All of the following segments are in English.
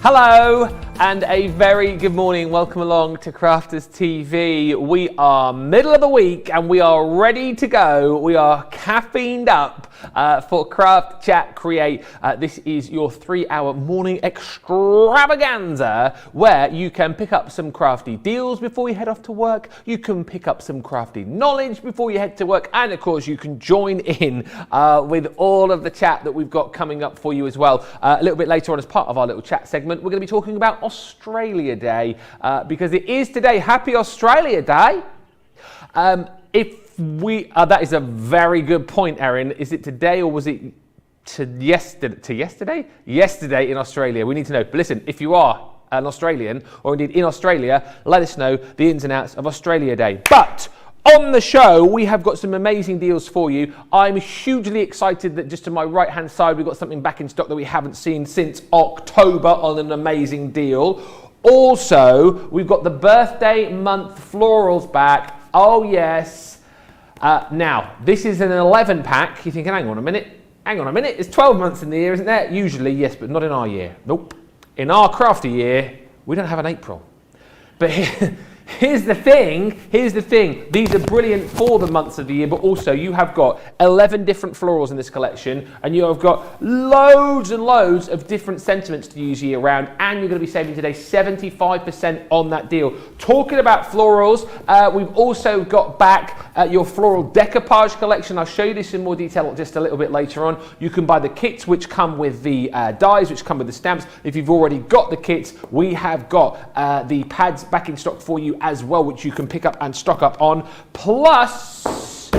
Hello and a very good morning. Welcome along to Crafters TV. We are middle of the week and we are ready to go. We are caffeined up for Craft Chat Create. This is your 3-hour morning extravaganza where you can pick up some crafty deals before you head off to work. You can pick up some crafty knowledge before you head to work. And of course, you can join in with all of the chat that we've got coming up for you as well. A little bit later on, as part of our little chat segment, we're going to be talking about Australia Day because it is today. Happy Australia Day. That is a very good point, Erin. Is it today or was it yesterday? Yesterday in Australia. We need to know. But listen, if you are an Australian or indeed in Australia, let us know the ins and outs of Australia Day. But on the show, we have got some amazing deals for you. I'm hugely excited that just to my right-hand side, we've got something back in stock that we haven't seen since October on an amazing deal. Also, we've got the birthday month florals back. Oh, yes. Now, this is an 11 pack. You're thinking, hang on a minute. It's 12 months in the year, isn't there? Usually, yes, but not in our year. Nope. In our crafty year, we don't have an April. But here's the thing. These are brilliant for the months of the year, but also you have got 11 different florals in this collection, and you have got loads and loads of different sentiments to use year round, and you're going to be saving today 75% on that deal. Talking about florals, we've also got back your floral decoupage collection. I'll show you this in more detail just a little bit later on. You can buy the kits which come with the dies, which come with the stamps. If you've already got the kits, we have got the pads back in stock for you as well, which you can pick up and stock up on. Plus,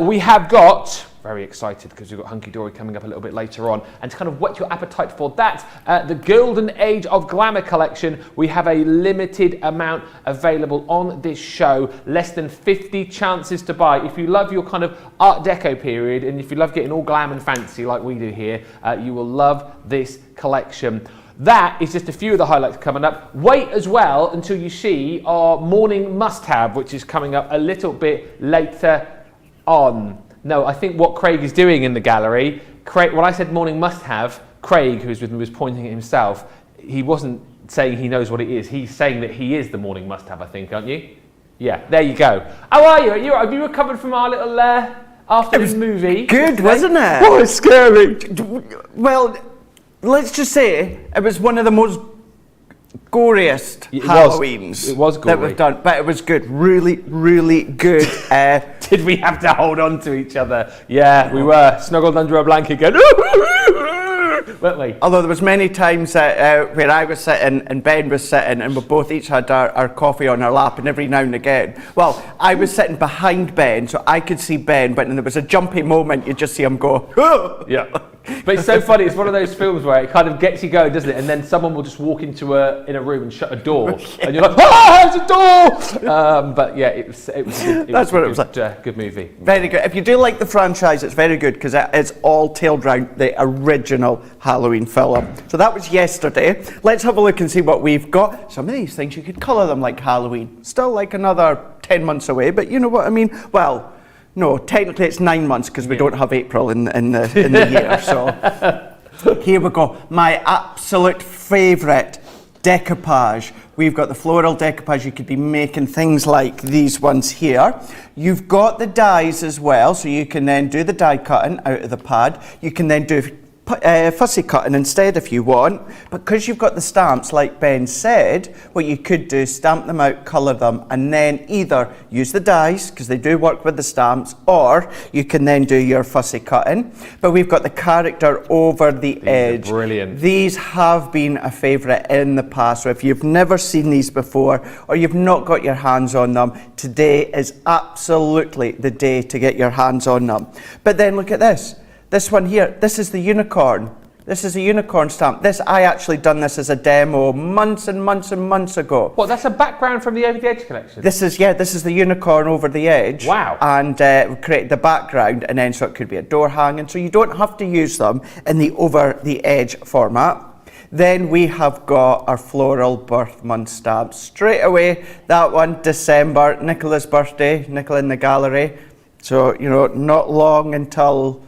we have got, very excited because we've got Hunky-Dory coming up a little bit later on, and to kind of whet your appetite for that, the Golden Age of Glamour collection, we have a limited amount available on this show, less than 50 chances to buy. If you love your kind of Art Deco period, and if you love getting all glam and fancy like we do here, you will love this collection. That is just a few of the highlights coming up. Wait as well until you see our morning must-have, which is coming up a little bit later on. No, I think what Craig is doing in the gallery, Craig, when I said morning must-have, Craig, who's with me, was pointing at himself. He wasn't saying he knows what it is. He's saying that he is the morning must-have, I think, aren't you? Yeah, there you go. How are you? Have you recovered from our little afternoon movie? Good, wasn't it? Oh, it's scary. Well, let's just say it was one of the most goriest Halloweens that we've done, but it was good, really, really good. Did we have to hold on to each other? Yeah, we were snuggled under a blanket going, weren't we? Although there was many times where I was sitting and Ben was sitting and we both each had our coffee on our lap, and every now and again, well, I was sitting behind Ben so I could see Ben, but then there was a jumpy moment, you just see him go, oh! Yeah. But it's so funny, it's one of those films where it kind of gets you going, doesn't it? And then someone will just walk into a room and shut a door, and you're like, ah, there's a door! But yeah, it was a good movie. Very good. If you do like the franchise, it's very good because it's all tailed around the original Halloween film. So that was yesterday. Let's have a look and see what we've got. Some of these things, you could colour them like Halloween. Still like another 10 months away, but you know what I mean? Well, no, technically it's 9 months because we don't have April in the year. So here we go. My absolute favourite decoupage. We've got the floral decoupage. You could be making things like these ones here. You've got the dies as well, so you can then do the die cutting out of the pad. You can then do fussy cutting instead if you want, but because you've got the stamps, like Ben said, what you could do is stamp them out, colour them, and then either use the dies, because they do work with the stamps, or you can then do your fussy cutting. But we've got the character over the edge. Brilliant. These have been a favourite in the past, so if you've never seen these before, or you've not got your hands on them, today is absolutely the day to get your hands on them. But then look at this. This one here, this is the unicorn. This is a unicorn stamp. I actually done this as a demo months and months and months ago. What, that's a background from the Over the Edge collection? This is the unicorn over the edge. Wow. And we created the background, and then so it could be a door hanging, so you don't have to use them in the over the edge format. Then we have got our floral birth month stamp. Straight away, that one, December, Nicola's birthday, Nicola in the gallery. So, you know, not long until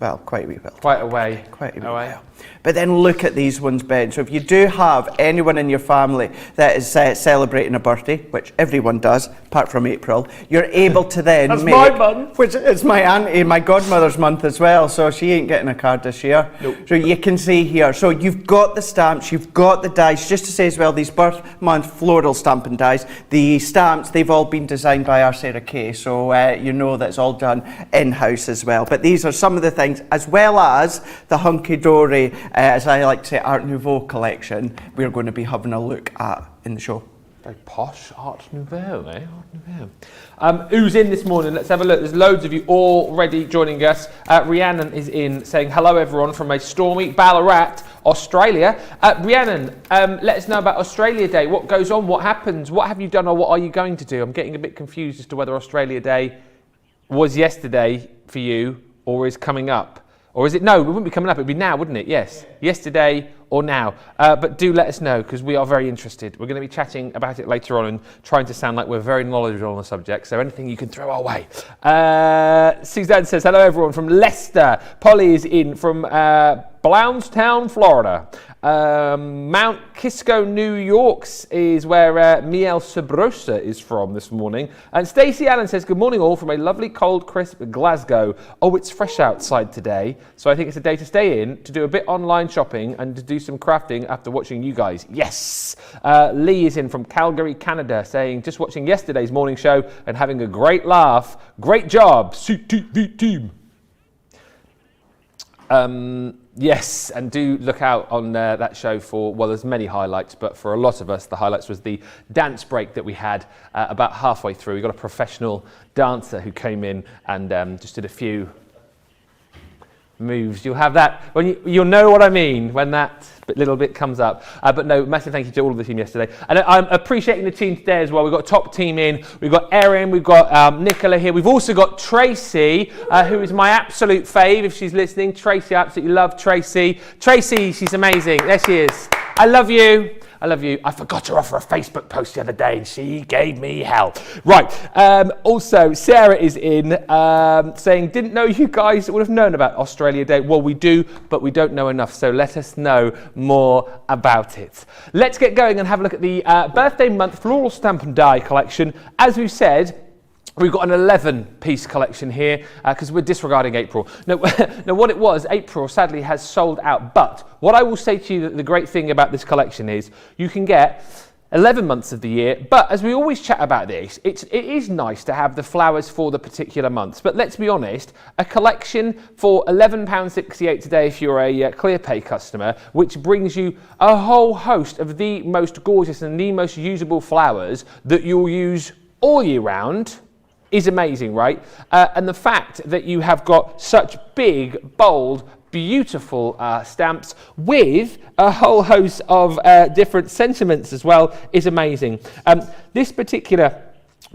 Well, quite a wee while. Quite a way. Quite a wee while. But then look at these ones, Ben. So if you do have anyone in your family that is celebrating a birthday, which everyone does, apart from April, you're able to then That's make... my month. Which is my auntie, my godmother's month as well, so she ain't getting a card this year. Nope. So you can see here, so you've got the stamps, you've got the dies, just to say as well, these birth month floral stamping dies, the stamps, they've all been designed by our Sarah Kay, so you know that it's all done in-house as well. But these are some of the things, as well as the Hunky-Dory, as I like to say, Art Nouveau collection, we're going to be having a look at in the show. Very posh Art Nouveau, eh? Art Nouveau. Who's in this morning? Let's have a look. There's loads of you already joining us. Rhiannon is in saying hello everyone from a stormy Ballarat, Australia. Rhiannon, let us know about Australia Day. What goes on? What happens? What have you done or what are you going to do? I'm getting a bit confused as to whether Australia Day was yesterday for you or is coming up. Or is it? No, it wouldn't be coming up. It would be now, wouldn't it? Yes. Yeah. Yesterday or now. But do let us know because we are very interested. We're going to be chatting about it later on and trying to sound like we're very knowledgeable on the subject. So anything you can throw our way. Suzanne says, hello everyone from Leicester. Polly is in from Blountstown, Florida. Mount Kisco, New York is where Miel Sabrosa is from this morning. And Stacey Allen says, good morning all from a lovely cold, crisp Glasgow. Oh, it's fresh outside today. So I think it's a day to stay in, to do a bit online shopping and to do some crafting after watching you guys. Yes. Lee is in from Calgary, Canada, saying, just watching yesterday's morning show and having a great laugh. Great job, CTV team. Yes, and do look out on that show for, well, there's many highlights, but for a lot of us, the highlights was the dance break that we had about halfway through. We got a professional dancer who came in and just did a few moves. You'll have that, when you'll know what I mean when that little bit comes up. But no, massive thank you to all of the team yesterday. And I'm appreciating the team today as well. We've got top team in. We've got Erin, we've got Nicola here. We've also got Tracy, who is my absolute fave if she's listening. Tracy, I absolutely love Tracy. Tracy, she's amazing. There she is. I love you. I love you. I forgot to offer a Facebook post the other day and she gave me hell. Right. Also, Sarah is in saying, didn't know you guys would have known about Australia Day. Well, we do, but we don't know enough. So let us know more about it. Let's get going and have a look at the birthday month floral stamp and die collection. As we've said, we've got an 11-piece collection here because we're disregarding April. No, what it was, April sadly has sold out. But what I will say to you, that the great thing about this collection is you can get 11 months of the year. But as we always chat about this, it is nice to have the flowers for the particular months. But let's be honest, a collection for £11.68 today if you're a ClearPay customer, which brings you a whole host of the most gorgeous and the most usable flowers that you'll use all year round, is amazing, right? And the fact that you have got such big, bold, beautiful stamps with a whole host of different sentiments as well is amazing. This particular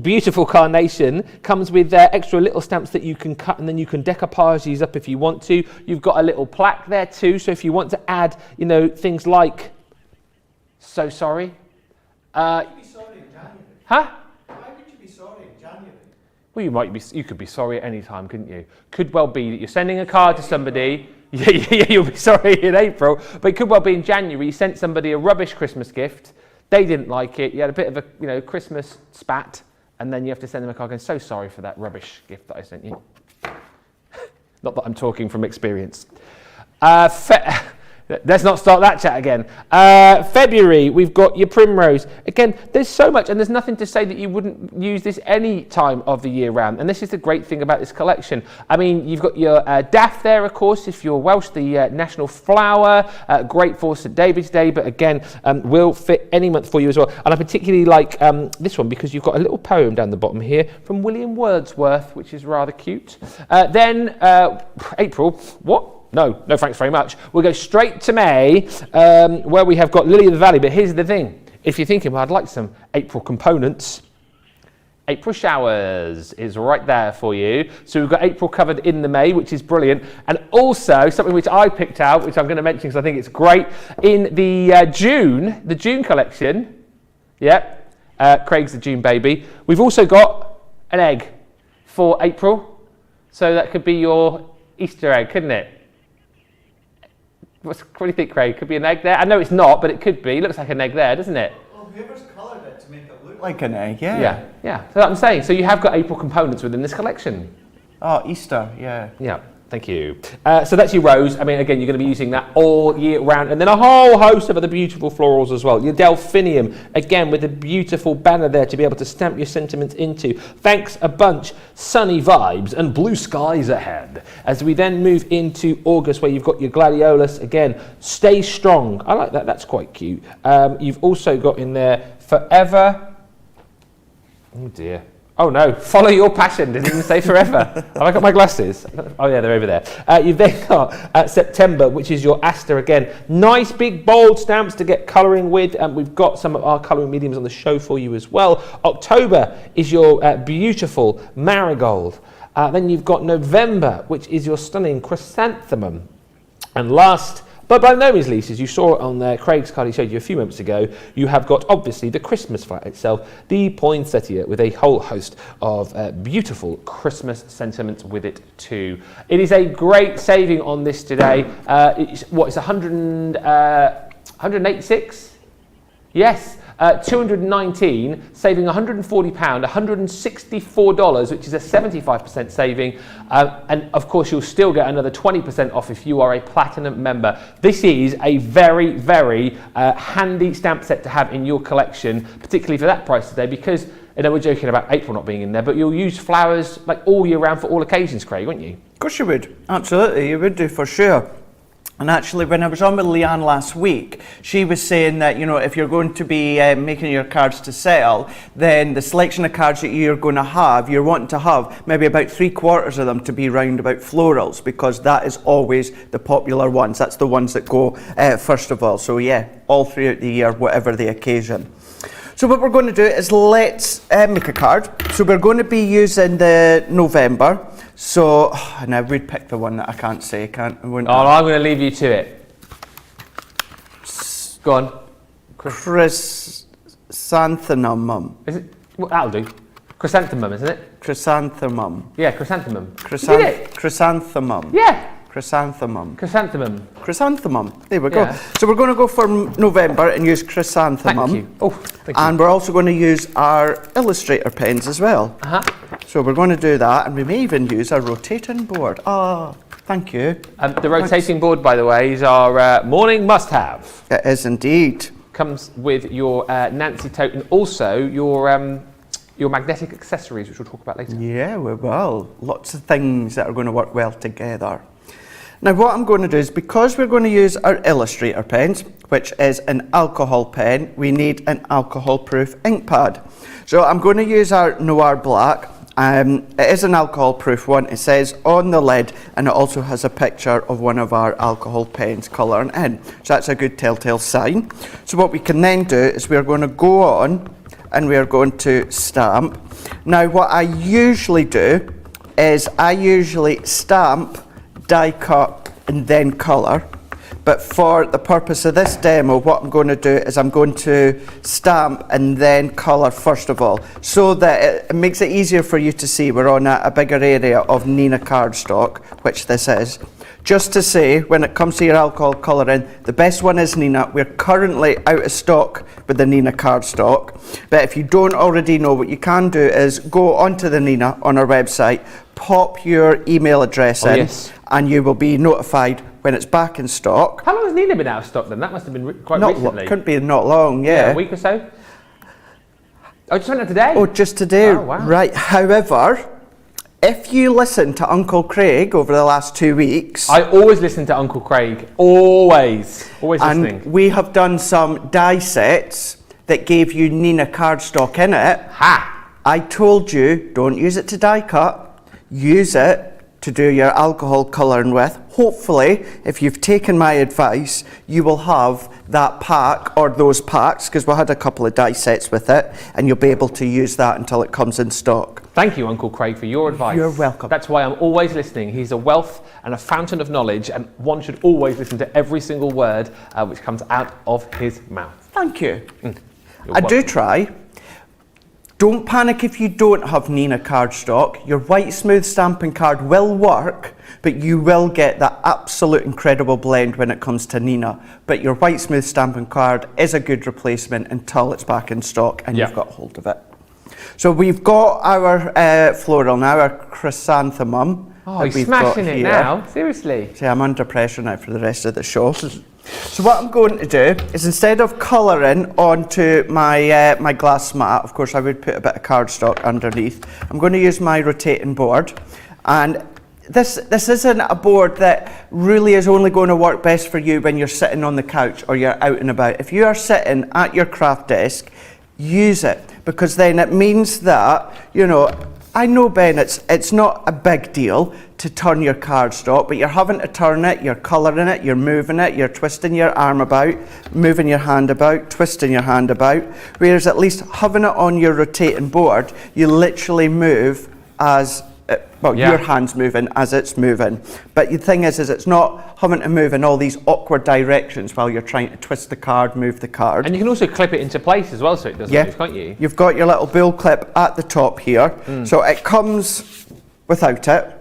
beautiful carnation comes with extra little stamps that you can cut and then you can decoupage these up if you want to. You've got a little plaque there too, so if you want to add, you know, things like, so sorry. You could be sorry in January. Huh? Why would you be sorry in January? Well, you could be sorry at any time, couldn't you? Could well be that you're sending a card to somebody. Yeah, you'll be sorry in April, but it could well be in January. You sent somebody a rubbish Christmas gift. They didn't like it. You had a bit of a, Christmas spat, and then you have to send them a card going, so sorry for that rubbish gift that I sent you. Not that I'm talking from experience. Let's not start that chat again. February, we've got your primrose. Again, there's so much, and there's nothing to say that you wouldn't use this any time of the year round. And this is the great thing about this collection. I mean, you've got your daff there, of course, if you're Welsh, the national flower. Great for St David's Day, but again, will fit any month for you as well. And I particularly like this one because you've got a little poem down the bottom here from William Wordsworth, which is rather cute. Then April, what? No, thanks very much. We'll go straight to May, where we have got Lily of the Valley. But here's the thing. If you're thinking, well, I'd like some April components, April showers is right there for you. So we've got April covered in the May, which is brilliant. And also something which I picked out, which I'm going to mention because I think it's great, in the June collection. Yeah, Craig's the June baby. We've also got an egg for April. So that could be your Easter egg, couldn't it? What do you think, Craig? Could be an egg there? I know it's not, but it could be. It looks like an egg there, doesn't it? Well, whoever's coloured it to make it look like an egg, yeah. Yeah. So that's what I'm saying. So you have got April components within this collection. Oh, Easter, yeah. Yeah. Thank you. So that's your rose. I mean, again, you're going to be using that all year round. And then a whole host of other beautiful florals as well. Your delphinium, again, with a beautiful banner there to be able to stamp your sentiments into. Thanks a bunch. Sunny vibes and blue skies ahead. As we then move into August, where you've got your gladiolus. Again, stay strong. I like that. That's quite cute. You've also got in there forever. Oh, dear. Oh no, follow your passion, didn't even say forever. Have I got my glasses? Oh yeah, they're over there. You've then got September, which is your Aster again. Nice big bold stamps to get colouring with. We've got some of our colouring mediums on the show for you as well. October is your beautiful marigold. Then you've got November, which is your stunning chrysanthemum. And last, but by no means least, as you saw on Craig's card he showed you a few moments ago, you have got obviously the Christmas flag itself, the poinsettia, with a whole host of beautiful Christmas sentiments with it too. It is a great saving on this today. It's 186? Yes. 219, saving £140, $164, which is a 75% saving. And of course, you'll still get another 20% off if you are a platinum member. This is a very, very handy stamp set to have in your collection, particularly for that price today, because I know we're joking about April not being in there, but you'll use flowers like all year round for all occasions, Craig, won't you? Of course you would. Absolutely, you would do for sure. And actually, when I was on with Leanne last week, she was saying that, you know, if you're going to be making your cards to sell, then the selection of cards that you're going to have, you're wanting to have maybe about 3/4 of them to be round about florals, because that is always the popular ones. That's the ones that go first of all. So yeah, all throughout the year, whatever the occasion. So what we're going to do is let's make a card. So we're going to be using the November. So, and I would pick the one that I can't say, I'm going to leave you to it. Go on. Chrysanthemum. Is it? Well, that'll do. Chrysanthemum, isn't it? Chrysanthemum. Yeah, chrysanthemum. You did it? Chrysanthemum. Yeah. Chrysanthemum. Chrysanthemum. Chrysanthemum. There we go. Yeah. So we're going to go for November and use chrysanthemum. Thank you. Oh, thank you. And we're also going to use our Illustrator pens as well. So we're going to do that, and we may even use our rotating board. Ah, thank you. The rotating board, by the way, is our morning must-have. It is indeed. Comes with your Nancy tote and also your magnetic accessories, which we'll talk about later. Yeah, we will. Lots of things that are going to work well together. Now what I'm going to do is, because we're going to use our Illustrator pens, which is an alcohol pen, we need an alcohol-proof ink pad. So I'm going to use our Noir Black. It is an alcohol-proof one. It says on the lid, and it also has a picture of one of our alcohol pens colouring in. So that's a good telltale sign. So what we can then do is we're going to go on and we are going to stamp. Now what I usually do is I usually stamp, die cut and then colour. But for the purpose of this demo, what I'm going to do is I'm going to stamp and then colour first of all, so that it makes it easier for you to see. We're on a bigger area of Neenah cardstock, which this is. Just to say, when it comes to your alcohol colouring, the best one is Neenah. We're currently out of stock with the Neenah cardstock. But if you don't already know, what you can do is go onto the Neenah on our website, pop your email address in, yes. And you will be notified when it's back in stock. How long has Neenah been out of stock then? That must have been quite recently. Couldn't be not long, yeah. A week or so? Oh, just went out today? Oh, just today. Oh, wow. Right, however, if you listen to Uncle Craig over the last 2 weeks... I always listen to Uncle Craig. Always listening. And we have done some die sets that gave you Neenah cardstock in it. Ha! I told you, don't use it to die cut. Use it to do your alcohol colouring with. Hopefully, if you've taken my advice, you will have that pack or those packs, because we had a couple of die sets with it, and you'll be able to use that until it comes in stock. Thank you, Uncle Craig, for your advice. You're welcome. That's why I'm always listening. He's a wealth and a fountain of knowledge, and one should always listen to every single word which comes out of his mouth. Thank you. I do try. Don't panic if you don't have Nina cardstock. Your white smooth stamping card will work, but you will get that absolute incredible blend when it comes to Nina. But your white smooth stamping card is a good replacement until it's back in stock and you've got hold of it. So we've got our floral now, our chrysanthemum. Oh, you're smashing it now, seriously. See, I'm under pressure now for the rest of the show. So what I'm going to do is, instead of colouring onto my my glass mat, of course I would put a bit of cardstock underneath, I'm going to use my rotating board. And this isn't a board that really is only going to work best for you when you're sitting on the couch or you're out and about. If you are sitting at your craft desk, use it, because then it means that, you know, I know, Ben, it's not a big deal to turn your cardstock, but you're having to turn it, you're colouring it, you're moving it, you're twisting your arm about, moving your hand about, twisting your hand about. Whereas at least having it on your rotating board, you literally move as, your hand's moving as it's moving. But the thing is it's not having to move in all these awkward directions while you're trying to twist the card, move the card. And you can also clip it into place as well so it doesn't move, can't you? You've got your little bull clip at the top here. So it comes without it.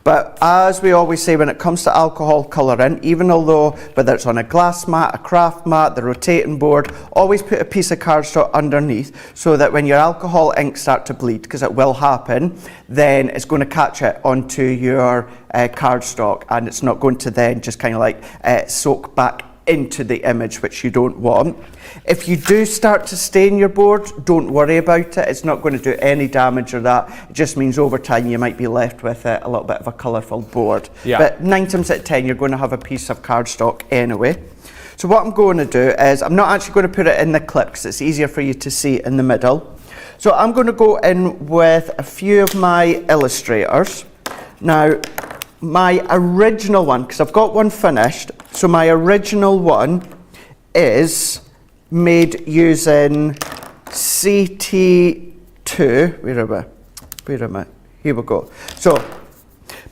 But as we always say, when it comes to alcohol colouring, even although whether it's on a glass mat, a craft mat, the rotating board, always put a piece of cardstock underneath so that when your alcohol inks start to bleed, because it will happen, then it's going to catch it onto your cardstock, and it's not going to then just kind of like soak back into the image, which you don't want. If you do start to stain your board, don't worry about it. It's not going to do any damage or that. It just means over time you might be left with a little bit of a colourful board. But 9 times out of 10 you're going to have a piece of cardstock anyway. So what I'm going to do is, I'm not actually going to put it in the clip because it's easier for you to see in the middle. So I'm going to go in with a few of my illustrators. Now, my original one, because I've got one finished, so my original one is made using CT2, where am I? Here we go. So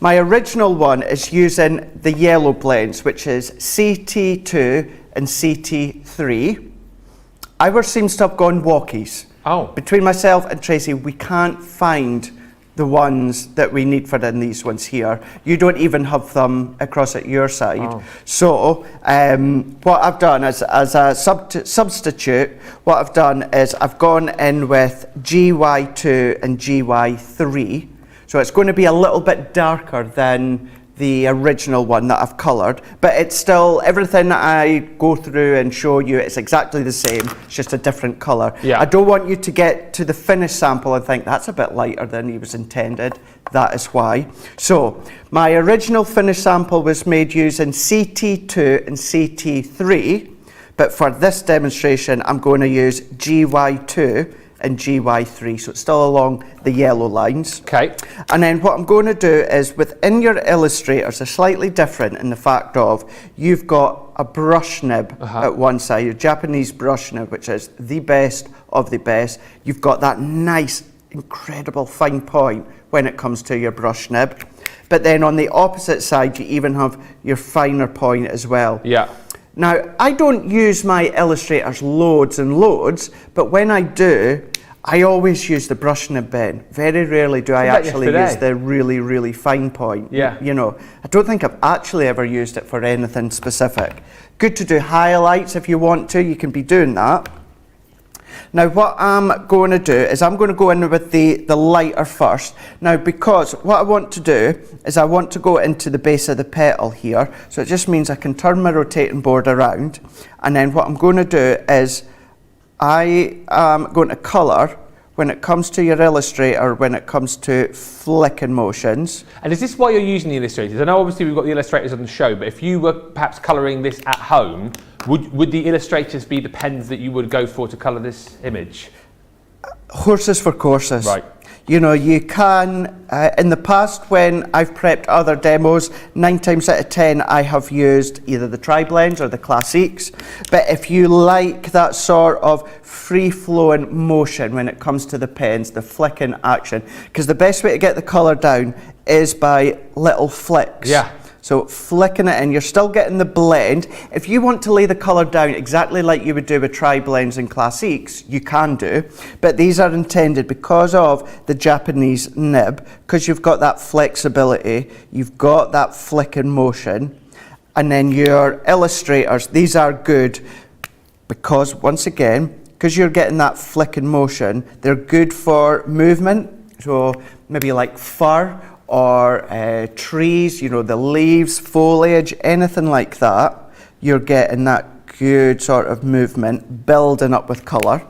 my original one is using the yellow blends, which is CT2 and CT3. Ours seems to have gone walkies. Oh. Between myself and Tracy, we can't find the ones that we need for these ones here. You don't even have them across at your side. Oh. So what I've done as a substitute, what I've done is I've gone in with GY2 and GY3. So it's going to be a little bit darker than the original one that I've coloured, but it's still, everything that I go through and show you, it's exactly the same, it's just a different colour. I don't want you to get to the finished sample and think that's a bit lighter than he was intended. That is why. So my original finished sample was made using CT2 and CT3, but for this demonstration I'm going to use GY2 and GY3, so it's still along the yellow lines. Okay. And then what I'm going to do is, within your illustrators, they're slightly different in the fact of you've got a brush nib at one side, your Japanese brush nib, which is the best of the best. You've got that nice, incredible fine point when it comes to your brush nib. But then on the opposite side, you even have your finer point as well. Yeah. Now, I don't use my illustrators loads and loads, but when I do, I always use the brush nib, Ben. Very rarely do I actually use the really, really fine point. Yeah. You know, I don't think I've actually ever used it for anything specific. Good to do highlights if you want to, you can be doing that. Now what I'm going to do is I'm going to go in with the lighter first. Now, because what I want to do is I want to go into the base of the petal here. So it just means I can turn my rotating board around. And then what I'm going to do is I am going to colour when it comes to your Illustrator, when it comes to flicking motions. And is this why you're using the illustrators? I know obviously we've got the illustrators on the show, but if you were perhaps colouring this at home, would the illustrators be the pens that you would go for to colour this image? Horses for courses. Right. You know, you can, in the past when I've prepped other demos, 9 times out of 10 I have used either the tri-blends or the classiques. But if you like that sort of free-flowing motion when it comes to the pens, the flicking action, because the best way to get the colour down is by little flicks. Yeah. So flicking it in, you're still getting the blend. If you want to lay the colour down exactly like you would do with tri-blends and classiques, you can do. But these are intended because of the Japanese nib, because you've got that flexibility, you've got that flicking motion. And then your illustrators, these are good because, once again, because you're getting that flicking motion, they're good for movement. So maybe like fur, or trees, you know, the leaves, foliage, anything like that, you're getting that good sort of movement, building up with colour.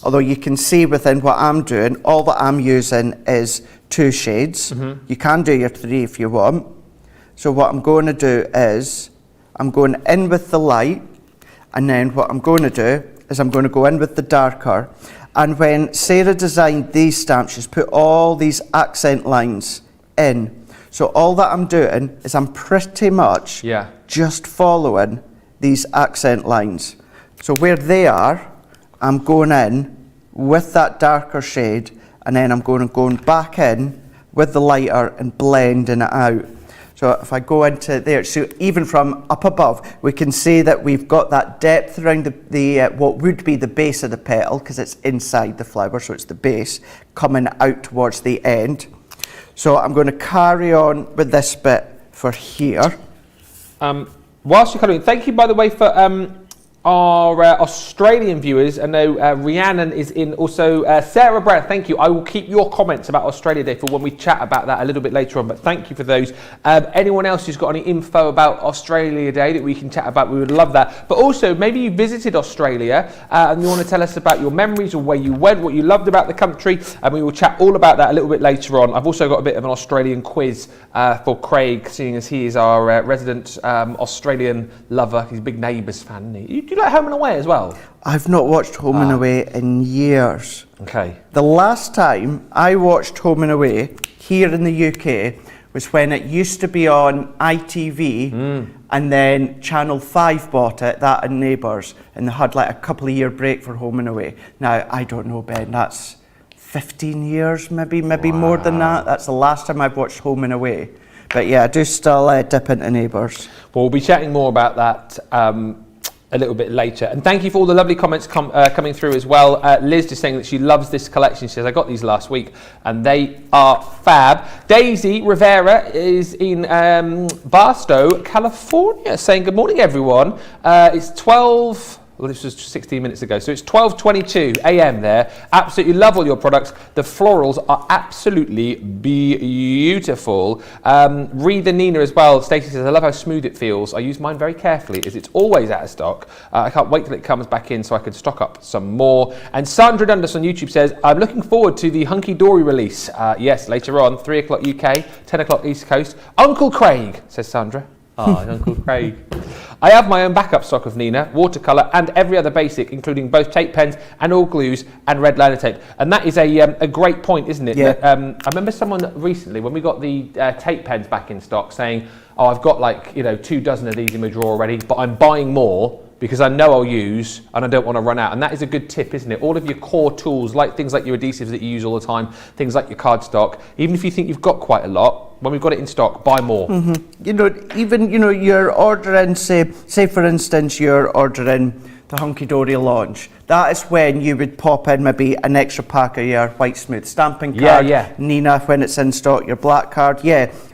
Although you can see within what I'm doing, all that I'm using is 2 shades. You can do your 3 if you want. So what I'm going to do is, I'm going in with the light, and then what I'm going to do is I'm going to go in with the darker. And when Sarah designed these stamps, she's put all these accent lines in. So all that I'm doing is I'm pretty much just following these accent lines. So where they are, I'm going in with that darker shade, and then I'm going back in with the lighter and blending it out. So if I go into there, so even from up above, we can see that we've got that depth around the what would be the base of the petal, because it's inside the flower, so it's the base coming out towards the end. So I'm going to carry on with this bit for here. Whilst you're coming, thank you, by the way, for our Australian viewers. I know Rhiannon is in, also Sarah Brett, thank you. I will keep your comments about Australia Day for when we chat about that a little bit later on, but thank you for those. Anyone else who's got any info about Australia Day that we can chat about, we would love that. But also, maybe you visited Australia and you want to tell us about your memories or where you went, what you loved about the country, and we will chat all about that a little bit later on. I've also got a bit of an Australian quiz for Craig, seeing as he is our resident Australian lover. He's a big Neighbours fan, isn't he? Do you like Home and Away as well? I've not watched Home and Away in years. Okay. The last time I watched Home and Away here in the UK was when it used to be on ITV, and then Channel 5 bought it, that and Neighbours, and they had like a couple of year break for Home and Away. Now, I don't know, Ben, that's 15 years maybe more than that. That's the last time I've watched Home and Away. But yeah, I do still dip into Neighbours. Well, we'll be chatting more about that a little bit later. And thank you for all the lovely comments coming through as well. Liz just saying that she loves this collection. She says, I got these last week and they are fab. Daisy Rivera is in Barstow, California, saying good morning, everyone. It's 12... Well, this was 16 minutes ago, so it's 12:22 a.m. there. Absolutely love all your products. The florals are absolutely beautiful. Read the Nina as well. Stacey says, I love how smooth it feels. I use mine very carefully as it's always out of stock. I can't wait till it comes back in so I can stock up some more. And Sandra Dundas on YouTube says, I'm looking forward to the Hunky-Dory release. Yes, later on, 3 o'clock UK, 10 o'clock East Coast. Uncle Craig, says Sandra. Uncle Craig. I have my own backup stock of Nina, watercolour and every other basic, including both tape pens and all glues and red liner tape. And that is a great point, isn't it? Yeah. That, I remember someone recently, when we got the tape pens back in stock, saying, oh, I've got like, 24 of these in my drawer already, but I'm buying more because I know I'll use and I don't want to run out. And that is a good tip, isn't it? All of your core tools, like things like your adhesives that you use all the time, things like your cardstock, even if you think you've got quite a lot, when we've got it in stock, buy more. Even you're ordering, say for instance, you're ordering the Hunky-Dory launch. That is when you would pop in maybe an extra pack of your white smooth stamping card. Nina, when it's in stock, your black card.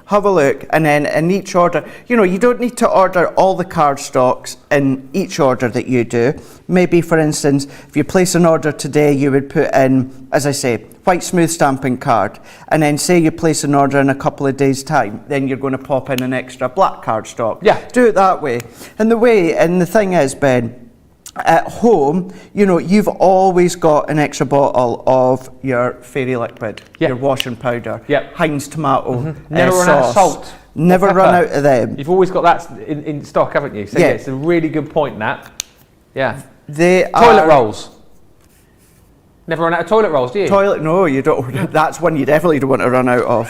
Have a look, and then in each order, you don't need to order all the card stocks in each order that you do. Maybe, for instance, if you place an order today, you would put in, as I say, white smooth stamping card, and then say you place an order in a couple of days' time, then you're going to pop in an extra black card stock. Do it that way. And the thing is, Ben, at home, you've always got an extra bottle of your fairy liquid, your washing powder, Heinz tomato Never run out of salt. Never run out of them. You've always got that in stock, haven't you? So it's a really good point, Nat. Toilet rolls. Never run out of toilet rolls, do you? No, you don't. That's one you definitely don't want to run out of.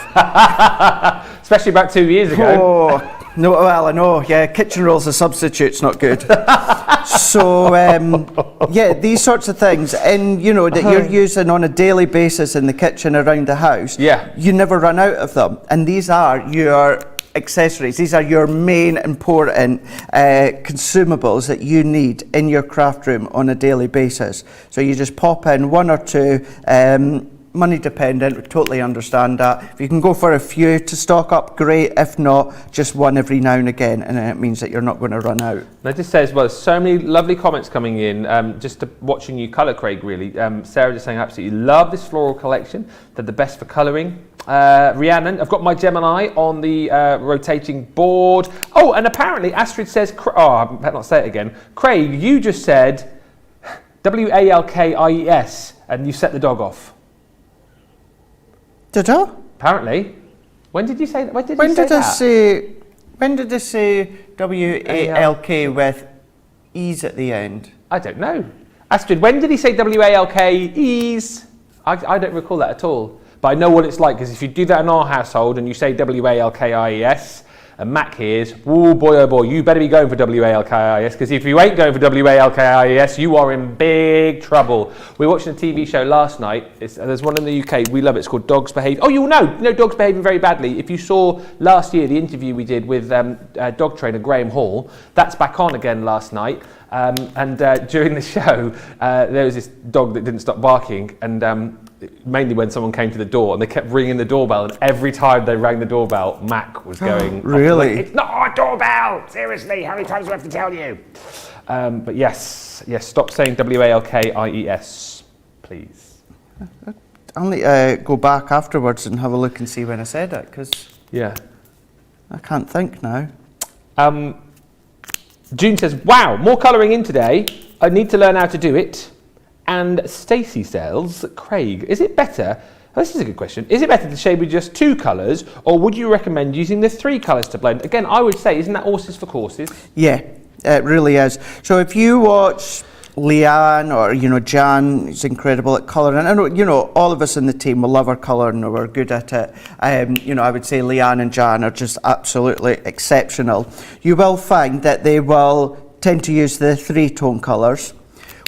Especially about 2 years ago. No, well, I know. Kitchen rolls as substitute's not good. So, these sorts of things, and that you're using on a daily basis in the kitchen around the house. You never run out of them, and these are your accessories. These are your main important consumables that you need in your craft room on a daily basis. So you just pop in 1 or 2, money dependent, we totally understand that. If you can go for a few to stock up, great. If not, just 1 every now and again, and then it means that you're not going to run out. And it just says, well, so many lovely comments coming in, watching you colour, Craig, really. Sarah just saying, absolutely love this floral collection. They're the best for colouring. Rhiannon, I've got my Gemini on the rotating board. Oh, and apparently Astrid says, I better not say it again. Craig, you just said Walkies, and you set the dog off. Did I? Apparently. When did you say that? When did I say WALK with E's at the end? I don't know. Astrid, when did he say WALKEs? I don't recall that at all. But I know what it's like, because if you do that in our household and you say WALKIES, and Mac hears, oh boy, you better be going for WALKIES, because if you ain't going for WALKIES, you are in big trouble. We were watching a TV show last night. There's one in the UK, we love it, it's called Dogs Behave. Oh, you know dogs behaving very badly. If you saw last year the interview we did with dog trainer Graham Hall, that's back on again last night. During the show, there was this dog that didn't stop barking, and mainly when someone came to the door, and they kept ringing the doorbell, and every time they rang the doorbell, Mac was going, really? It's not our doorbell! Seriously, how many times do I have to tell you? But yes, stop saying WALKIES, please. Only go back afterwards and have a look and see when I said it, because I can't think now. June says, wow, more colouring in today. I need to learn how to do it. And Stacey says, Craig, is it better? This is a good question. Is it better to shade with just 2 colours, or would you recommend using the 3 colours to blend? Again, I would say, isn't that horses for courses? Yeah, it really is. So if you watch Leanne or Jan is incredible at colouring, and all of us in the team will love our colouring, or we're good at it. I would say Leanne and Jan are just absolutely exceptional. You will find that they will tend to use the 3-tone colours.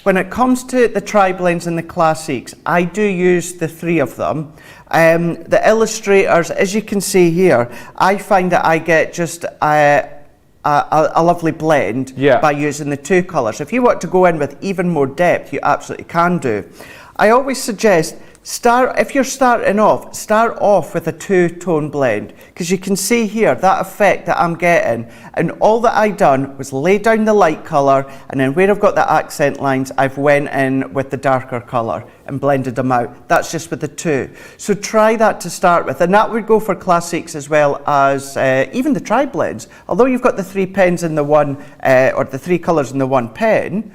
When it comes to the tri-blends and the classics, I do use the 3 of them. The illustrators, as you can see here, I find that I get just a lovely blend by using the 2 colours. If you want to go in with even more depth, you absolutely can do. I always suggest, if you're starting off, start off with a 2-tone blend, because you can see here that effect that I'm getting, and all that I done was lay down the light colour, and then where I've got the accent lines, I've went in with the darker colour and blended them out. That's just with the 2. So try that to start with, and that would go for classics as well as even the tri-blends. Although you've got the 3 pens in the one, or the 3 colours in the 1 pen,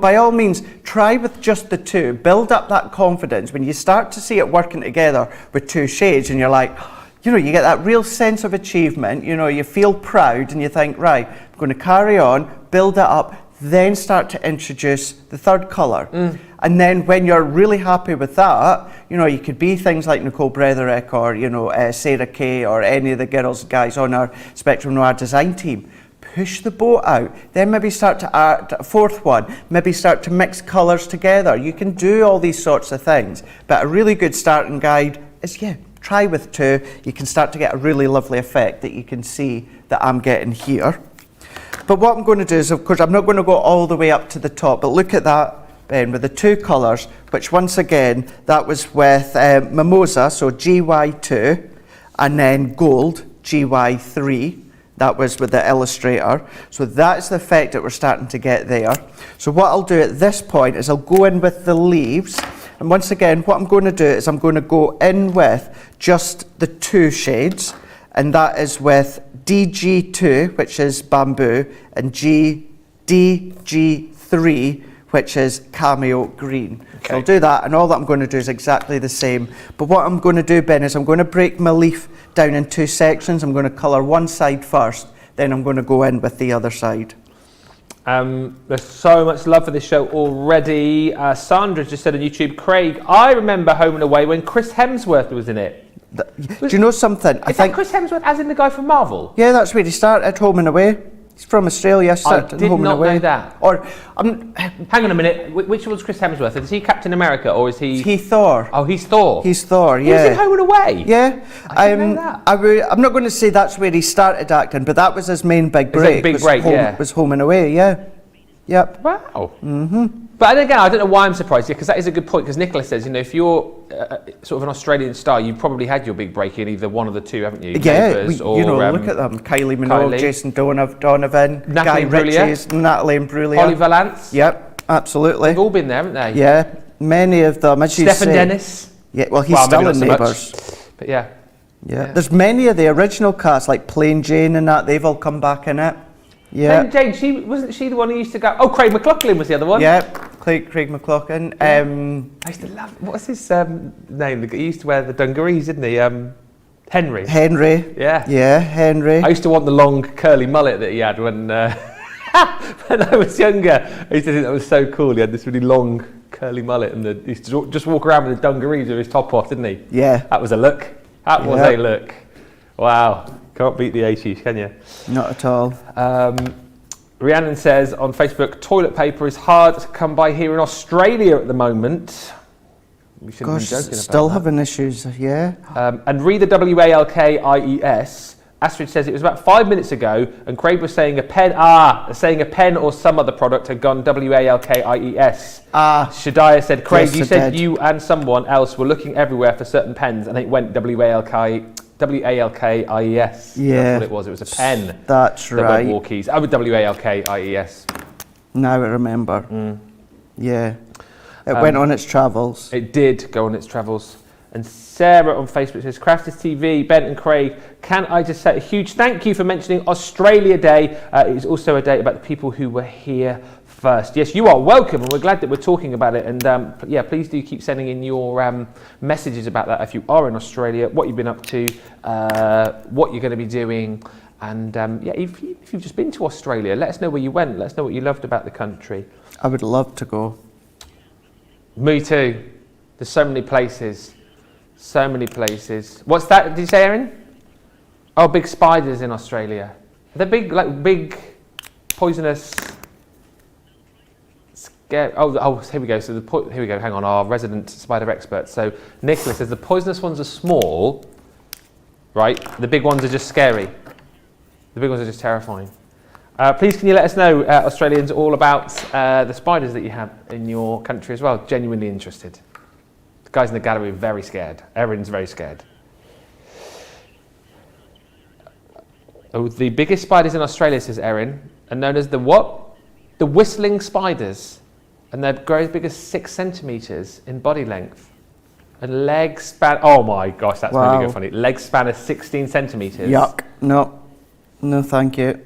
by all means, try with just the 2. Build up that confidence. When you start to see it working together with 2 shades, and you're like, you get that real sense of achievement, you feel proud, and you think, right, I'm going to carry on, build it up, then start to introduce the 3rd colour. And then when you're really happy with that, you could be things like Nicole Bretherick or, Sarah Kay, or any of the guys on our Spectrum Noir design team. Push the boat out, then maybe start to add a 4th one, maybe start to mix colours together. You can do all these sorts of things, but a really good starting guide is, try with 2. You can start to get a really lovely effect that you can see that I'm getting here. But what I'm going to do is, of course, I'm not going to go all the way up to the top, but look at that, Ben, with the 2 colours, which once again, that was with Mimosa, so GY2, and then Gold, GY3. That was with the Illustrator. So that's the effect that we're starting to get there. So what I'll do at this point is I'll go in with the leaves. And once again, what I'm going to do is I'm going to go in with just the 2 shades. And that is with DG2, which is Bamboo, and DG3, which is Cameo Green. Okay. So I'll do that, and all that I'm going to do is exactly the same. But what I'm going to do, Ben, is I'm going to break my leaf down in 2 sections. I'm going to colour one side first, then I'm going to go in with the other side. There's so much love for this show already. Sandra just said on YouTube, Craig, I remember Home and Away when Chris Hemsworth was in it. Do you know something? Is that Chris Hemsworth, as in the guy from Marvel? Yeah, that's where he started, Home and Away. He's from Australia. I did not know that. Or, hang on a minute. Which one's Chris Hemsworth? Is he Captain America or is he? He's Thor. Oh, he's Thor. He's Thor. Yeah. He's in Home and Away. Yeah. I didn't know that. I'm not going to say that's where he started acting, but that was his main big break. Was Home and Away. Yeah. Yep. Wow. But again, I don't know why I'm surprised, because that is a good point, because Nicola says, if you're sort of an Australian star, you've probably had your big break in either one of the two, haven't you? Yeah, look at them. Kylie Minogue, Jason Donovan, Guy Ritchie, Natalie Imbruglia. Oliver Lance. Yep, absolutely. They've all been there, haven't they? Yeah, many of them. As Stephen Dennis. Yeah, well, he's still in Neighbours. But yeah. There's many of the original cast, like Plain Jane and that, they've all come back in it. Yeah. Plain Jane, wasn't she the one who used to go? Oh, Craig McLachlan was the other one. Yeah, Craig McLachlan. I used to love. What's his name? He used to wear the dungarees, didn't he? Henry. Yeah. Yeah, Henry. I used to want the long curly mullet that he had when when I was younger. I used to think that was so cool. He had this really long curly mullet, and he used to just walk around with the dungarees with his top off, didn't he? Yeah. That was a look. That was a look. Wow. Can't beat the 80s, can you? Not at all. Rhiannon says on Facebook, toilet paper is hard to come by here in Australia at the moment. We shouldn't be joking about still having issues, yeah. And read the WALKIES. Astrid says it was about 5 minutes ago, and Craig was saying a pen or some other product had gone WALKIES. Shadiah said, Craig, you said you and someone else were looking everywhere for certain pens, and it went WALKIES. Yeah. That's what it was. It was a pen. That's right. Went walkies. I would WALKIES. Now I remember. Yeah. It went on its travels. It did go on its travels. And Sarah on Facebook says, Crafters TV, Ben and Craig, can I just say a huge thank you for mentioning Australia Day. It is also a day about the people who were here first. Yes, you are welcome, and we're glad that we're talking about it. And yeah, please do keep sending in your messages about that if you are in Australia, what you've been up to, what you're going to be doing. And yeah, if you've just been to Australia, let us know where you went. Let us know what you loved about the country. I would love to go. Me too. There's so many places. So many places. What's that? Did you say, Erin? Oh, big spiders in Australia. They're big, like big, poisonous. Scary. Oh, here we go. So here we go. Hang on, our resident spider expert. So Nicholas says the poisonous ones are small, right? The big ones are just scary. The big ones are just terrifying. Please, can you let us know, Australians, all about the spiders that you have in your country as well? Genuinely interested. The guys in the gallery are very scared. Erin's very scared. Oh, the biggest spiders in Australia, says Erin, are known as the what? The whistling spiders. And they grow as big as 6 centimetres in body length. And leg span, oh my gosh, that's really good funny. Leg span is 16 centimetres. Yuck. No. No, thank you.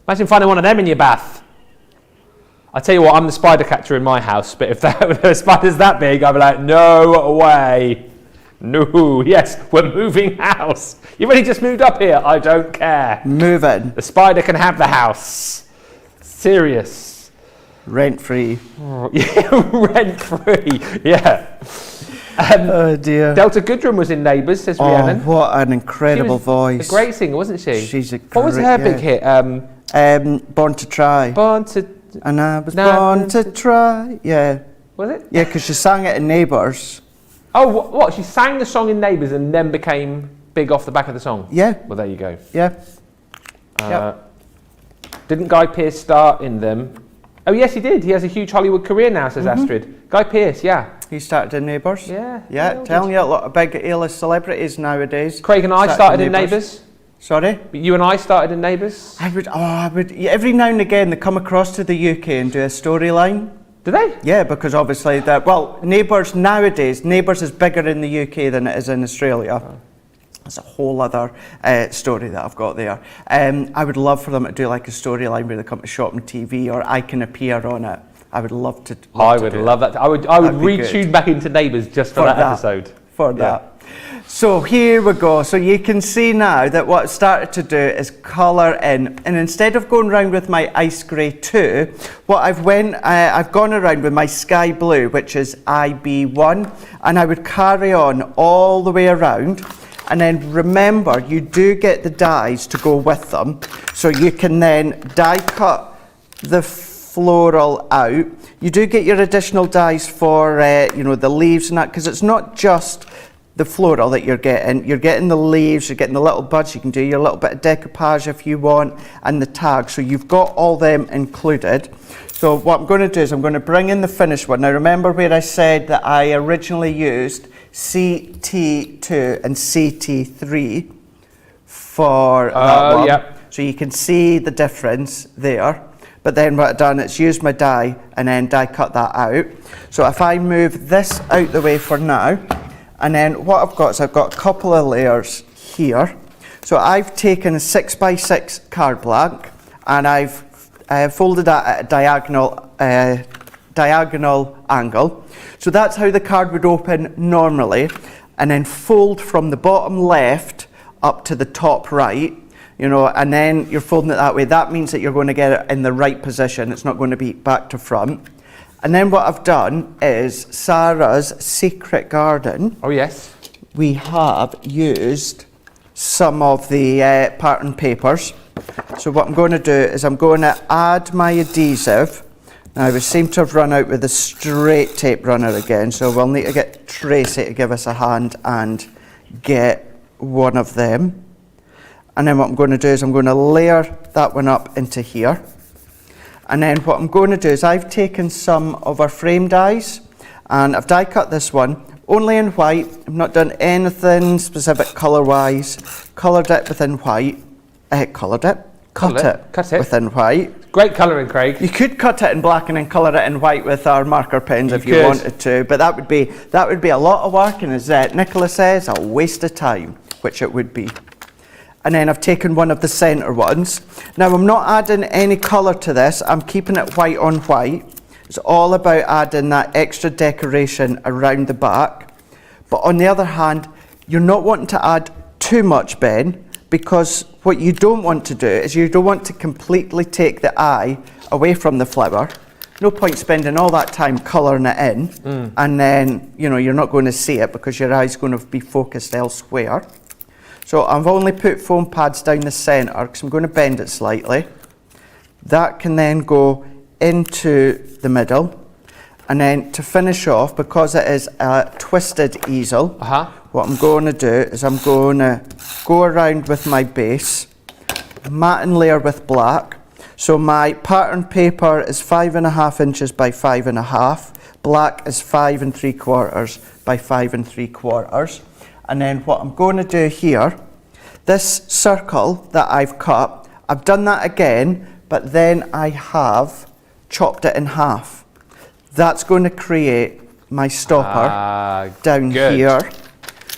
Imagine finding one of them in your bath. I tell you what, I'm the spider catcher in my house, but if the spider's that big, I'd be like, no way. No, yes, we're moving house. You've only just moved up here. I don't care. Move in. The spider can have the house. Serious. Rent free. Yeah, rent free. Yeah. Oh dear. Delta Goodrum was in Neighbours, says Rhiannon. Oh, what an incredible voice. A great singer, wasn't she? She's a great. What was her big hit? Born to Try. Born to. And I was born to try. Yeah. Was it? Yeah, because she sang it in Neighbours. Oh, what? She sang the song in Neighbours and then became big off the back of the song? Yeah. Well, there you go. Yeah. Yep. Didn't Guy Pearce start in them? Oh, yes, he did. He has a huge Hollywood career now, says Astrid. Guy Pearce, yeah. He started in Neighbours. Yeah. Yeah, telling you, a lot of big A-list celebrities nowadays. Craig and I started in Neighbours. Sorry? But you and I started in Neighbours. I would. Every now and again, they come across to the UK and do a storyline. Do they? Yeah, because obviously Neighbours nowadays, Neighbours is bigger in the UK than it is in Australia. Oh. That's a whole other story that I've got there. I would love for them to do like a storyline where they come to Shop and TV, or I can appear on it. I would love to. I would love that. I would retune back into Neighbours just for that episode. For that. So here we go. So you can see now that what I've started to do is colour in, and instead of going around with my ice grey 2, what I've gone around with my sky blue, which is IB1, and I would carry on all the way around. And then remember, you do get the dyes to go with them. So you can then die cut the floral out. You do get your additional dies for you know, the leaves and that, because it's not just the floral that you're getting the leaves, you're getting the little buds, you can do your little bit of decoupage if you want, and the tags. So you've got all them included. So what I'm going to do is I'm going to bring in the finished one. Now remember where I said that I originally used CT2 and CT3 for that one. Yep. So you can see the difference there. But then what I've done is used my die and then die cut that out. So if I move this out the way for now, and then what I've got is I've got a couple of layers here. So I've taken a 6x6 card blank and I've folded that at a diagonal angle. So that's how the card would open normally, and then fold from the bottom left up to the top right, you know, and then you're folding it that way. That means that you're going to get it in the right position. It's not going to be back to front. And then what I've done is Sarah's Secret Garden. Oh yes. We have used some of the pattern papers. So what I'm going to do is I'm going to add my adhesive. Now we seem to have run out with the straight tape runner again, so we'll need to get Tracy to give us a hand and get one of them. And then what I'm going to do is I'm going to layer that one up into here. And then what I'm going to do is I've taken some of our frame dies and I've die cut this one only in white. I've not done anything specific colour wise. Coloured it within white. Cut it within white. Great colouring, Craig. You could cut it in black and then colour it in white with our marker pens if you wanted to, but that would be a lot of work, and as Nicola says, a waste of time, which it would be. And then I've taken one of the centre ones. Now I'm not adding any colour to this, I'm keeping it white on white. It's all about adding that extra decoration around the back. But on the other hand, you're not wanting to add too much, Ben, because what you don't want to do is you don't want to completely take the eye away from the flower. No point spending all that time colouring it in and then, you know, you're not going to see it because your eye's going to be focused elsewhere. So I've only put foam pads down the centre because I'm going to bend it slightly. That can then go into the middle. And then to finish off, because it is a twisted easel, what I'm going to do is I'm going to go around with my base, matte and layer with black. So my pattern paper is 5.5 inches by 5.5. Black is 5 3/4 by 5 3/4. And then what I'm going to do here, this circle that I've cut, I've done that again, but then I have chopped it in half. That's going to create my stopper down here.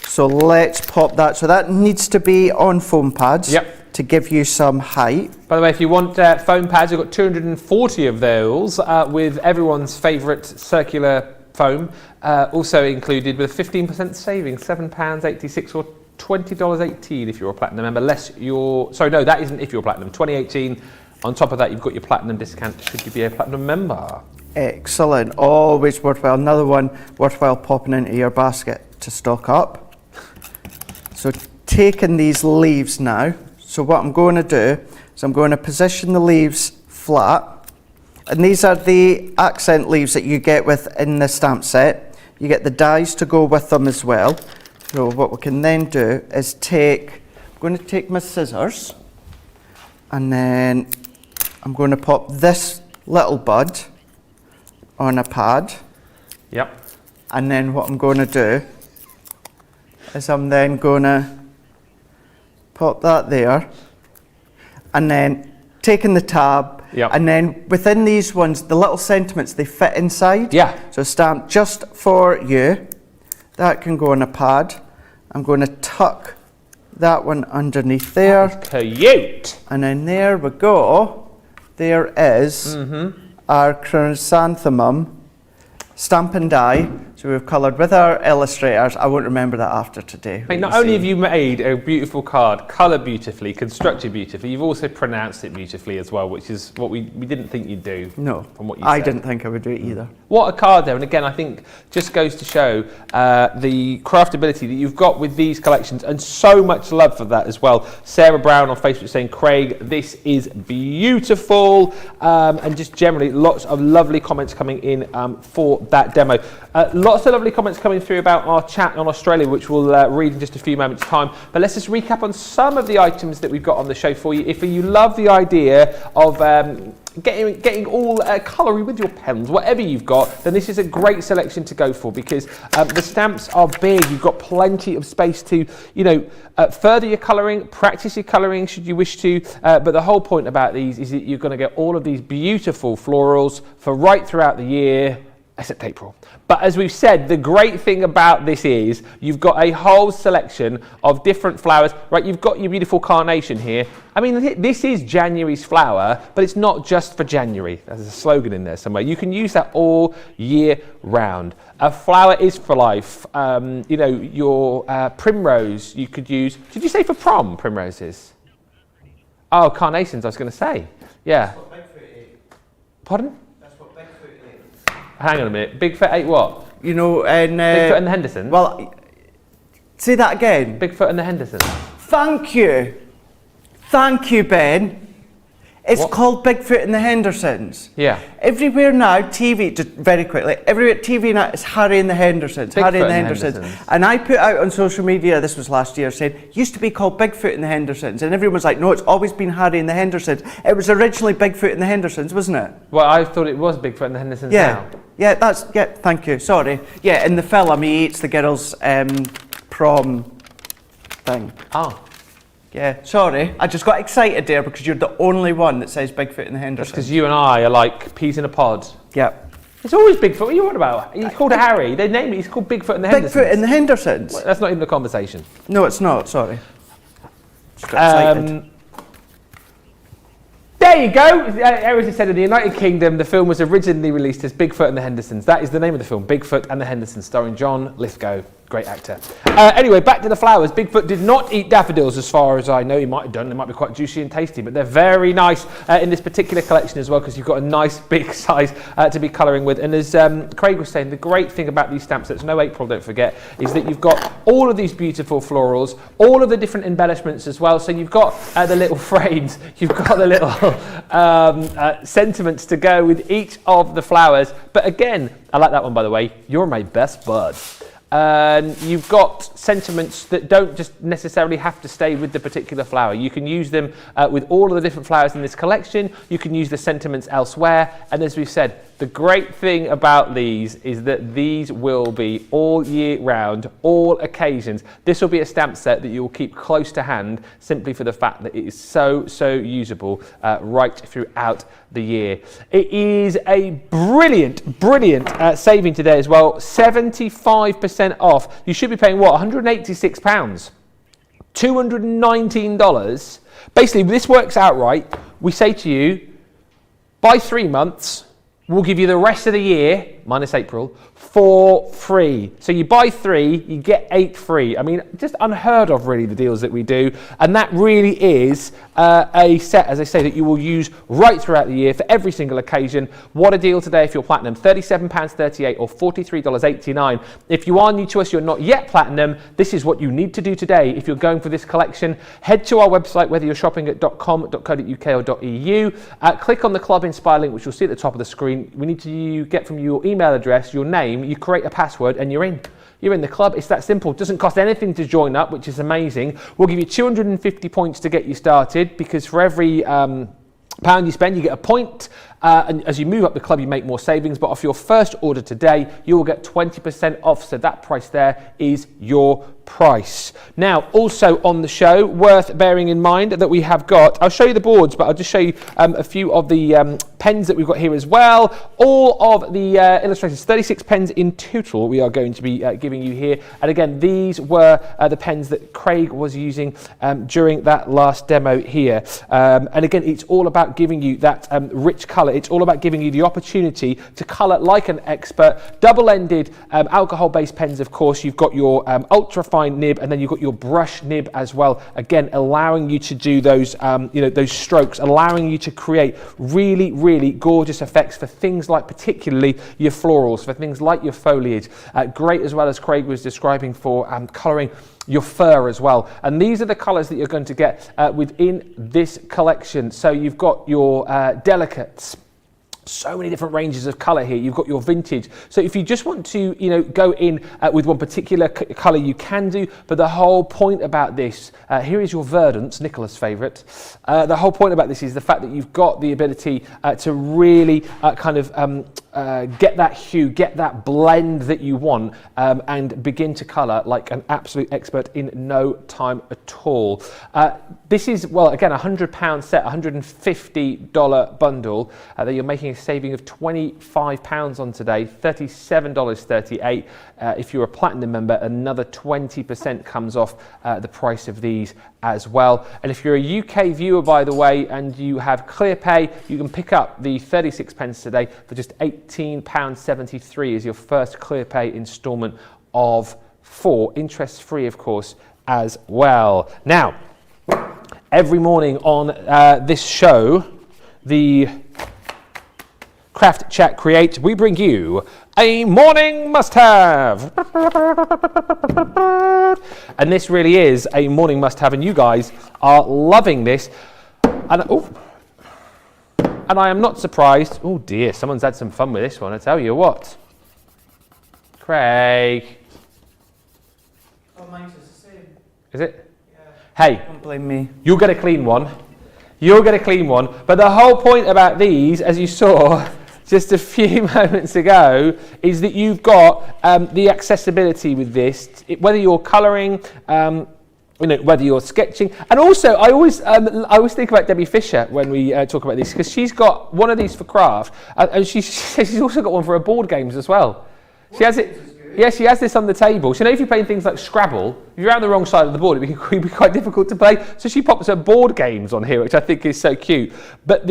So let's pop that. So that needs to be on foam pads to give you some height. By the way, if you want foam pads, we've got 240 of those with everyone's favourite circular foam, also included with a 15% savings, £7.86 or $20.18 if you're a platinum member, less your, sorry, no, that isn't if you're platinum, 2018. On top of that, you've got your platinum discount should you be a platinum member. Excellent, always worthwhile. Another one worthwhile popping into your basket to stock up. So taking these leaves now, so what I'm going to do is I'm going to position the leaves flat. And these are the accent leaves that you get within the stamp set. You get the dies to go with them as well. So what we can then do is I'm going to take my scissors and then I'm going to pop this little bud on a pad. And then what I'm going to do is I'm then going to pop that there and then taking the tab. And then within these ones, the little sentiments, they fit inside. So stamp just for you. That can go on a pad. I'm going to tuck that one underneath there. Cute. And then there we go. There is our chrysanthemum stamp and die. So we've coloured with our illustrators. I won't remember that after today. Mate, not only have you made a beautiful card, coloured beautifully, constructed beautifully, you've also pronounced it beautifully as well, which is what we didn't think you'd do. No, from what you I said. didn't think I would do it either. What a card there, and again, I think just goes to show the craftability that you've got with these collections, and so much love for that as well. Sarah Brown on Facebook saying, Craig, this is beautiful, and just generally lots of lovely comments coming in for that demo. Lots of lovely comments coming through about our chat on Australia, which we'll read in just a few moments' time. But let's just recap on some of the items that we've got on the show for you. If you love the idea of getting all coloury with your pens, whatever you've got, then this is a great selection to go for, because the stamps are big. You've got plenty of space to, further your colouring, practice your colouring should you wish to. But the whole point about these is that you're going to get all of these beautiful florals for right throughout the year, except April. But as we've said, the great thing about this is you've got a whole selection of different flowers, right? You've got your beautiful carnation here. I mean, this is January's flower, but it's not just for January. There's a slogan in there somewhere. You can use that all year round. A flower is for life. Your primrose you could use. Did you say for prom, primroses? Oh, carnations, I was going to say. Yeah. Pardon? Hang on a minute. Bigfoot ate what? You know, and Bigfoot and the Hendersons? well, say that again. Bigfoot and the Hendersons. Thank you, Ben. It's What? called Bigfoot and the Hendersons. Yeah. Everywhere now, TV, just very quickly, everywhere TV now is Harry and the Hendersons. Bigfoot Harry and the and the Hendersons. Hendersons. And I put out on social media, this was last year, said, used to be called Bigfoot and the Hendersons. And everyone was like, no, it's always been Harry and the Hendersons. It was originally Bigfoot and the Hendersons, wasn't it? Well, I thought it was Bigfoot and the Hendersons now. Yeah, thank you, sorry. Yeah, in the film, he eats the girl's prom thing. Oh. Yeah, sorry. I just got excited there because you're the only one that says Bigfoot and the Hendersons. Because you and I are like peas in a pod. Yep. It's always Bigfoot. What are you on about? He's called Harry. They name it. He's called Bigfoot and the Hendersons. Bigfoot and the Hendersons? Well, that's not even a conversation. No, it's not, sorry. Just got excited. There you go. As I said, in the United Kingdom, the film was originally released as Bigfoot and the Hendersons. That is the name of the film, Bigfoot and the Hendersons, starring John Lithgow. Great actor. Anyway, back to the flowers. Bigfoot did not eat daffodils, as far as I know. He might have done. They might be quite juicy and tasty, but they're very nice in this particular collection as well, because you've got a nice big size to be colouring with. And as Craig was saying, the great thing about these stamps, that's no April, don't forget, is that you've got all of these beautiful florals, all of the different embellishments as well. So you've got the little frames, you've got the little sentiments to go with each of the flowers. But again, I like that one, by the way. You're my best bud. You've got sentiments that don't just necessarily have to stay with the particular flower. You can use them with all of the different flowers in this collection. You can use the sentiments elsewhere. And as we've said, the great thing about these is that these will be all year round, all occasions. This will be a stamp set that you will keep close to hand, simply for the fact that it is so usable right throughout the year. It is a brilliant saving today as well. 75% off. You should be paying what? £186, $219. Basically, this works out right. We say to you, buy 3 months. We'll give you the rest of the year, minus April, for free. So you buy 3, you get 8 free. I mean, just unheard of, really, the deals that we do. And that really is a set, as I say, that you will use right throughout the year for every single occasion. What a deal today if you're platinum. £37.38 or $43.89. If you are new to us, you're not yet platinum, this is what you need to do today. If you're going for this collection, head to our website, whether you're shopping at .com.co.uk or .eu. Click on the Club Inspire link, which you'll see at the top of the screen. We need to get from your email address, your name, you create a password, and you're in. You're in the club. It's that simple. It doesn't cost anything to join up, which is amazing. We'll give you 250 points to get you started, because for every pound you spend, you get a point. And as you move up the club, you make more savings. But off your first order today, you will get 20% off. So that price there is your price. Now, also on the show, worth bearing in mind that we have got, I'll show you the boards, but I'll just show you a few of the pens that we've got here as well. All of the illustrations, 36 pens in total we are going to be giving you here. And again, these were the pens that Craig was using during that last demo here. And again, it's all about giving you that rich colour colour. It's all about giving you the opportunity to colour like an expert. Double-ended alcohol-based pens, of course. You've got your ultra-fine nib, and then you've got your brush nib as well. Again, allowing you to do those, those strokes, allowing you to create really, really gorgeous effects for things like particularly your florals, for things like your foliage. Great as well, as Craig was describing, for colouring your fur as well. And these are the colours that you're going to get within this collection. So you've got your delicates. So many different ranges of colour here. You've got your vintage. So if you just want to, go in with one particular colour, you can do. But the whole point about this, here is your Verdant, Nicola's favourite. The whole point about this is the fact that you've got the ability to really get that hue, get that blend that you want, and begin to colour like an absolute expert in no time at all. This is, well, again, a £100 set, $150 bundle that you're making a saving of £25 on today, $37.38. If you're a platinum member, another 20% comes off the price of these as well. And if you're a UK viewer, by the way, and you have ClearPay, you can pick up the 36 pence today for just £18.73 as your first ClearPay instalment of 4, interest-free, of course, as well. Now, every morning on this show, the Craft Chat Create, we bring you a morning must-have. And this really is a morning must-have, and you guys are loving this. And I am not surprised. Oh dear, someone's had some fun with this one, I tell you what. Craig. Oh, mine's the same. Is it? Yeah. Hey. Don't blame me. You'll get a clean one. You'll get a clean one. But the whole point about these, as you saw just a few moments ago, is that you've got the accessibility with this, whether you're colouring, whether you're sketching. And also, I always think about Debbie Fisher when we talk about this, because she's got one of these for craft, and she's also got one for her board games as well. She has it. Yeah, she has this on the table. So, if you're playing things like Scrabble, if you're on the wrong side of the board, it can be quite difficult to play. So she pops her board games on here, which I think is so cute. But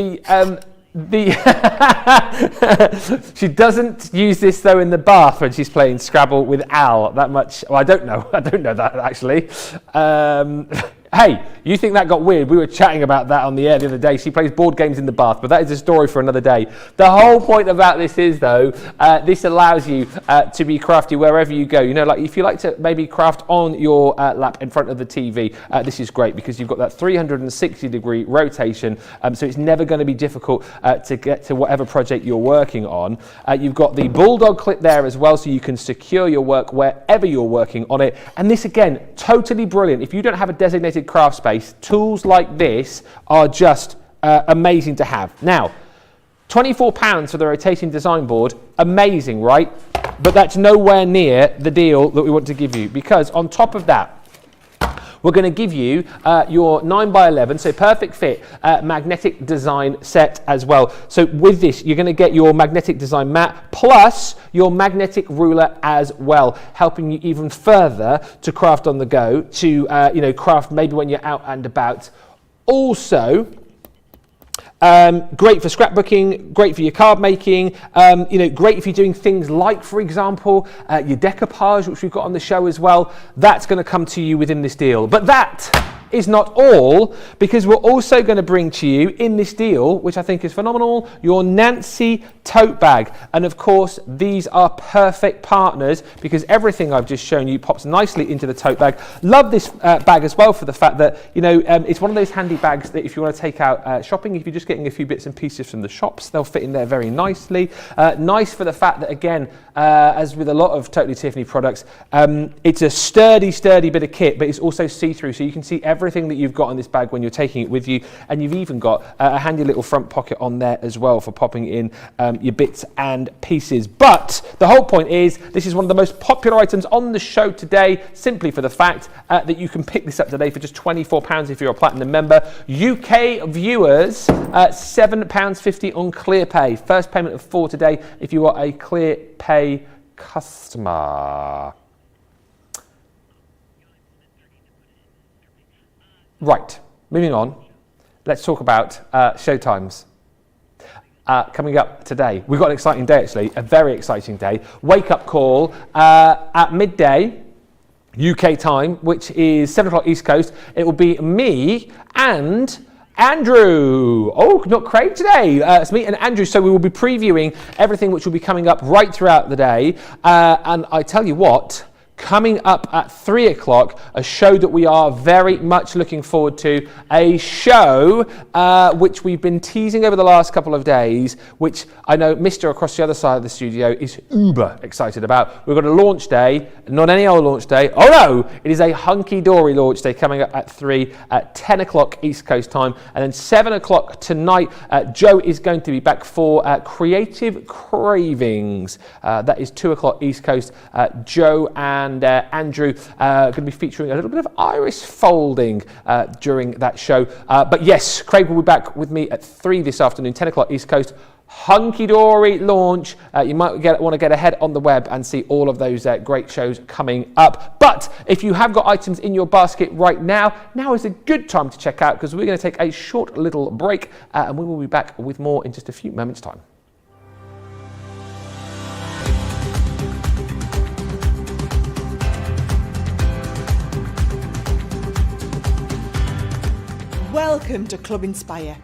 she doesn't use this though in the bath when she's playing Scrabble with Al that much. Well, I don't know that actually. Hey, you think that got weird? We were chatting about that on the air the other day. She plays board games in the bath, but that is a story for another day. The whole point about this is, though, this allows you to be crafty wherever you go. Like if you like to maybe craft on your lap in front of the TV, this is great because you've got that 360-degree rotation, so it's never going to be difficult to get to whatever project you're working on. You've got the bulldog clip there as well, so you can secure your work wherever you're working on it. And this, again, totally brilliant. If you don't have a designated craft space, tools like this are just amazing to have. Now, £24 for the rotating design board, amazing, right? But that's nowhere near the deal that we want to give you, because on top of that, we're going to give you your 9x11, so perfect fit magnetic design set as well. So with this, you're going to get your magnetic design mat plus your magnetic ruler as well, helping you even further to craft on the go, to craft maybe when you're out and about. Also, great for scrapbooking, great for your card making, great if you're doing things like, for example, your decoupage, which we've got on the show as well. That's going to come to you within this deal. But that is not all, because we're also going to bring to you in this deal, which I think is phenomenal, your Nancy tote bag. And of course, these are perfect partners because everything I've just shown you pops nicely into the tote bag. Love this bag as well for the fact that, it's one of those handy bags that if you want to take out shopping, if you're just getting a few bits and pieces from the shops, they'll fit in there very nicely. Nice for the fact that, again, as with a lot of Totally Tiffany products, it's a sturdy bit of kit, but it's also see-through, so you can see everything that you've got in this bag when you're taking it with you, and you've even got a handy little front pocket on there as well for popping in your bits and pieces. But the whole point is, this is one of the most popular items on the show today, simply for the fact that you can pick this up today for just £24 if you're a platinum member. UK viewers, £7.50 on ClearPay. First payment of 4 today if you are a ClearPay customer. Right, moving on. Let's talk about showtimes. coming up today. We've got an exciting day, actually, a very exciting day. Wake up call at midday UK time, which is 7 o'clock East Coast. It will be me and Andrew. Oh, not Craig today. It's me and Andrew. So we will be previewing everything which will be coming up right throughout the day. And I tell you what, coming up at 3 o'clock, a show that we are very much looking forward to, a show which we've been teasing over the last couple of days, which I know Mr. across the other side of the studio is uber excited about. We've got a launch day, not any old launch day. Oh no, it is a Hunky-Dory launch day coming up at 3 at 10 o'clock East Coast time. And then 7 o'clock tonight, Joe is going to be back for Creative Cravings. That is 2 o'clock East Coast. Joe and Andrew going to be featuring a little bit of iris folding during that show. But yes, Craig will be back with me at 3 this afternoon, 10 o'clock East Coast. Hunky-Dory launch. You might want to get ahead on the web and see all of those great shows coming up. But if you have got items in your basket right now, now is a good time to check out, because we're going to take a short little break and we will be back with more in just a few moments' time. Welcome to Club Inspire,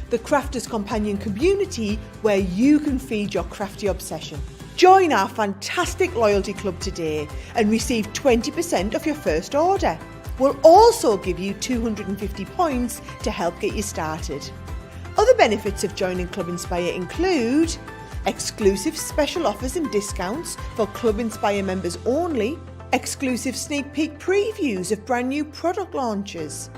the crafters' companion community where you can feed your crafty obsession. Join our fantastic loyalty club today and receive 20% off your first order. We'll also give you 250 points to help get you started. Other benefits of joining Club Inspire include exclusive special offers and discounts for Club Inspire members only, exclusive sneak peek previews of brand new product launches,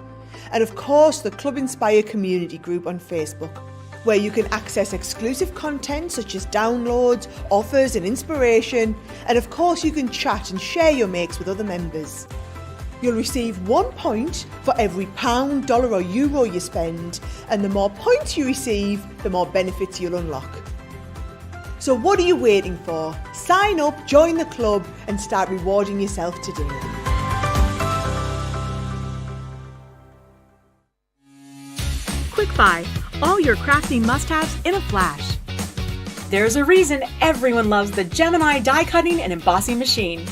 and of course the Club Inspire community group on Facebook, where you can access exclusive content such as downloads, offers and inspiration, and of course you can chat and share your makes with other members. You'll receive 1 point for every pound, dollar or euro you spend, and the more points you receive, the more benefits you'll unlock. So what are you waiting for? Sign up, join the club and start rewarding yourself today. Quick Buy, all your crafting must-haves in a flash. There's a reason everyone loves the Gemini die cutting and embossing machine.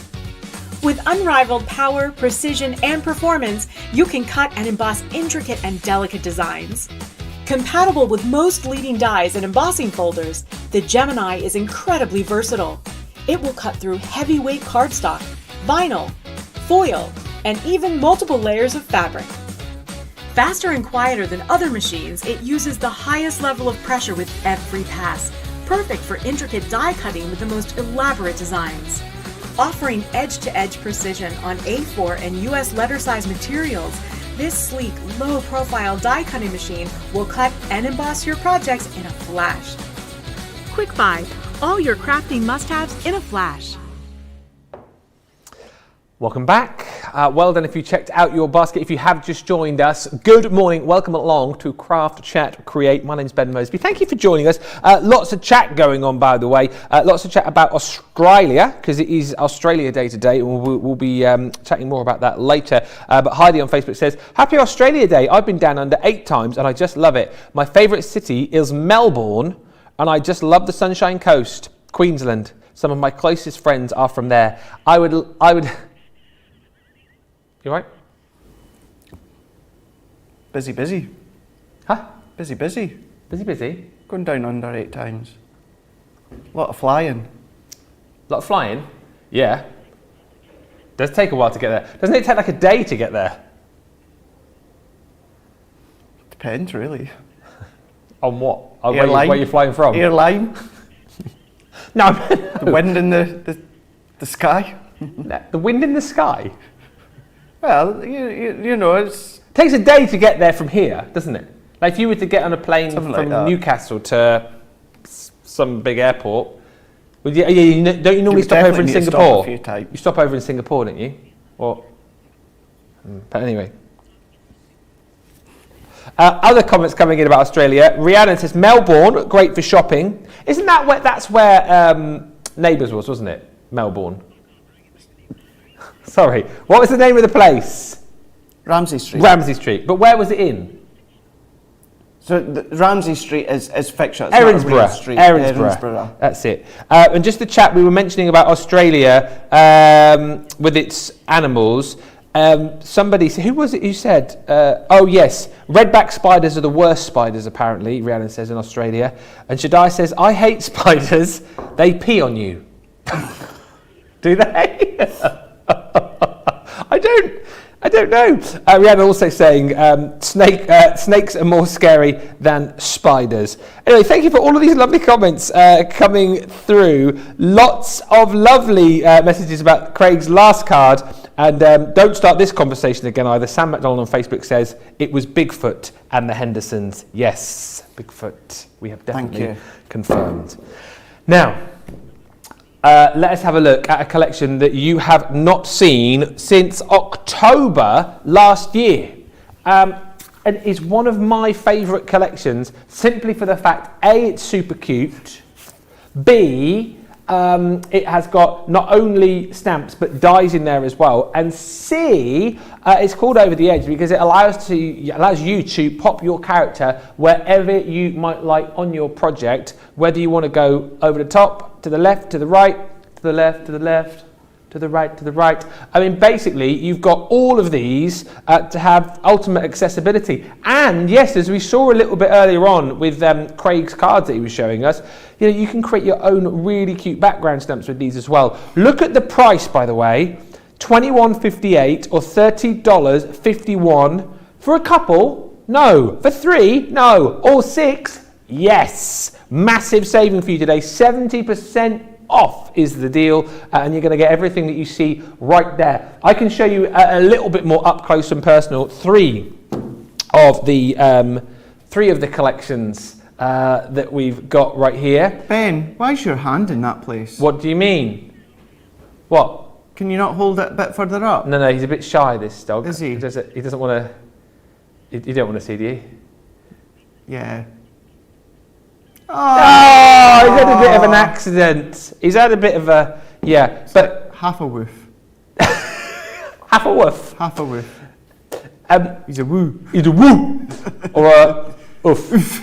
With unrivaled power, precision, and performance, you can cut and emboss intricate and delicate designs. Compatible with most leading dies and embossing folders, the Gemini is incredibly versatile. It will cut through heavyweight cardstock, vinyl, foil, and even multiple layers of fabric. Faster and quieter than other machines, it uses the highest level of pressure with every pass, perfect for intricate die cutting with the most elaborate designs. Offering edge-to-edge precision on A4 and US letter size materials, this sleek, low-profile die cutting machine will cut and emboss your projects in a flash. Quick Buy, all your crafting must-haves in a flash. Welcome back. Well done if you checked out your basket. If you have just joined us, good morning. Welcome along to Craft Chat Create. My name's Ben Moseby. Thank you for joining us. Lots of chat going on, by the way. Lots of chat about Australia, because it is Australia Day today, and we'll be chatting more about that later. But Heidi on Facebook says, Happy Australia Day. I've been down under 8 times and I just love it. My favourite city is Melbourne and I just love the Sunshine Coast, Queensland. Some of my closest friends are from there. I would. You right? Busy. Huh? Busy. Busy? Going down under 8 times. A lot of flying. A lot of flying? Yeah. Does take a while to get there. Doesn't it take like a day to get there? Depends, really. On what? Airline. Where you're flying from? Airline. No. The wind in the sky. The wind in the sky? Well, you know, it takes a day to get there from here, doesn't it? Like if you were to get on a plane Something from like Newcastle to some big airport, don't you normally stop over in Singapore? A few times. You stop over in Singapore, don't you? Or, but anyway. Other comments coming in about Australia. Rhiannon says Melbourne, great for shopping. Isn't that that's where Neighbours was, wasn't it? Melbourne. Sorry, what was the name of the place? Ramsay Street. Ramsay Street. But where was it in? So Ramsey Street is fiction. It's not a real street. Erinsborough. That's it. And just the chat we were mentioning about Australia with its animals. Somebody, who was it who said, oh yes, redback spiders are the worst spiders apparently, Rhiannon says, in Australia. And Shaddai says, I hate spiders, they pee on you. Do they? I don't know. Rhiannon also saying snakes are more scary than spiders. Anyway, thank you for all of these lovely comments coming through. Lots of lovely messages about Craig's last card. And don't start this conversation again either. Sam McDonald on Facebook says, it was Bigfoot and the Hendersons. Yes, Bigfoot. We have definitely confirmed. Now, let us have a look at a collection that you have not seen since October last year. And it's one of my favourite collections simply for the fact, A, it's super cute, B, it has got not only stamps but dies in there as well, and C, it's called Over the Edge because it allows you to pop your character wherever you might like on your project, whether you want to go over the top, to the left, to the right, to the left, to the left, to the right, to the right. I mean, basically, you've got all of these to have ultimate accessibility. And yes, as we saw a little bit earlier on with Craig's cards that he was showing us, you can create your own really cute background stamps with these as well. Look at the price, by the way, $21.58 or $30.51 for a couple. No. For 3, no. Or 6, yes. Massive saving for you today. 70% off is the deal, and you're going to get everything that you see right there. I can show you a little bit more up close and personal. Three of the collections that we've got right here. Ben, why is your hand in that place? What do you mean? What? Can you not hold it a bit further up? No, he's a bit shy, this dog. Is he? He doesn't want to. You don't want to see, do you? Yeah. Oh, he's had a bit of an accident. He's had a bit of a, yeah. But half a woof. Half a woof. Half a woof. He's a woo. He's a woo. Or a oof.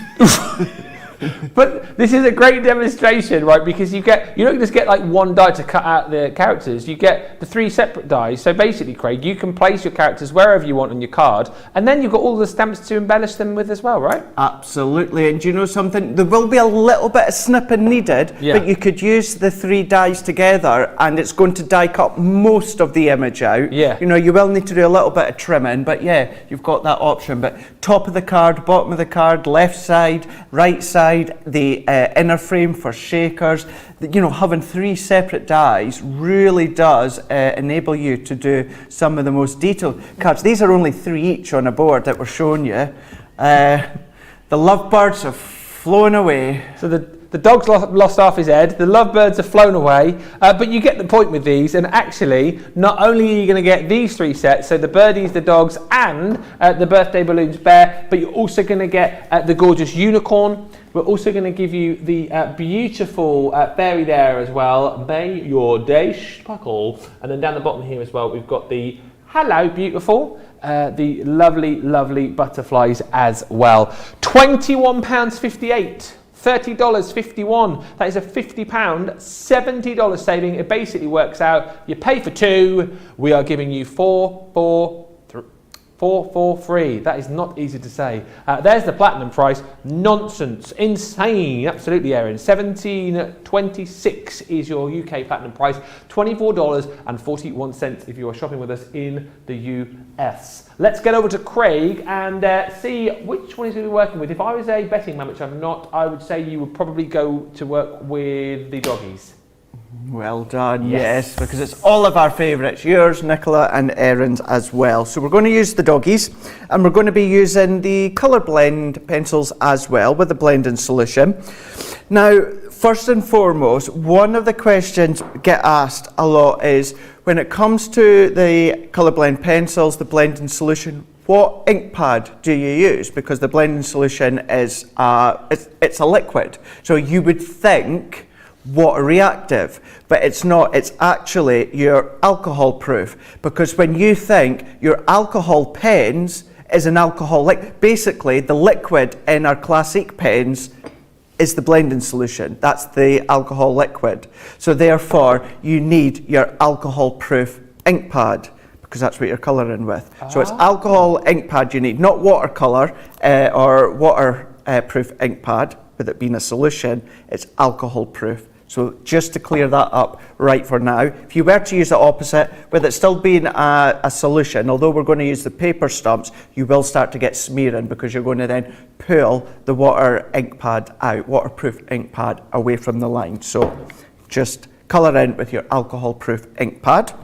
But this is a great demonstration, right? Because you don't just get like one die to cut out the characters. You get the 3 separate dies. So basically, Craig, you can place your characters wherever you want on your card, and then you've got all the stamps to embellish them with as well, right? Absolutely. And do you know something? There will be a little bit of snipping needed, but you could use the 3 dies together, and it's going to die cut most of the image out. Yeah. You will need to do a little bit of trimming, but yeah, you've got that option. But top of the card, bottom of the card, left side, right side, the inner frame for shakers. Having 3 separate dies really does enable you to do some of the most detailed cards. These are only 3 each on a board that we're showing you. The lovebirds have flown away. So the dog's lost half his head, the lovebirds have flown away, but you get the point with these, and actually, not only are you going to get these 3 sets, so the birdies, the dogs, and the birthday balloons bear, but you're also going to get the gorgeous unicorn. We're also going to give you the beautiful fairy there as well. May your day sparkle. And then down the bottom here as well, we've got the hello beautiful, the lovely, lovely butterflies as well. £21.58. $30.51. That is a £50, $70 saving. It basically works out, you pay for 2, we are giving you 4 for free. That is not easy to say. There's the platinum price. Nonsense. Insane. Absolutely, Erin. $17.26 is your UK platinum price. $24.41 if you are shopping with us in the US. Let's get over to Craig and see which one he's going to be working with. If I was a betting man, which I'm not, I would say you would probably go to work with the doggies. Well done, yes, because it's all of our favourites, yours, Nicola, and Erin's as well. So we're going to use the doggies, and we're going to be using the colour blend pencils as well with the blending solution. Now, first and foremost, one of the questions get asked a lot is, when it comes to the colour blend pencils, the blending solution, what ink pad do you use? Because the blending solution is it's a liquid, so you would think water reactive, but it's not. It's actually your alcohol proof, because when you think your alcohol pens is an alcohol. Basically, the liquid in our Classique pens is the blending solution. That's the alcohol liquid. So therefore, you need your alcohol-proof ink pad, because that's what you're colouring with. So it's alcohol ink pad you need, not watercolour or waterproof ink pad, with it being a solution. It's alcohol-proof. So just to clear that up right for now, if you were to use the opposite, with it still being a solution, although we're going to use the paper stumps, you will start to get smearing because you're going to then pull the waterproof ink pad away from the line. So just colour in with your alcohol-proof ink pad.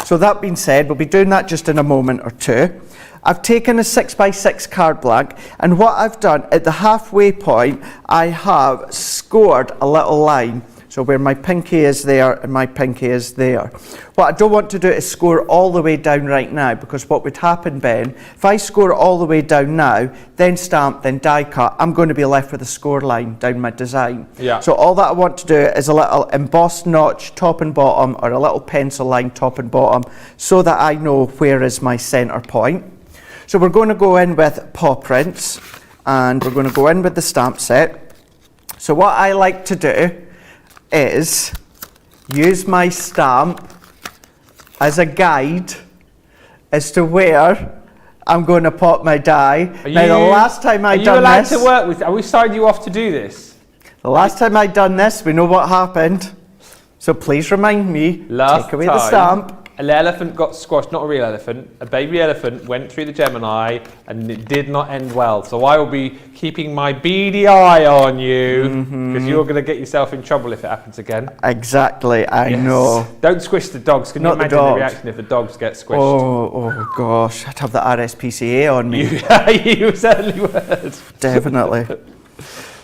So that being said, we'll be doing that just in a moment or two. I've taken a 6x6 card blank, and what I've done at the halfway point, I have scored a little line. So where my pinky is there and my pinky is there. What I don't want to do is score all the way down right now, because what would happen, Ben, if I score all the way down now, then stamp, then die cut, I'm going to be left with a score line down my design. Yeah. So all that I want to do is a little embossed notch top and bottom, or a little pencil line top and bottom, so that I know where is my centre point. So we're going to go in with paw prints, and we're going to go in with the stamp set. So what I like to do is use my stamp as a guide as to where I'm going to pop my die. Now, the last time I done this... Are you allowed to work with... Are we signing you off to do this? The last time I done this, we know what happened. So please remind me, take away the stamp. An elephant got squashed, not a real elephant, a baby elephant went through the Gemini and it did not end well. So I will be keeping my beady eye on you, because you're going to get yourself in trouble if it happens again. Exactly, I know. Don't squish the dogs. Can you imagine the reaction if the dogs get squished? Oh gosh, I'd have the RSPCA on me. You certainly would. Definitely.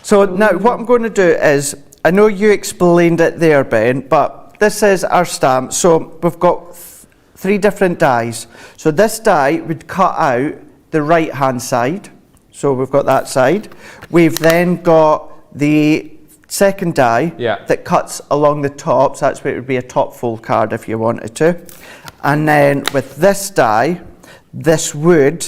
So now what I'm going to do is, I know you explained it there, Ben, but this is our stamp. So we've got 3 different dies. So this die would cut out the right hand side. So we've got that side. We've then got the second die that cuts along the top. So that's where it would be a top fold card if you wanted to. And then with this die, this would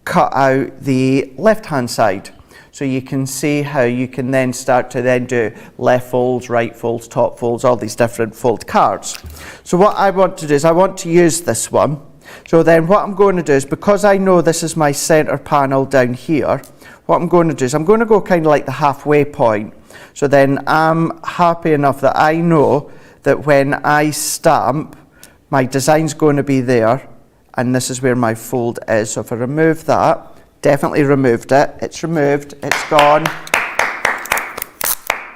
cut out the left hand side. So you can see how you can then start to then do left folds, right folds, top folds, all these different fold cards. So what I want to do is I want to use this one. So then what I'm going to do is, because I know this is my center panel down here, what I'm going to do is I'm going to go kind of like the halfway point. So then I'm happy enough that I know that when I stamp, my design's going to be there, and this is where my fold is. So if I remove that, definitely removed it. It's removed. It's gone.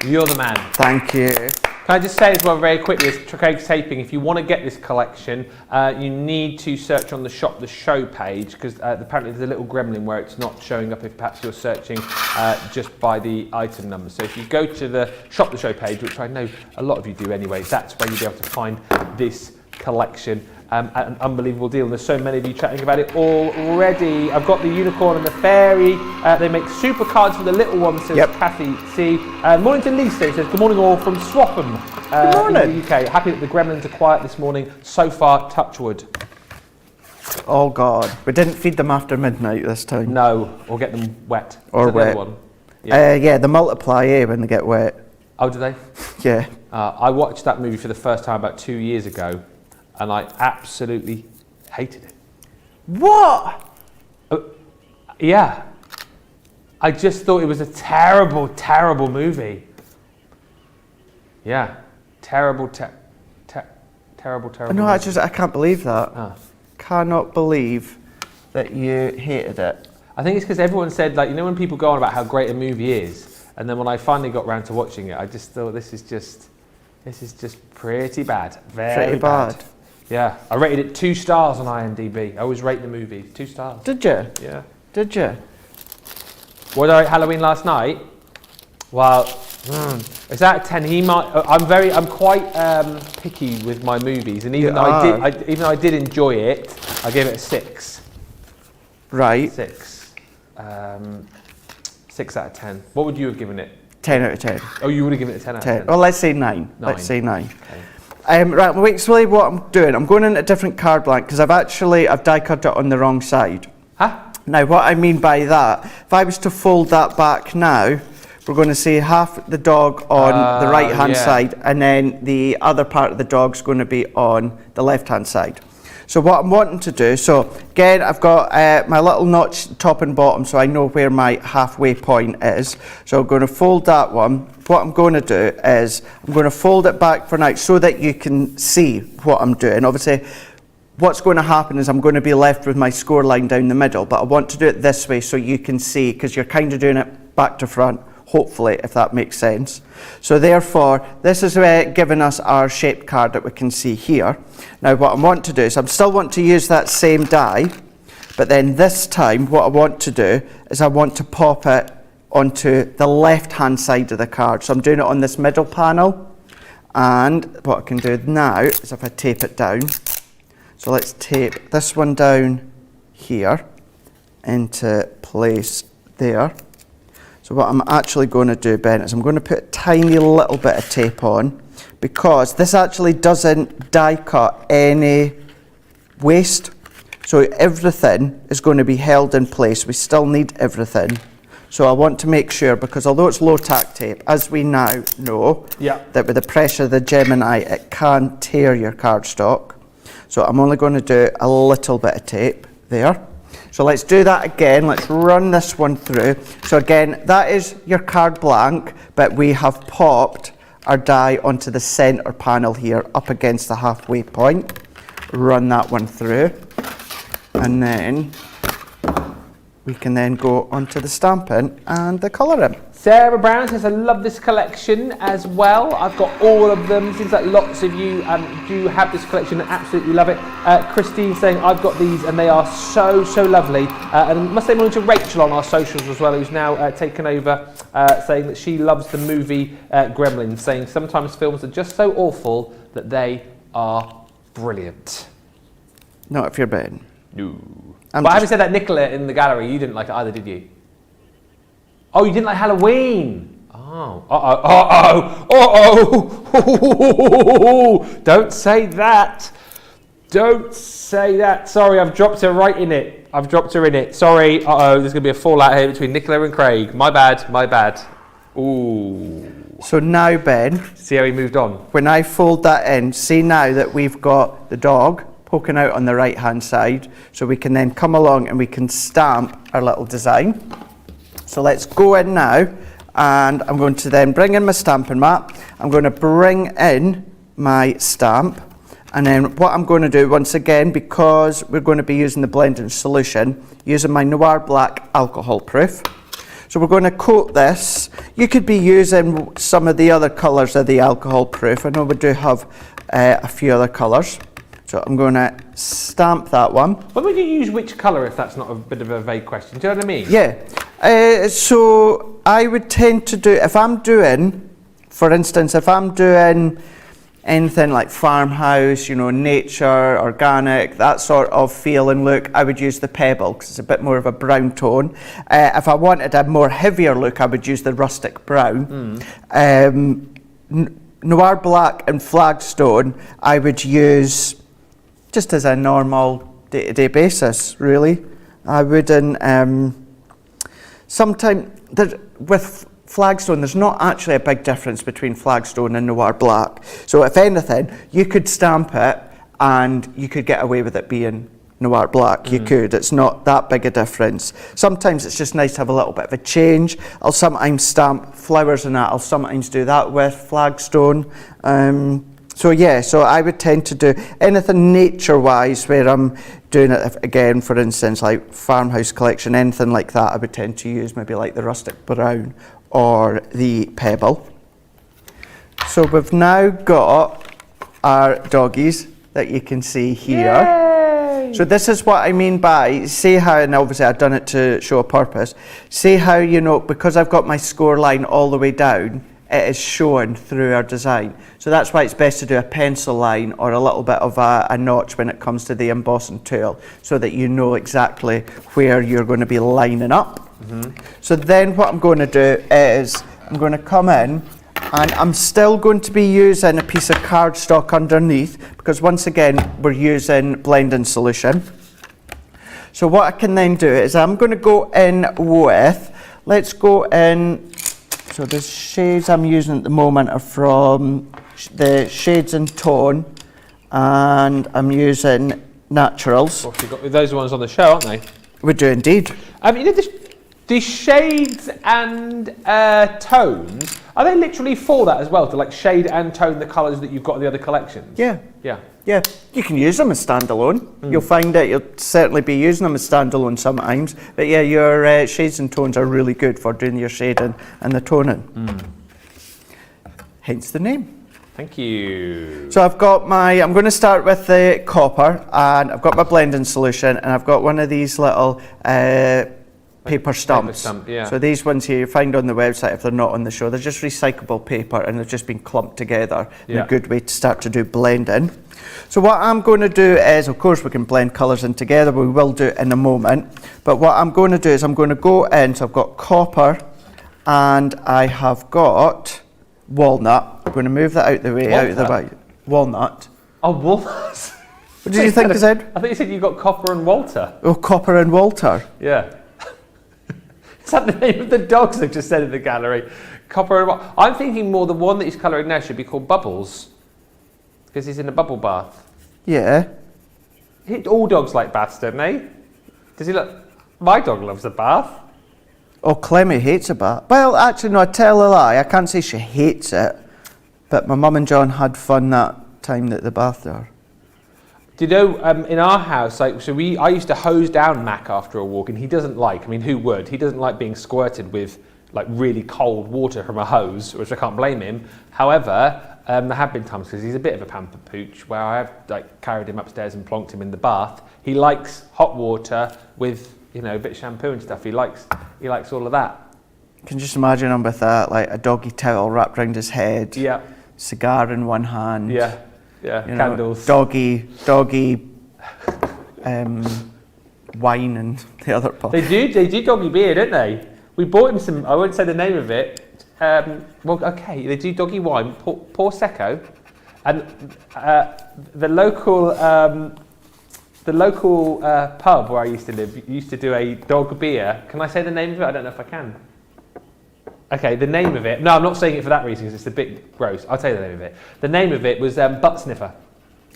You're the man. Thank you. Can I just say as well very quickly, as Craig's taping, if you want to get this collection, you need to search on the Shop the Show page, because apparently there's a little gremlin where it's not showing up if perhaps you're searching just by the item number. So if you go to the Shop the Show page, which I know a lot of you do anyway, that's where you'll be able to find this collection. At an unbelievable deal, and there's so many of you chatting about it already. I've got the unicorn and the fairy. They make super cards for the little ones, says Kathy C. Morning to Lisa, who says, good morning all from Swapham in the UK. Happy that the gremlins are quiet this morning. So far, touch wood. Oh God, we didn't feed them after midnight this time. No, or get them wet. Or wet. The other one? Yeah, they multiply when they get wet. Oh, do they? Yeah. I watched that movie for the first time about 2 years ago, and I absolutely hated it. What? Yeah. I just thought it was a terrible, terrible movie. Yeah. Terrible, terrible. No, movie. I can't believe that. Cannot believe that you hated it. I think it's because everyone said, like, you know when people go on about how great a movie is, and then when I finally got round to watching it, I just thought this is just pretty bad. Very bad. Yeah, I rated it 2 stars on IMDb. I always rate the movie 2 stars. Did you? Yeah. Did you? What did I rate Halloween last night? Well, it's out of 10. I'm quite picky with my movies, and even though I did enjoy it, I gave it a 6. Right. 6. 6 out of 10. What would you have given it? 10 out of 10. Oh, you would have given it 10 out of 10. Well, let's say 9. Let's say 9. Okay. Right, well, explain what I'm doing. I'm going in a different card blank because I've die cut it on the wrong side. Huh? Now what I mean by that, if I was to fold that back now, we're going to see half the dog on the right hand side, and then the other part of the dog's going to be on the left hand side. So what I'm wanting to do, so again I've got my little notch top and bottom, so I know where my halfway point is. So I'm going to fold that one. What I'm going to do is I'm going to fold it back for now so that you can see what I'm doing. Obviously what's going to happen is I'm going to be left with my score line down the middle, but I want to do it this way so you can see, because you're kind of doing it back to front, hopefully, if that makes sense. So therefore, this is giving us our shaped card that we can see here. Now what I want to do is I still want to use that same die, but then this time what I want to do is I want to pop it onto the left hand side of the card. So I'm doing it on this middle panel, and what I can do now is if I tape it down. So let's tape this one down here into place there. So what I'm actually going to do, Ben, is I'm going to put a tiny little bit of tape on, because this actually doesn't die cut any waste. So everything is going to be held in place. We still need everything. So I want to make sure, because although it's low tack tape, as we now know, that with the pressure of the Gemini, it can tear your cardstock. So I'm only going to do a little bit of tape there. So let's do that again. Let's run this one through. So again, that is your card blank, but we have popped our die onto the center panel here up against the halfway point. Run that one through, and then we can then go onto the stamping and the colouring. Sarah Brown says, I love this collection as well. I've got all of them. Seems like lots of you do have this collection and absolutely love it. Christine saying, I've got these and they are so, so lovely. And I must say morning to Rachel on our socials as well, who's now taken over, saying that she loves the movie Gremlins, saying sometimes films are just so awful that they are brilliant. Not if you're Ben. No. But having said that, Nicola in the gallery, you didn't like it either, did you? Oh, you didn't like Halloween? Oh, don't say that. Don't say that. Sorry, I've dropped her right in it. I've dropped her in it. Sorry, there's going to be a fallout here between Nicola and Craig. My bad, my bad. Ooh. So now, Ben. See how he moved on? When I fold that in, see now that we've got the dog poking out on the right hand side, so we can then come along and we can stamp our little design. So let's go in now, and I'm going to then bring in my stamping mat. I'm going to bring in my stamp, and then what I'm going to do once again, because we're going to be using the blending solution, using my Noir Black alcohol proof. So we're going to coat this. You could be using some of the other colours of the alcohol proof. I know we do have a few other colours. So I'm going to stamp that one. When would you use which colour, if that's not a bit of a vague question? Do you know what I mean? Yeah. So I would tend to do, if I'm doing, for instance, if I'm doing anything like farmhouse, you know, nature, organic, that sort of feel and look, I would use the pebble because it's a bit more of a brown tone. If I wanted a more heavier look, I would use the rustic brown. Noir Black and Flagstone, I would use just as a normal day-to-day basis, really. I wouldn't, sometimes, with Flagstone, there's not actually a big difference between Flagstone and Noir Black. So if anything, you could stamp it and you could get away with it being Noir Black. You could, it's not that big a difference. Sometimes it's just nice to have a little bit of a change. I'll sometimes stamp flowers and that, I'll sometimes do that with Flagstone. So yeah, so I would tend to do anything nature-wise where I'm doing it, again, for instance, like farmhouse collection, anything like that, I would tend to use maybe like the rustic brown or the pebble. So we've now got our doggies that you can see here. Yay! So this is what I mean by, see how, and obviously I've done it to show a purpose, see how, you know, because I've got my score line all the way down, it is shown through our design. So that's why it's best to do a pencil line or a little bit of a notch when it comes to the embossing tool, so that you know exactly where you're going to be lining up. So then what I'm going to do is I'm going to come in, and I'm still going to be using a piece of cardstock underneath, because once again we're using blending solution. So what I can then do is I'm going to go in with, let's go in, so the shades I'm using at the moment are from the Shades in Tone, and I'm using Naturals. Well, you've got those ones on the show, aren't they? We do indeed. You know, the shades and tones, are they literally for that as well, to like shade and tone the colours that you've got in the other collections? Yeah. Yeah. Yeah, you can use them as standalone. You'll find that you'll certainly be using them as standalone sometimes. But yeah, your shades and tones are really good for doing your shading and the toning. Hence the name. Thank you. So I've got I'm going to start with the copper, and I've got my blending solution, and I've got one of these little paper stumps. Stump, yeah. So these ones here you find on the website if they're not on the show. They're just recyclable paper, and they've just been clumped together in a good way to start to do blending. So what I'm going to do is, of course we can blend colours in together, we will do it in a moment. But what I'm going to do is I'm going to go in, so I've got copper and I have got walnut. I'm going to move that out the way, out of the way. Walnut. Oh, walnuts. What did you think I said? I think you said you got Copper and Walter. Oh, Copper and Walter. Yeah. Is that the name of the dogs they've just said in the gallery? Copper and Walter. I'm thinking more the one that he's colouring now should be called Bubbles. Because he's in a bubble bath. Yeah. All dogs like baths, don't they? Does he look... My dog loves a bath. Oh, Clemmy hates a bath. Well, actually, no, I tell a lie. I can't say she hates it. But my mum and John had fun that time that the bath there. Do you know, in our house, I used to hose down Mac after a walk, and he doesn't like, who would? He doesn't like being squirted with like really cold water from a hose, which I can't blame him. However, there have been times, because he's a bit of a pamper pooch, where I have like carried him upstairs and plonked him in the bath. He likes hot water with, a bit of shampoo and stuff. He likes all of that. You can just imagine him with like a doggy towel wrapped around his head. Yeah. Cigar in one hand. Yeah. Yeah. Candles. Doggy wine in the other part. They do doggy beer, don't they? We bought him some, I won't say the name of it. They do doggy wine, Prosecco, and the local pub where I used to live used to do a dog beer. Can I say the name of it? I don't know if I can. Okay, the name of it. No, I'm not saying it for that reason because it's a bit gross. I'll tell you the name of it. The name of it was Butt Sniffer.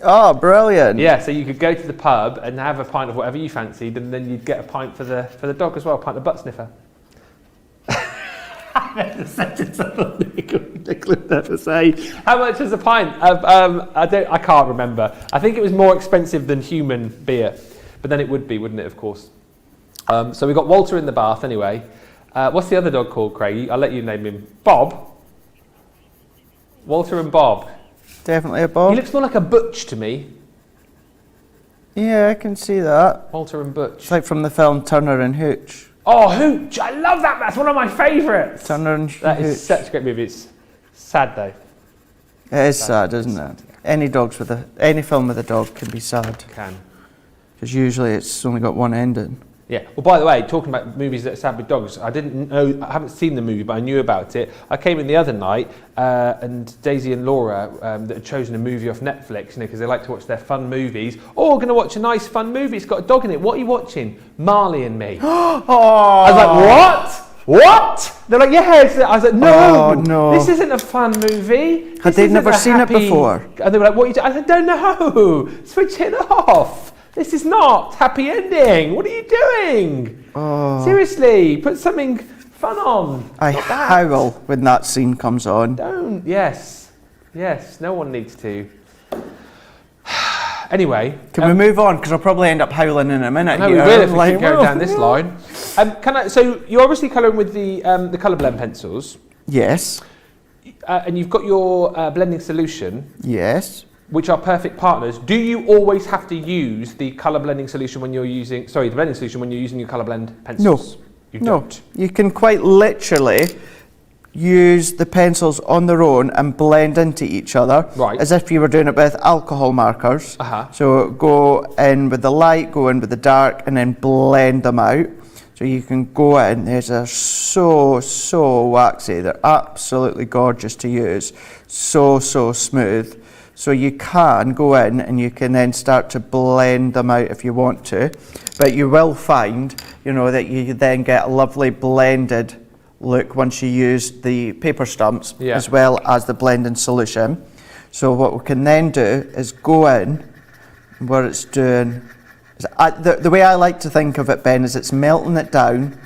Oh, brilliant! Yeah, so you could go to the pub and have a pint of whatever you fancied, and then you'd get a pint for the dog as well, a pint of Butt Sniffer. Never say. How much is a pint? I can't remember. I think it was more expensive than human beer, but then it would be, wouldn't it? Of course. So we got Walter in the bath anyway. What's the other dog called, Craig? I'll let you name him. Bob. Walter and Bob. Definitely a Bob. He looks more like a Butch to me. Yeah, I can see that. Walter and Butch. It's like from the film Turner and Hooch. Oh, Hooch! I love that. That's one of my favourites. Turner and Hooch. That is such a great movie. It's sad though. It is sad, isn't it? Any film with a dog can be sad. Can. Because usually it's only got one ending. Yeah. Well, by the way, talking about movies that are sad with dogs, I haven't seen the movie, but I knew about it. I came in the other night, and Daisy and Laura, that had chosen a movie off Netflix, because they like to watch their fun movies. Oh, we're going to watch a nice fun movie. It's got a dog in it. What are you watching? Marley and Me. Oh. I was like, what? They're like, yes. I was like, no, no. This isn't a fun movie. Had they never seen it before? And they were like, what are you doing? I said, don't know. Switch it off. This is not happy ending. What are you doing? Oh. Seriously, put something fun on. I howl when that scene comes on. Don't. Yes. No one needs to. Anyway, can we move on? Because I'll probably end up howling in a minute. No, we will if we keep going down this line. So you're obviously colouring with the colour blend pencils. Yes. And you've got your blending solution. Yes. Which are perfect partners. Do you always have to use the colour blending solution when you're using, the blending solution when you're using your colour blend pencils? No. You don't? You can quite literally use the pencils on their own and blend into each other. Right. As if you were doing it with alcohol markers. Uh-huh. So go in with the light, go in with the dark, and then blend them out. So you can go in, these are so waxy. They're absolutely gorgeous to use. So smooth. So you can go in and you can then start to blend them out if you want to. but you will find, you know, that you then get a lovely blended look once you use the paper stumps as well as the blending solution. So what we can then do is go in, what it's doing, the way I like to think of it, Ben, is it's melting it down,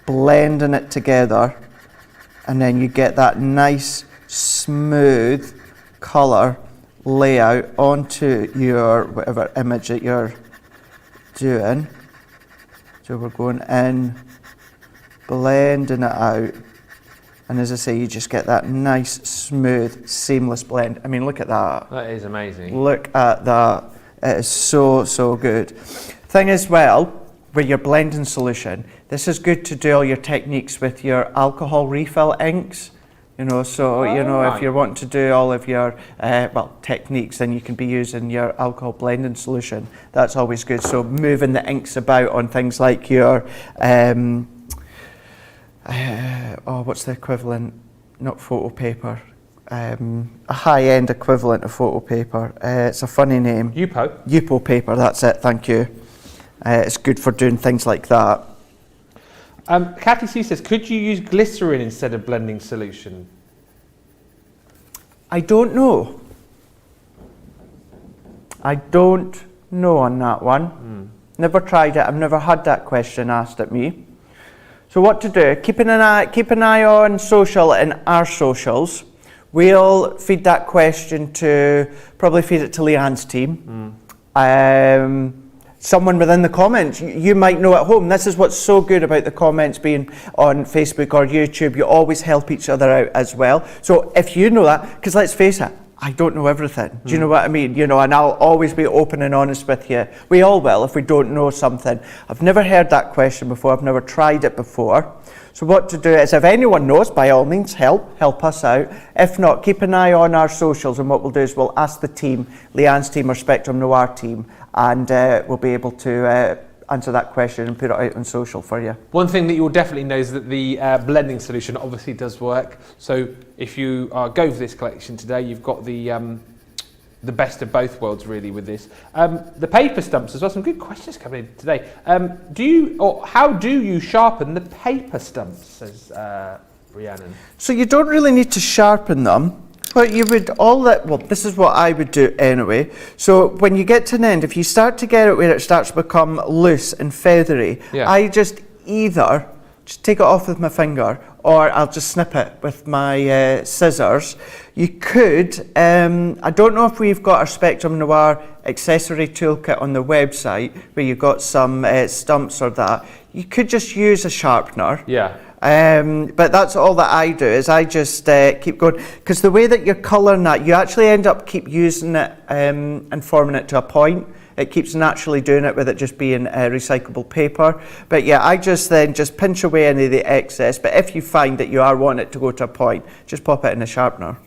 blending it together, and then you get that nice smooth colour layout onto your whatever image that you're doing. So we're going in, blending it out, and as I say, you just get that nice smooth seamless blend. I mean, look at that. That is amazing. Look at that. It is so good. Thing as well, with your blending solution, this is good to do all your techniques with your alcohol refill inks. You know, so you know, if you're wanting to do all of your techniques, then you can be using your alcohol blending solution. That's always good. So moving the inks about on things like your what's the equivalent? Not photo paper. A high-end equivalent of photo paper. It's a funny name. Yupo paper. That's it. Thank you. It's good for doing things like that. Kathy C says, could you use glycerin instead of blending solution? I don't know. I don't know on that one. Never tried it. I've never had that question asked at me. So what to do? Keep an eye on social and our socials. We'll feed that question to, probably feed it to Leanne's team. Someone within the comments, you might know at home. This is what's so good about the comments being on Facebook or YouTube. You always help each other out as well. So if you know that, because let's face it, I don't know everything. Do you know what I mean? You know, and I'll always be open and honest with you. We all will if we don't know something. I've never heard that question before. I've never tried it before. So what to do is, if anyone knows, by all means, help us out. If not, keep an eye on our socials, and what we'll do is we'll ask the team, Leanne's team or Spectrum Noir team, and we'll be able to answer that question and put it out on social for you. One thing that you'll definitely know is that the blending solution obviously does work. So if you go for this collection today, you've got the best of both worlds really with this. The paper stumps as well. Some good questions coming in today. How do you sharpen the paper stumps? Says Rhiannon. So you don't really need to sharpen them. But you would this is what I would do anyway. So when you get to an end, if you start to get it where it starts to become loose and feathery, I just either just take it off with my finger, or I'll just snip it with my scissors. You could, I don't know if we've got our Spectrum Noir accessory toolkit on the website where you've got some stumps or that. You could just use a sharpener. But that's all that I do, is I just keep going, because the way that you're colouring that, you actually end up keep using it and forming it to a point. It keeps naturally doing it with it just being recyclable paper. But yeah, I just pinch away any of the excess, but if you find that you are wanting it to go to a point, just pop it in a sharpener.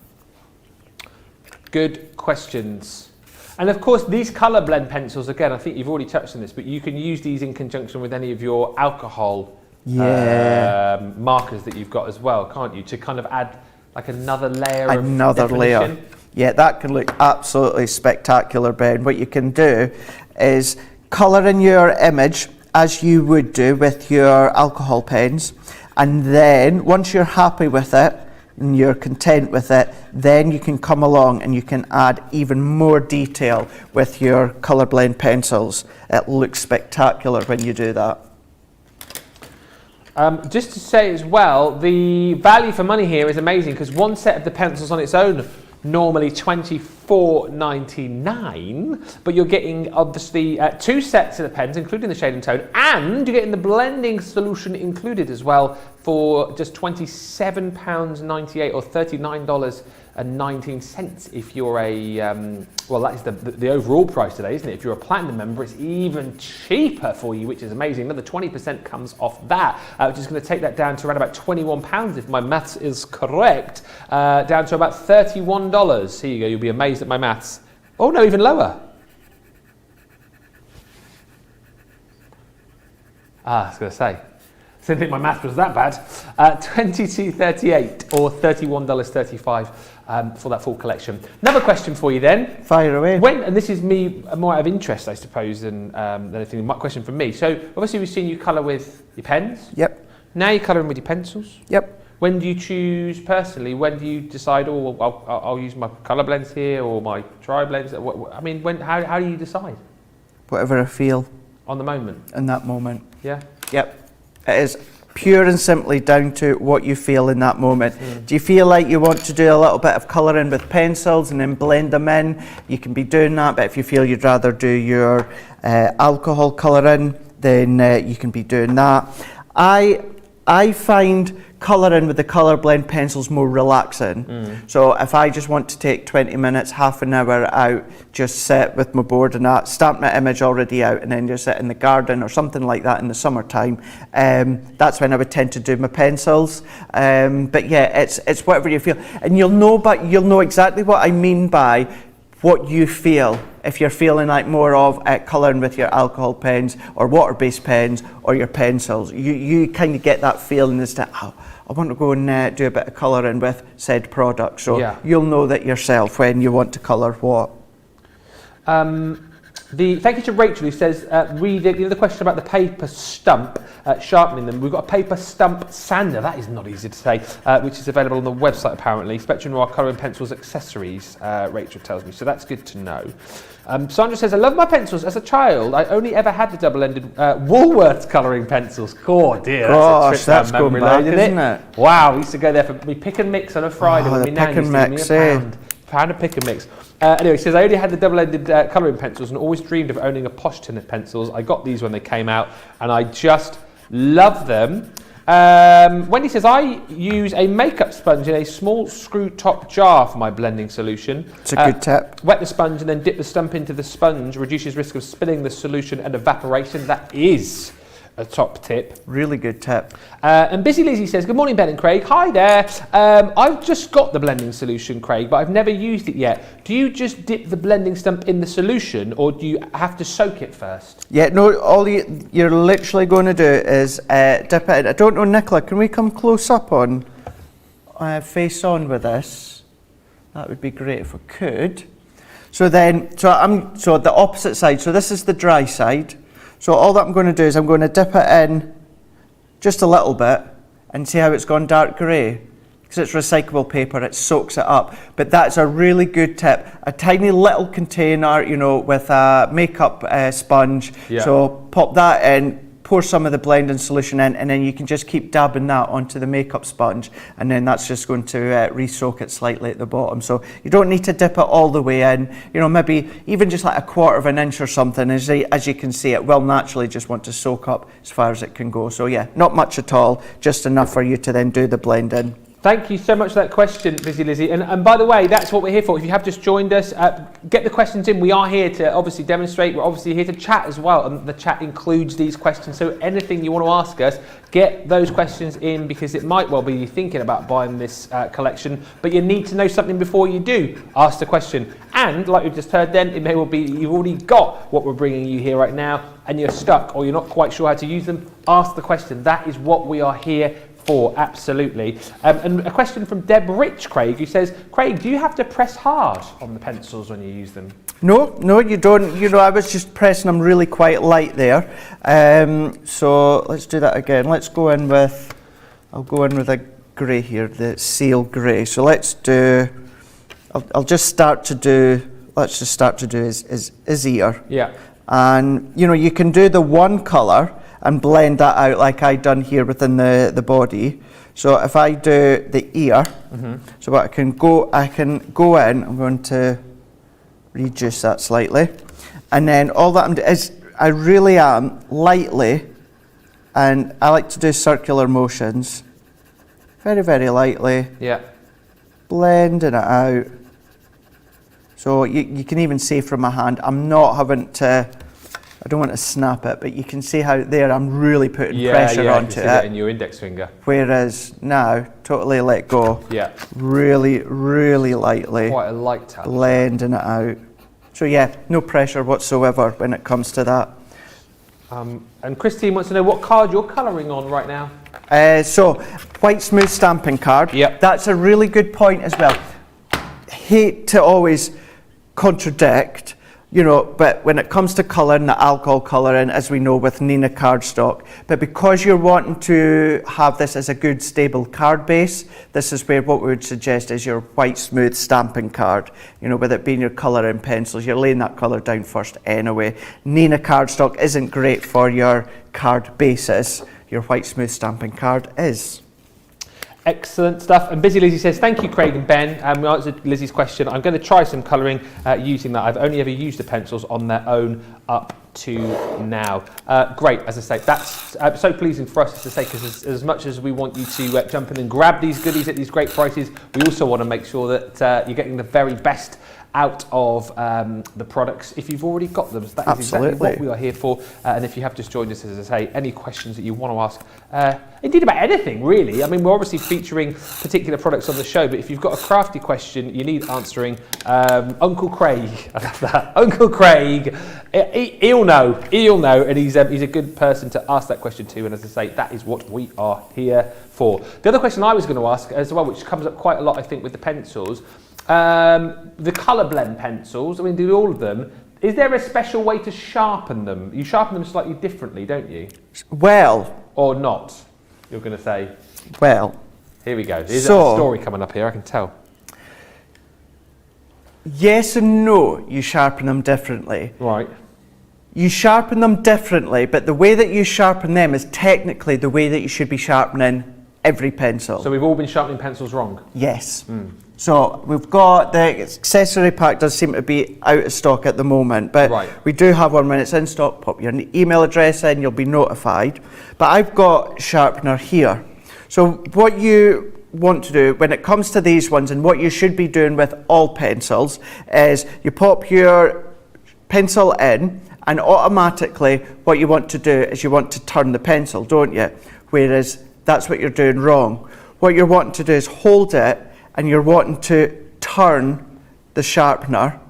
Good questions. And of course, these colour blend pencils, again, I think you've already touched on this, but you can use these in conjunction with any of your alcohol markers that you've got as well, can't you? To kind of add like another layer of definition. Yeah, that can look absolutely spectacular, Ben. What you can do is colour in your image as you would do with your alcohol pens, and then once you're happy with it and you're content with it, then you can come along and you can add even more detail with your colour blend pencils. It looks spectacular when you do that. Just to say as well, the value for money here is amazing, because one set of the pencils on its own normally $24.99, but you're getting obviously 2 sets of the pens, including the shade and tone, and you're getting the blending solution included as well for just £27.98 or $39.19 if you're a, that is the overall price today, isn't it? If you're a platinum member, it's even cheaper for you, which is amazing. Another 20% comes off that, which is going to take that down to around about £21, if my maths is correct, down to about $31. Here you go, you'll be amazed at my maths. Oh no, even lower. I was going to say. Didn't think my math was that bad. $22.38 or $31.35 for that full collection. Another question for you then. Fire away. And this is me more out of interest, I suppose, than anything. Question from me. So obviously we've seen you colour with your pens. Yep. Now you're colouring with your pencils. Yep. When do you choose personally? When do you decide, oh, I'll use my colour blends here or my tri blends? I mean, how do you decide? Whatever I feel. On the moment? In that moment. Yeah? Yep. It is pure and simply down to what you feel in that moment. Do you feel like you want to do a little bit of colouring with pencils and then blend them in? You can be doing that, but if you feel you'd rather do your alcohol colouring, then you can be doing that. I find colouring with the colour blend pencils more relaxing. So if I just want to take 20 minutes, half an hour out, just sit with my board and that, stamp my image already out and then just sit in the garden or something like that in the summertime, that's when I would tend to do my pencils. But yeah, it's whatever you feel. And you'll know exactly what I mean by what you feel. If you're feeling like more of colouring with your alcohol pens or water-based pens or your pencils, you kind of get that feeling as to, oh, I want to go and do a bit of colouring with said product. So yeah. You'll know that yourself when you want to colour what. Thank you to Rachel who says, the other question about the paper stump, sharpening them. We've got a paper stump sander, that is not easy to say, which is available on the website apparently. Spectrum Noir Colouring Pencils Accessories, Rachel tells me, so that's good to know. Sandra says, I love my pencils. As a child, I only ever had the double-ended Woolworths colouring pencils. Oh dear, gosh, that's a trip down memory lane, isn't it? Wow, we used to go there for me pick and mix on a Friday when my nan used to give me a pound of pick and mix. Anyway, he says, I only had the double-ended colouring pencils and always dreamed of owning a posh tin of pencils. I got these when they came out and I just love them. Wendy says, I use a makeup sponge in a small screw top jar for my blending solution. It's a good tip. Wet the sponge and then dip the stump into the sponge, reduces risk of spilling the solution and evaporation. That is a top tip. Really good tip. And Busy Lizzie says, good morning Ben and Craig. Hi there. I've just got the blending solution, Craig, but I've never used it yet. Do you just dip the blending stump in the solution or do you have to soak it first? Yeah, no, all you're literally going to do is dip it in. I don't know, Nicola, can we come close up on face on with this? That would be great if we could. So then, so the opposite side, so this is the dry side. So all that I'm going to do is I'm going to dip it in just a little bit and see how it's gone dark grey. Because it's recyclable paper, it soaks it up. But that's a really good tip. A tiny little container, with a makeup sponge. Yeah. So pop that in, pour some of the blending solution in, and then you can just keep dabbing that onto the makeup sponge, and then that's just going to re-soak it slightly at the bottom. So you don't need to dip it all the way in, maybe even just like a quarter of an inch or something. As you can see, it will naturally just want to soak up as far as it can go. So yeah, not much at all, just enough for you to then do the blending. Thank you so much for that question, Busy Lizzie. And by the way, that's what we're here for. If you have just joined us, get the questions in. We are here to obviously demonstrate. We're obviously here to chat as well. And the chat includes these questions. So anything you want to ask us, get those questions in because it might well be you thinking about buying this collection, but you need to know something before you do ask the question. And like we've just heard then, it may well be you've already got what we're bringing you here right now and you're stuck or you're not quite sure how to use them. Ask the question. That is what we are here for, absolutely. And a question from Deb Rich, Craig, who says, Craig, do you have to press hard on the pencils when you use them? No, you don't. I was just pressing them really quite light there. So let's do that again. I'll go in with a grey here, the seal grey. So let's just start to do his ear. Yeah. And you can do the one colour and blend that out like I done here within the body. So if I do the ear, so what I can go in, I'm going to reduce that slightly. And then all that I'm doing is I really am lightly, and I like to do circular motions, very, very lightly. Yeah. Blending it out. So you can even see from my hand, I'm not having to, I don't want to snap it, but you can see how there I'm really putting pressure onto it. That in your index finger. Whereas now, totally let go. Yeah. Really, really lightly. Quite a light tap. Blending it out. So yeah, no pressure whatsoever when it comes to that. And Christine wants to know what card you're colouring on right now. So, white smooth stamping card. Yep. That's a really good point as well. Hate to always contradict, you know, but when it comes to colouring, the alcohol colouring, as we know with Nina cardstock, but because you're wanting to have this as a good stable card base, this is where what we would suggest is your white smooth stamping card. You know, with it being your colouring pencils, you're laying that colour down first anyway. Nina cardstock isn't great for your card bases. Your white smooth stamping card is. Excellent stuff. And Busy Lizzie says, thank you, Craig and Ben. We answered Lizzie's question. I'm going to try some colouring using that. I've only ever used the pencils on their own up to now. Great, as I say, that's so pleasing for us to say, because as much as we want you to jump in and grab these goodies at these great prices, we also want to make sure that you're getting the very best out of the products if you've already got them. So that is exactly what we are here for. And if you have just joined us, as I say, any questions that you want to ask, indeed about anything really. I mean, we're obviously featuring particular products on the show, but if you've got a crafty question you need answering, Uncle Craig, I love that, Uncle Craig, he'll know, and he's a good person to ask that question to. And as I say, that is what we are here for. The other question I was going to ask as well, which comes up quite a lot, I think, with the pencils, the colour blend pencils, I mean, do all of them, is there a special way to sharpen them? You sharpen them slightly differently, don't you? Well. Or not, you're going to say? Well. Here we go. There's a story coming up here, I can tell. Yes and no, you sharpen them differently. Right. You sharpen them differently, but the way that you sharpen them is technically the way that you should be sharpening every pencil. So we've all been sharpening pencils wrong? Yes. So we've got the accessory pack does seem to be out of stock at the moment, but we do have one. When it's in stock, pop your email address in, you'll be notified. But I've got sharpener here. So what you want to do when it comes to these ones, and what you should be doing with all pencils, is you pop your pencil in, and automatically what you want to do is you want to turn the pencil, don't you? Whereas that's what you're doing wrong. What you're wanting to do is hold it, and you're wanting to turn the sharpener.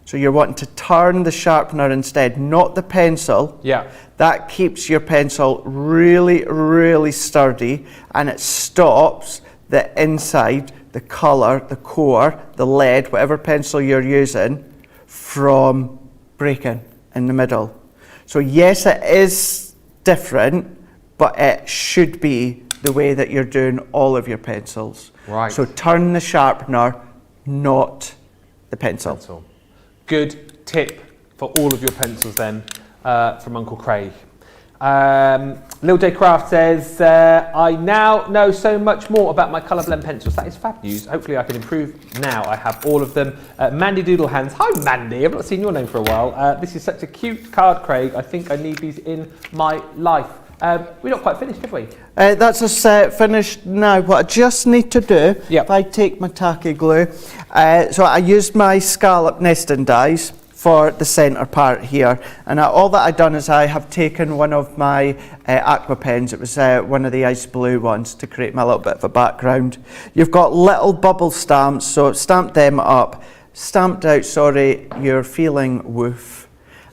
So you're wanting to turn the sharpener instead, not the pencil. Yeah. That keeps your pencil really, really sturdy, and it stops the inside, the colour, the core, the lead, whatever pencil you're using, from breaking in the middle. So yes, it is different, but it should be the way that you're doing all of your pencils. Right. So turn the sharpener, not the pencil. Good tip for all of your pencils then, from Uncle Craig. Lil J Craft says, I now know so much more about my colour blend pencils. That is fab news. Hopefully I can improve now. I have all of them. Mandy Doodle Hands. Hi Mandy, I've not seen your name for a while. This is such a cute card, Craig. I think I need these in my life. We're not quite finished, have we? That's a set finished now. What I just need to do, if I take my tacky glue, so I used my scallop nesting dies for the centre part here, and all that I've done is I have taken one of my aqua pens. It was one of the ice blue ones, to create my little bit of a background. You've got little bubble stamps, so stamp them up. Stamped out, sorry, you're feeling woof.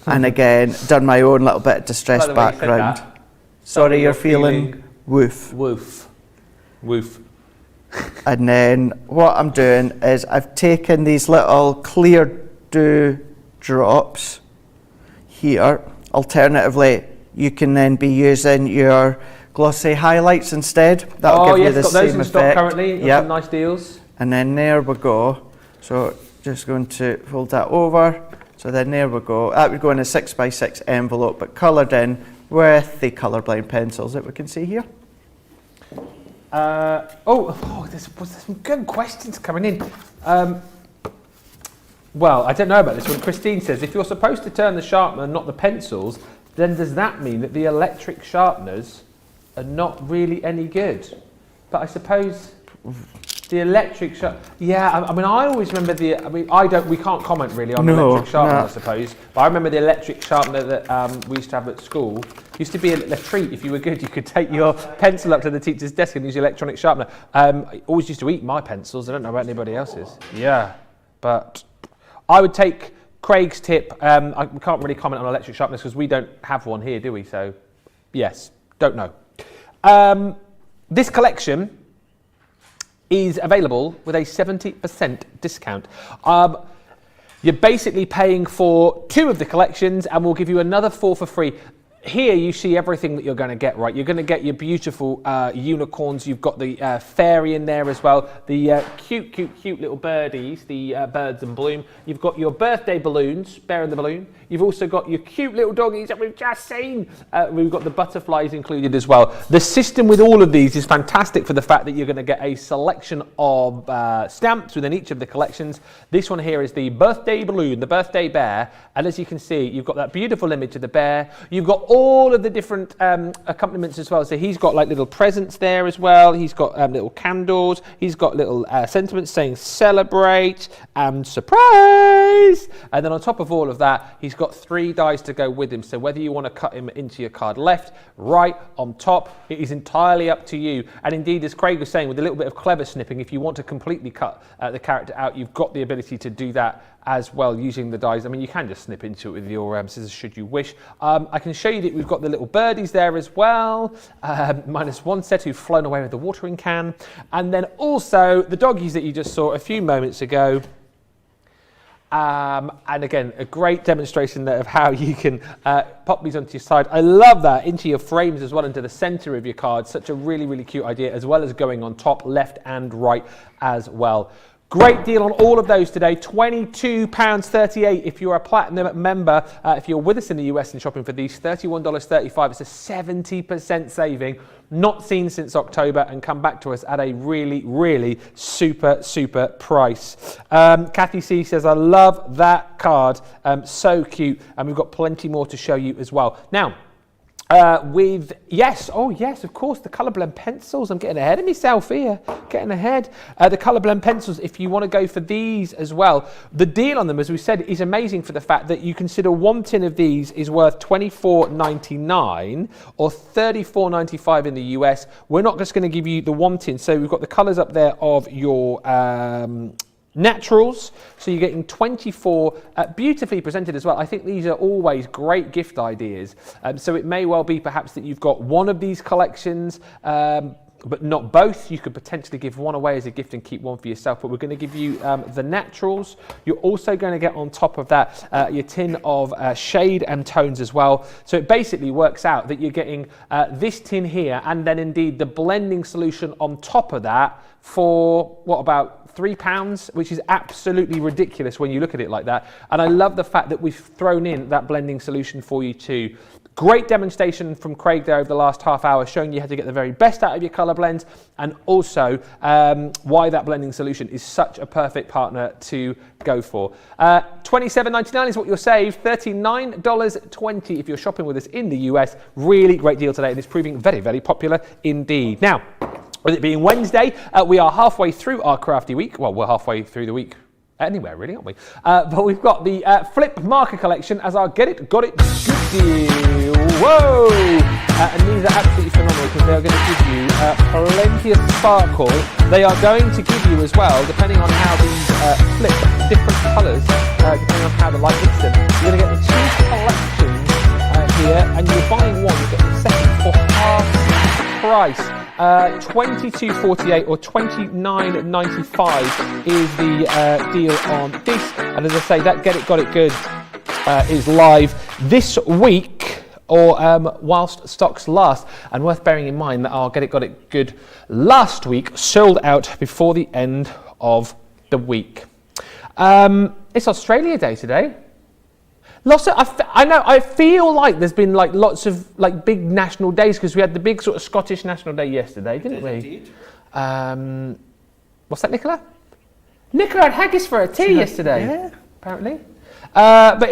And again, done my own little bit of distressed background. Sorry, you're feeling woof. Woof. Woof. And then what I'm doing is I've taken these little clear dew drops here. Alternatively, you can then be using your glossy highlights instead. That'll give you the got same those in effect. stock currently. Some nice deals. And then there we go. So just going to fold that over. So then there we go. That would go in a 6x6 envelope, but coloured in with the colourblind pencils that we can see here. There's some good questions coming in. Well, I don't know about this one. Christine says, if you're supposed to turn the sharpener, not the pencils, then does that mean that the electric sharpeners are not really any good? But I suppose the electric sharpener, I mean, I always remember we can't comment really on the electric sharpener, I suppose, but I remember the electric sharpener that we used to have at school. Used to be a treat. If you were good, you could take your pencil up to the teacher's desk and use the electronic sharpener. I always used to eat my pencils. I don't know about anybody else's. Yeah, but I would take Craig's tip, I can't really comment on electric sharpness because we don't have one here, do we? So, yes, don't know. This collection is available with a 70% discount. You're basically paying for 2 of the collections and we'll give you another 4 for free. Here you see everything that you're going to get, right? You're going to get your beautiful unicorns. You've got the fairy in there as well. The cute little birdies, the birds and bloom. You've got your birthday balloons, Bear and the Balloon. You've also got your cute little doggies that we've just seen. We've got the butterflies included as well. The system with all of these is fantastic for the fact that you're going to get a selection of stamps within each of the collections. This one here is the birthday balloon, the birthday bear. And as you can see, you've got that beautiful image of the bear. You've got all of the different accompaniments as well. So he's got like little presents there as well. He's got little candles. He's got little sentiments saying celebrate and surprise. And then on top of all of that, he's got 3 dies to go with him. So whether you want to cut him into your card left, right, on top, it is entirely up to you. And indeed, as Craig was saying, with a little bit of clever snipping, if you want to completely cut the character out, you've got the ability to do that as well using the dies. I mean, you can just snip into it with your scissors should you wish. I can show you that we've got the little birdies there as well. -1 set who've flown away with the watering can. And then also the doggies that you just saw a few moments ago. And again, a great demonstration there of how you can pop these onto your side. I love that, into your frames as well, into the center of your card. Such a really cute idea, as well as going on top, left and right as well. Great deal on all of those today, £22.38 if you're a Platinum member. If you're with us in the US and shopping for these, $31.35. It's a 70% saving, not seen since October, and come back to us at a really super price. Kathy C says, I love that card, so cute, and we've got plenty more to show you as well. Now, yes, of course, the colour blend pencils. I'm getting ahead of myself here, getting ahead. The colour blend pencils, if you want to go for these as well, the deal on them, as we said, is amazing for the fact that you consider 1 tin of these is worth $24.99 or $34.95 in the US. We're not just going to give you the 1 tin. So we've got the colours up there of your naturals, so you're getting 24 beautifully presented as well. I think these are always great gift ideas, so it may well be perhaps that you've got one of these collections but not both. You could potentially give one away as a gift and keep one for yourself, but we're going to give you the naturals. You're also going to get on top of that your tin of shade and tones as well. So it basically works out that you're getting this tin here and then indeed the blending solution on top of that for what, about £3, which is absolutely ridiculous when you look at it like that. And I love the fact that we've thrown in that blending solution for you too. Great demonstration from Craig there over the last half hour, showing you how to get the very best out of your colour blends, and also why that blending solution is such a perfect partner to go for. $27.99 is what you'll save, $39.20 if you're shopping with us in the US. Really great deal today, and it's proving very popular indeed. Now, with it being Wednesday, we are halfway through our crafty week. Well, we're halfway through the week anywhere, really, aren't we? But we've got the Flip marker collection as our Get It, Got It good deal. Whoa! And these are absolutely phenomenal because they are going to give you plenty of sparkle. They are going to give you as well, depending on how these flip different colours, depending on how the light hits them. You're going to get the 2 collections here, and you're buying one, you get the second for half price. $22.48 or $29.95 is the deal on this. And as I say, that Get It, Got It Good is live this week, or whilst stocks last. And worth bearing in mind that our Get It, Got It Good last week sold out before the end of the week. It's Australia Day today. I feel like there's been like lots of like big national days, because we had the big sort of Scottish National Day yesterday, didn't we? Indeed. What's that, Nicola? Nicola had haggis for her tea yesterday, yeah. Apparently. But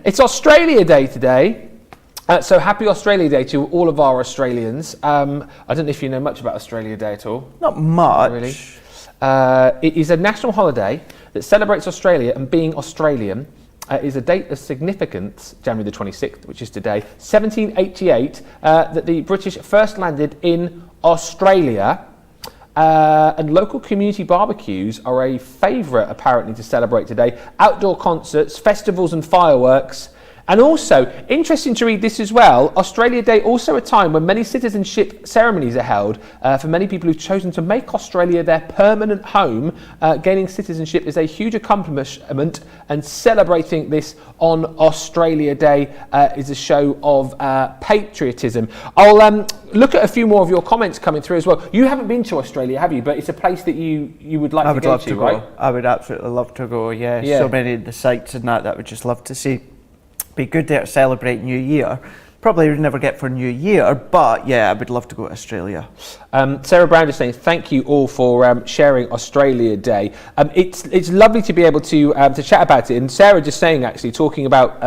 it's Australia Day today. So happy Australia Day to all of our Australians. I don't know if you know much about Australia Day at all. Not much. Really. It is a national holiday that celebrates Australia and being Australian. Is a date of significance, January the 26th, which is today, 1788, that the British first landed in Australia. and local community barbecues are a favourite, apparently, to celebrate today. Outdoor concerts, festivals and fireworks. And also, interesting to read this as well, Australia Day, also a time when many citizenship ceremonies are held for many people who've chosen to make Australia their permanent home. Gaining citizenship is a huge accomplishment, and celebrating this on Australia Day is a show of patriotism. I'll look at a few more of your comments coming through as well. You haven't been to Australia, have you? But it's a place that you would like to go to, right? I would absolutely love to go, yeah. So many of the sites and that I would just love to see. Be good there to celebrate New Year. Probably would never get for New Year, but yeah, I would love to go to Australia. Sarah Brown is saying thank you all for sharing Australia Day. It's lovely to be able to chat about it. And Sarah just saying, actually, talking about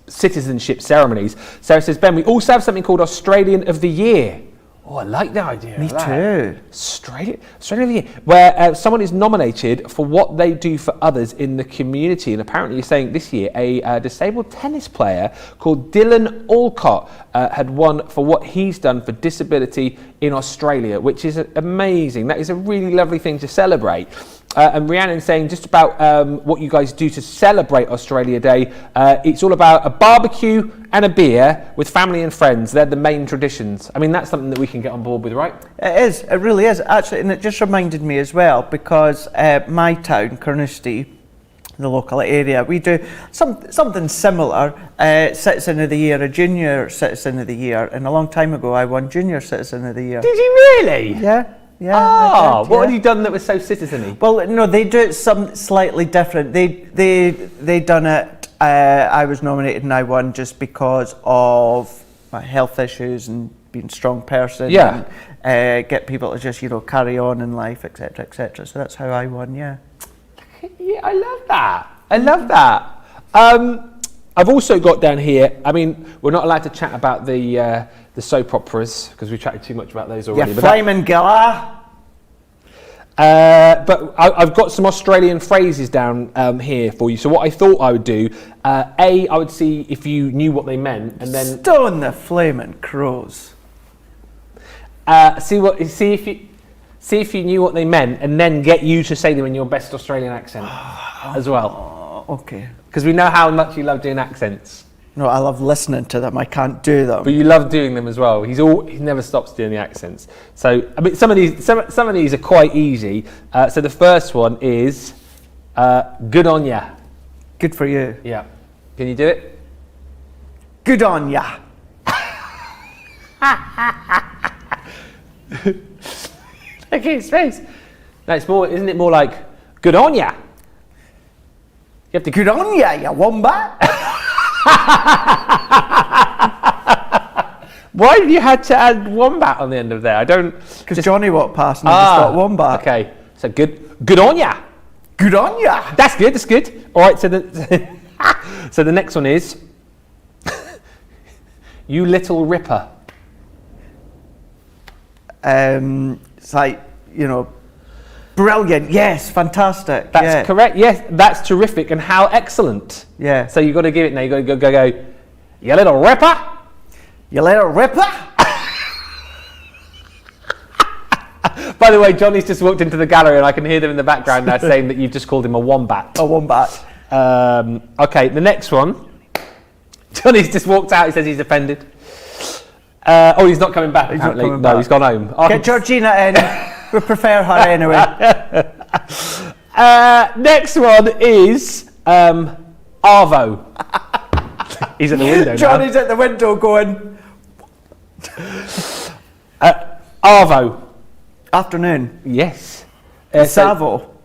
citizenship ceremonies. Sarah says, Ben, we also have something called Australian of the Year. Oh, I like that idea. Me too. Australian of the Year, where someone is nominated for what they do for others in the community. And apparently you're saying this year a disabled tennis player called Dylan Alcott had won for what he's done for disability in Australia, which is amazing. That is a really lovely thing to celebrate. And Rhiannon's saying just about what you guys do to celebrate Australia Day. It's all about a barbecue and a beer with family and friends. They're the main traditions. I mean, that's something that we can get on board with, right? It is. It really is, actually. And it just reminded me as well, because my town, Carnoustie, the local area, we do something similar. Citizen of the Year, a Junior Citizen of the Year. And a long time ago, I won Junior Citizen of the Year. Did you really? Yeah. Yeah. Oh, what have you done that was so citizen-y? Well, no, they do it some slightly different. They done it. I was nominated and I won just because of my health issues and being a strong person. Yeah. And, get people to just carry on in life, etc., etc. So that's how I won. Yeah. Yeah, I love that. I love that. I've also got down here. I mean, we're not allowed to chat about the soap operas because we've chatted too much about those already. Yeah, flaming gala. But I've got some Australian phrases down here for you. So what I thought I would do, I would see if you knew what they meant, and then stone the flaming crows. See if you knew what they meant, and then get you to say them in your best Australian accent as well. Okay. Because we know how much you love doing accents. No, I love listening to them. I can't do them. But you love doing them as well. He never stops doing the accents. So I mean, some of these are quite easy. So the first one is good on ya. Good for you. Yeah. Can you do it? Good on ya. Look at his face. No, it's more. Isn't it more like good on ya? You have to good on ya, you wombat. Why have you had to add wombat on the end of there? I don't. Because Johnny walked past and I just thought wombat. Okay, so good on ya. Good on ya. That's good. That's good. All right. So the next one is you little ripper. It's like brilliant. Yes, fantastic. That's correct. Yes, that's terrific. And how excellent. Yeah. So you've got to give it now. You've got to go. You little ripper. You little ripper. By the way, Johnny's just walked into the gallery and I can hear them in the background now saying that you've just called him a wombat. A wombat. Okay, the next one. Johnny's just walked out. He says he's offended. He's not coming back. Apparently, no, he's gone home. Get Georgina in. We prefer her anyway. Next one is Arvo. He's at the window now. Johnny's at the window going. Arvo. Afternoon. Yes. Savo.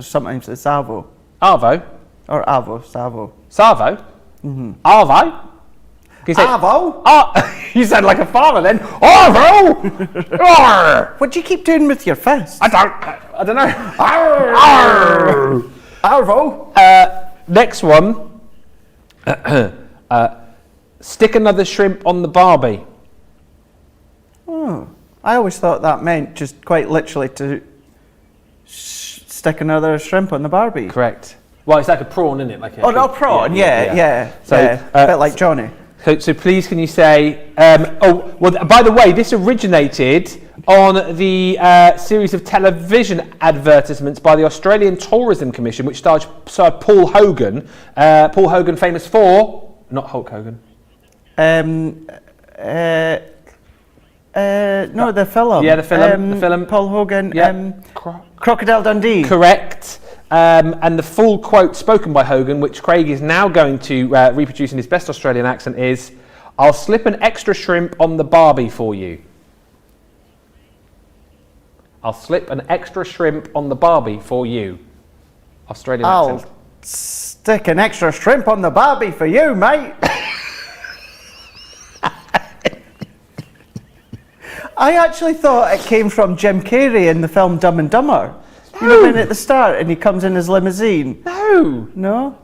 Sometimes it's Savo. Arvo. Or Avo. Savo. Savo. Mm-hmm. Arvo. Arvo? You sound like a farmer then. Arvo! What do you keep doing with your fist? I don't know. Arvo. Next one. Stick another shrimp on the Barbie. Oh, I always thought that meant just quite literally to stick another shrimp on the Barbie. Correct. Well, it's like a prawn, isn't it? Like a prawn. Yeah. So a bit like Johnny. So please, can you say? Oh, well. By the way, this originated on the series of television advertisements by the Australian Tourism Commission, which starred Paul Hogan. Paul Hogan, famous for not Hulk Hogan. No, the film. Yeah, the film. Paul Hogan. Yeah. Crocodile Dundee. Correct. And the full quote spoken by Hogan, which Craig is now going to reproduce in his best Australian accent, is, "I'll slip an extra shrimp on the barbie for you." I'll slip an extra shrimp on the barbie for you. Australian I'll accent. stick an extra shrimp on the barbie for you, mate. I actually thought it came from Jim Carrey in the film Dumb and Dumber. You know, when at the start and he comes in his limousine. No. No?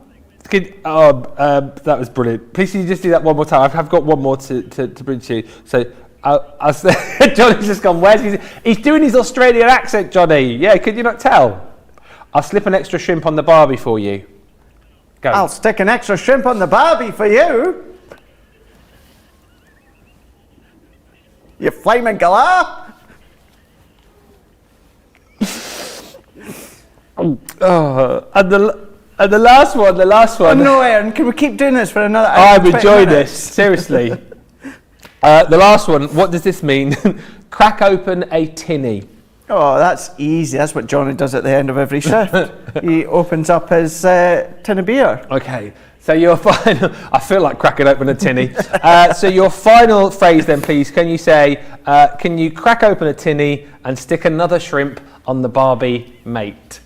That was brilliant. Please, can you just do that one more time? I've got one more to bring to you. So, Johnny's just gone, where's he? He's doing his Australian accent, Johnny. Yeah, could you not tell? I'll slip an extra shrimp on the barbie for you. Go. I'll stick an extra shrimp on the barbie for you. You flaming galah. And the last one. No, Aaron, can we keep doing this for another hour? I'm enjoying this, seriously. The last one, what does this mean? Crack open a tinny. Oh, that's easy. That's what Johnny does at the end of every shift. He opens up his tin of beer. Okay, so your final, I feel like cracking open a tinny. So your final phrase then, please, can you say, can you crack open a tinny and stick another shrimp on the barbie, mate?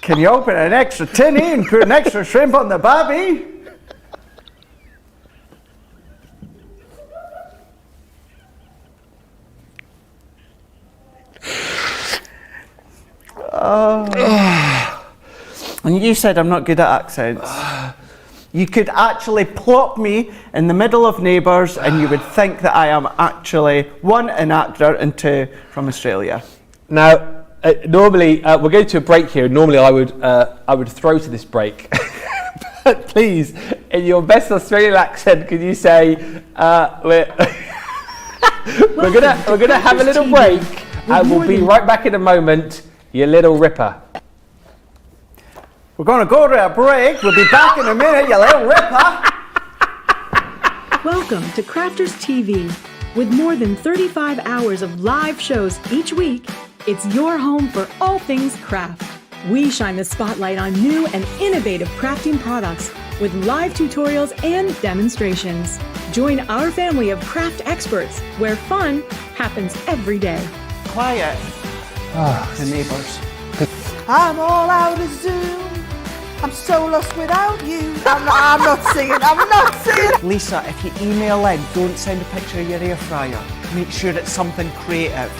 Can you open an extra tinny and put an extra shrimp on the barbie? And you said I'm not good at accents. You could actually plop me in the middle of Neighbours and you would think that I am actually, one, an actor and two, from Australia. Now, normally, we're going to a break here. Normally I would throw to this break. But please, in your best Australian accent, could you say, we're gonna have a little break and we'll be right back in a moment, you little ripper. We're going to go to a break. We'll be back in a minute, you little ripper. Welcome to Crafters TV. With more than 35 hours of live shows each week, it's your home for all things craft. We shine the spotlight on new and innovative crafting products with live tutorials and demonstrations. Join our family of craft experts where fun happens every day. Quiet. The Neighbours. I'm all out of Zoom. I'm so lost without you. I'm not singing. Lisa, if you email in, don't send a picture of your air fryer. Make sure it's something creative.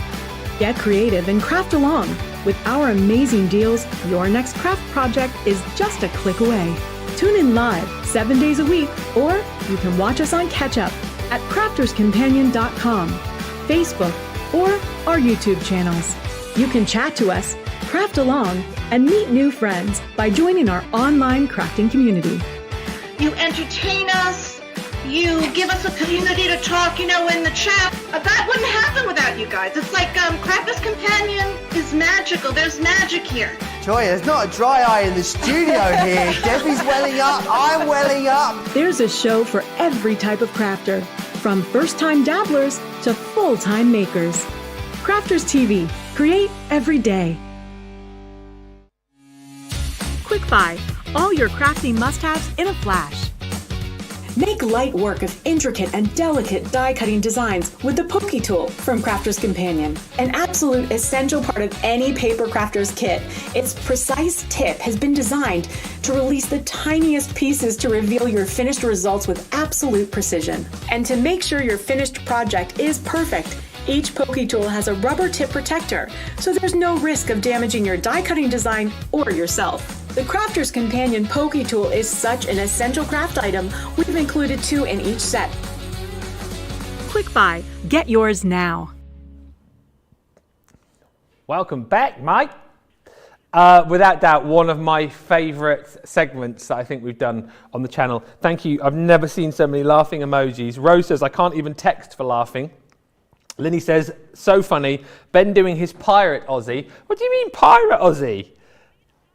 Get creative and craft along. With our amazing deals, your next craft project is just a click away. Tune in live 7 days a week, or you can watch us on Catch Up at crafterscompanion.com, Facebook, or our YouTube channels. You can chat to us, craft along, and meet new friends by joining our online crafting community. You entertain us. You give us a community to talk, in the chat. That wouldn't happen without you guys. It's like Crafters Companion is magical. There's magic here. Joy, there's not a dry eye in the studio here. Debbie's welling up, I'm welling up. There's a show for every type of crafter, from first-time dabblers to full-time makers. Crafters TV. Create every day. Quick Buy. All your crafting must-haves in a flash. Make light work of intricate and delicate die-cutting designs with the Pokey Tool from Crafters Companion. An absolute essential part of any paper crafter's kit, its precise tip has been designed to release the tiniest pieces to reveal your finished results with absolute precision. And to make sure your finished project is perfect, each Pokey Tool has a rubber tip protector, so there's no risk of damaging your die-cutting design or yourself. The Crafter's Companion Pokey Tool is such an essential craft item, we've included 2 in each set. Quick Buy. Get yours now. Welcome back, mate. Without doubt, one of my favourite segments that I think we've done on the channel. Thank you. I've never seen so many laughing emojis. Rose says, I can't even text for laughing. Linny says, so funny. Ben doing his pirate Aussie. What do you mean pirate Aussie?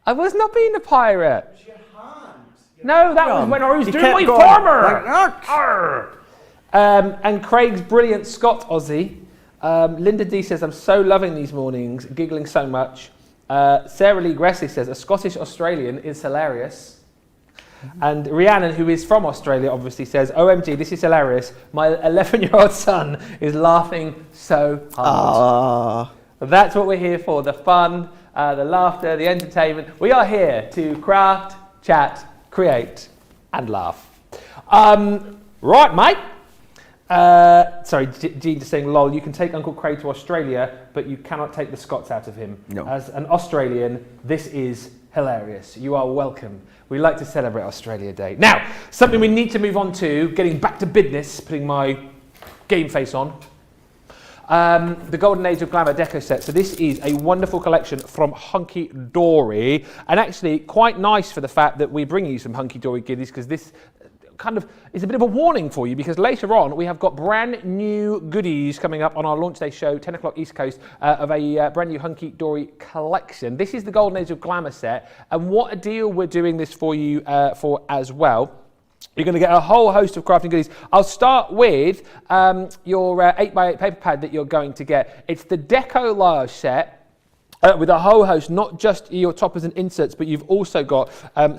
I was not being a pirate. It was your hand. No, that was when I was doing my farmer. And Craig's brilliant Scott Aussie. Linda D says, I'm so loving these mornings, giggling so much. Sarah Lee Gressley says, a Scottish Australian is hilarious. And Rhiannon, who is from Australia, obviously says, OMG, this is hilarious. My 11-year-old son is laughing so hard. That's what we're here for, the fun, the laughter, the entertainment. We are here to craft, chat, create, and laugh. Right, mate. Sorry, Jean just saying, lol, you can take Uncle Craig to Australia, but you cannot take the Scots out of him. No. As an Australian, this is hilarious. You are welcome. We like to celebrate Australia Day. Now, something we need to move on to, getting back to business, putting my game face on. The Golden Age of Glamour Deco set. So this is a wonderful collection from Hunky-Dory, and actually quite nice for the fact that we bring you some Hunky-Dory goodies, because this kind of is a bit of a warning for you, because later on we have got brand new goodies coming up on our launch day show, 10 o'clock East Coast, of a brand new Hunky-Dory collection. This is the Golden Age of Glamour set, and what a deal we're doing this for you for as well. You're going to get a whole host of crafting goodies. I'll start with your 8x8 paper pad that you're going to get. It's the Decoupage set. With a whole host, not just your toppers and inserts, but you've also got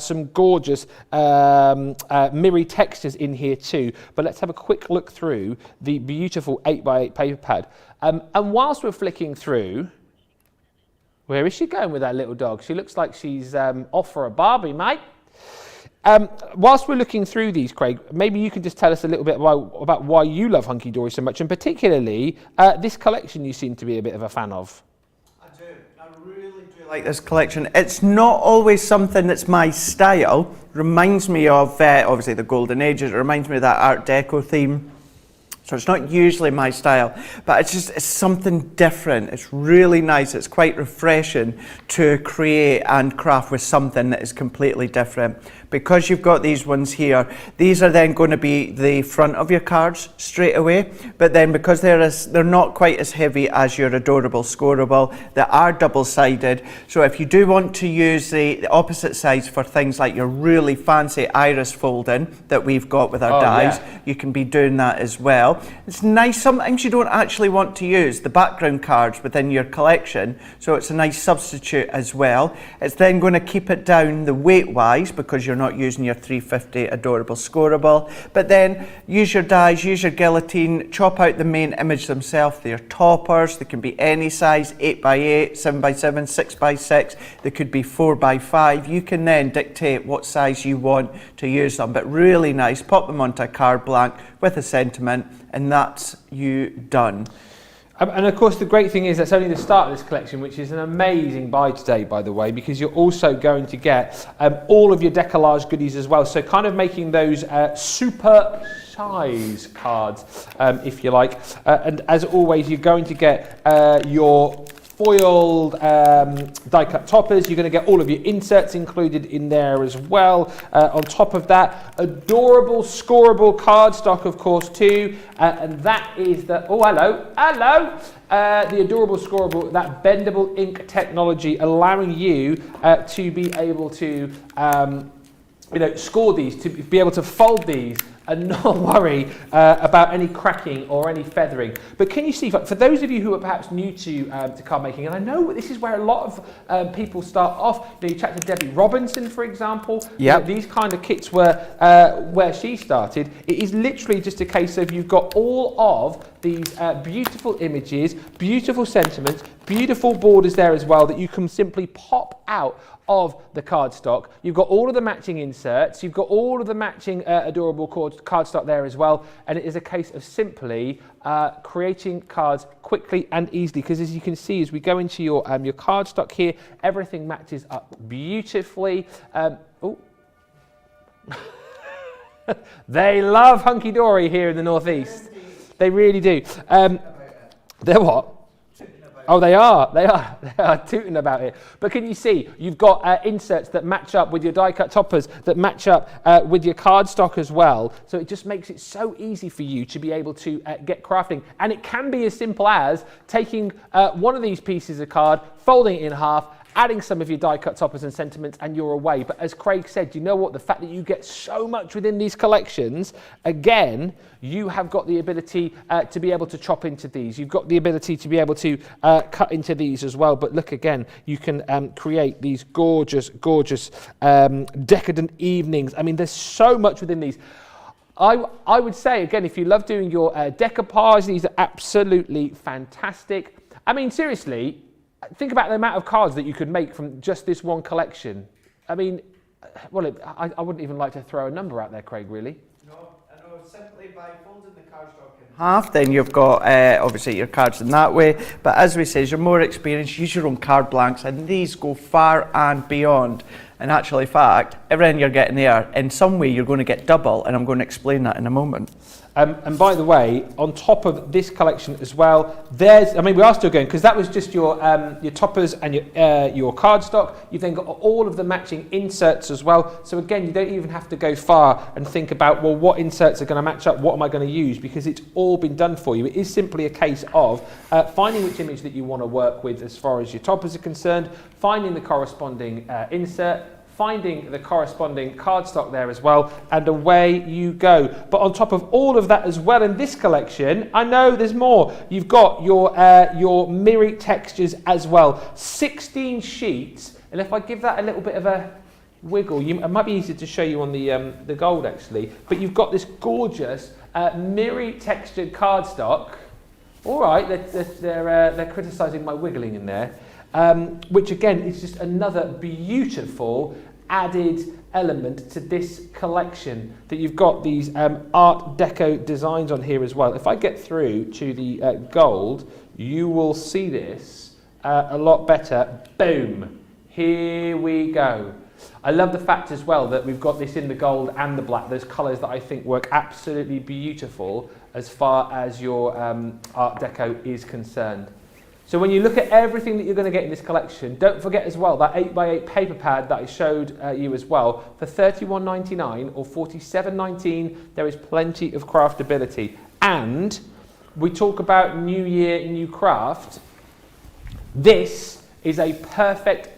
some gorgeous mirrory textures in here too. But let's have a quick look through the beautiful 8x8 paper pad. And whilst we're flicking through, where is she going with that little dog? She looks like she's off for a Barbie, mate. Whilst we're looking through these, Craig, maybe you can just tell us a little bit about why you love Hunky-Dory so much, and particularly this collection you seem to be a bit of a fan of. I really do like this collection. It's not always something that's my style. Reminds me of obviously the Golden Ages. It reminds me of that Art Deco theme. So it's not usually my style, but it's something different. It's really nice. It's quite refreshing to create and craft with something that is completely different. Because you've got these ones here, these are then going to be the front of your cards straight away. But then because they're not quite as heavy as your Adorable Scoreable, they are double-sided. So if you do want to use the opposite sides for things like your really fancy iris folding that we've got with our dies, you can be doing that as well. It's nice. Sometimes you don't actually want to use the background cards within your collection, so it's a nice substitute as well. It's then going to keep it down the weight-wise because you're not using your 350 Adorable Scoreable. But then use your dies, use your guillotine, chop out the main image themselves. They're toppers. They can be any size, 8x8, 7x7, 6x6. They could be 4x5. You can then dictate what size you want to use them. But really nice. Pop them onto a card blank with a sentiment, and that's you done. And of course, the great thing is that's only the start of this collection, which is an amazing buy today, by the way, because you're also going to get all of your decollage goodies as well. So kind of making those super size cards, if you like. And as always, you're going to get your foiled die cut toppers. You're going to get all of your inserts included in there as well. On top of that, Adorable Scoreable cardstock, of course, too. And that is the, oh, hello, the Adorable Scoreable, that bendable ink technology, allowing you to be able to score these, to be able to fold these and not worry about any cracking or any feathering. But can you see, for those of you who are perhaps new to card making, and I know this is where a lot of people start off, you chat to Debbie Robinson, for example, these kind of kits were where she started. It is literally just a case of you've got all of these beautiful images, beautiful sentiments, beautiful borders there as well that you can simply pop out of the cardstock. You've got all of the matching inserts, you've got all of the matching Adorable cardstock there as well, and it is a case of simply creating cards quickly and easily, because as you can see, as we go into your cardstock here, everything matches up beautifully. They love Hunky-Dory here in the Northeast. They really do. They're what? Oh, they are tooting about it. But can you see, you've got inserts that match up with your die cut toppers, that match up with your cardstock as well. So it just makes it so easy for you to be able to get crafting. And it can be as simple as taking one of these pieces of card, folding it in half, adding some of your die cut toppers and sentiments, and you're away. But as Craig said, you know what? The fact that you get so much within these collections, again, you have got the ability to be able to chop into these. You've got the ability to be able to cut into these as well. But look, again, you can create these gorgeous, gorgeous decadent evenings. I mean, there's so much within these. I would say, again, if you love doing your decoupage, these are absolutely fantastic. I mean, seriously, think about the amount of cards that you could make from just this one collection. I mean, well, I wouldn't even like to throw a number out there, Craig, really. No, I know, simply by folding the cardstock in half, then you've got, obviously, your cards in that way. But as we say, as you're more experienced, use your own card blanks, and these go far and beyond. In actual fact, everything you're getting there, in some way, you're going to get double, and I'm going to explain that in a moment. And by the way, on top of this collection as well, there's, I mean, we are still going, because that was just your toppers and your cardstock. You've then got all of the matching inserts as well. So again, you don't even have to go far and think about, well, what inserts are going to match up? What am I going to use? Because it's all been done for you. It is simply a case of finding which image that you want to work with as far as your toppers are concerned, finding the corresponding insert, finding the corresponding cardstock there as well, and away you go. But on top of all of that as well, in this collection, I know there's more. You've got your mirrored textures as well. 16 sheets, and if I give that a little bit of a wiggle, it might be easier to show you on the gold actually, but you've got this gorgeous mirrored textured cardstock. All right, they're criticising my wiggling in there. Which again is just another beautiful added element to this collection, that you've got these Art Deco designs on here as well. If I get through to the gold, you will see this a lot better. Boom, here we go. I love the fact as well that we've got this in the gold and the black, those colours that I think work absolutely beautiful as far as your Art Deco is concerned. So when you look at everything that you're going to get in this collection, don't forget as well that 8x8 paper pad that I showed you as well. For $31.99 or $47.19, there is plenty of craftability. And we talk about New Year, New Craft. This is a perfect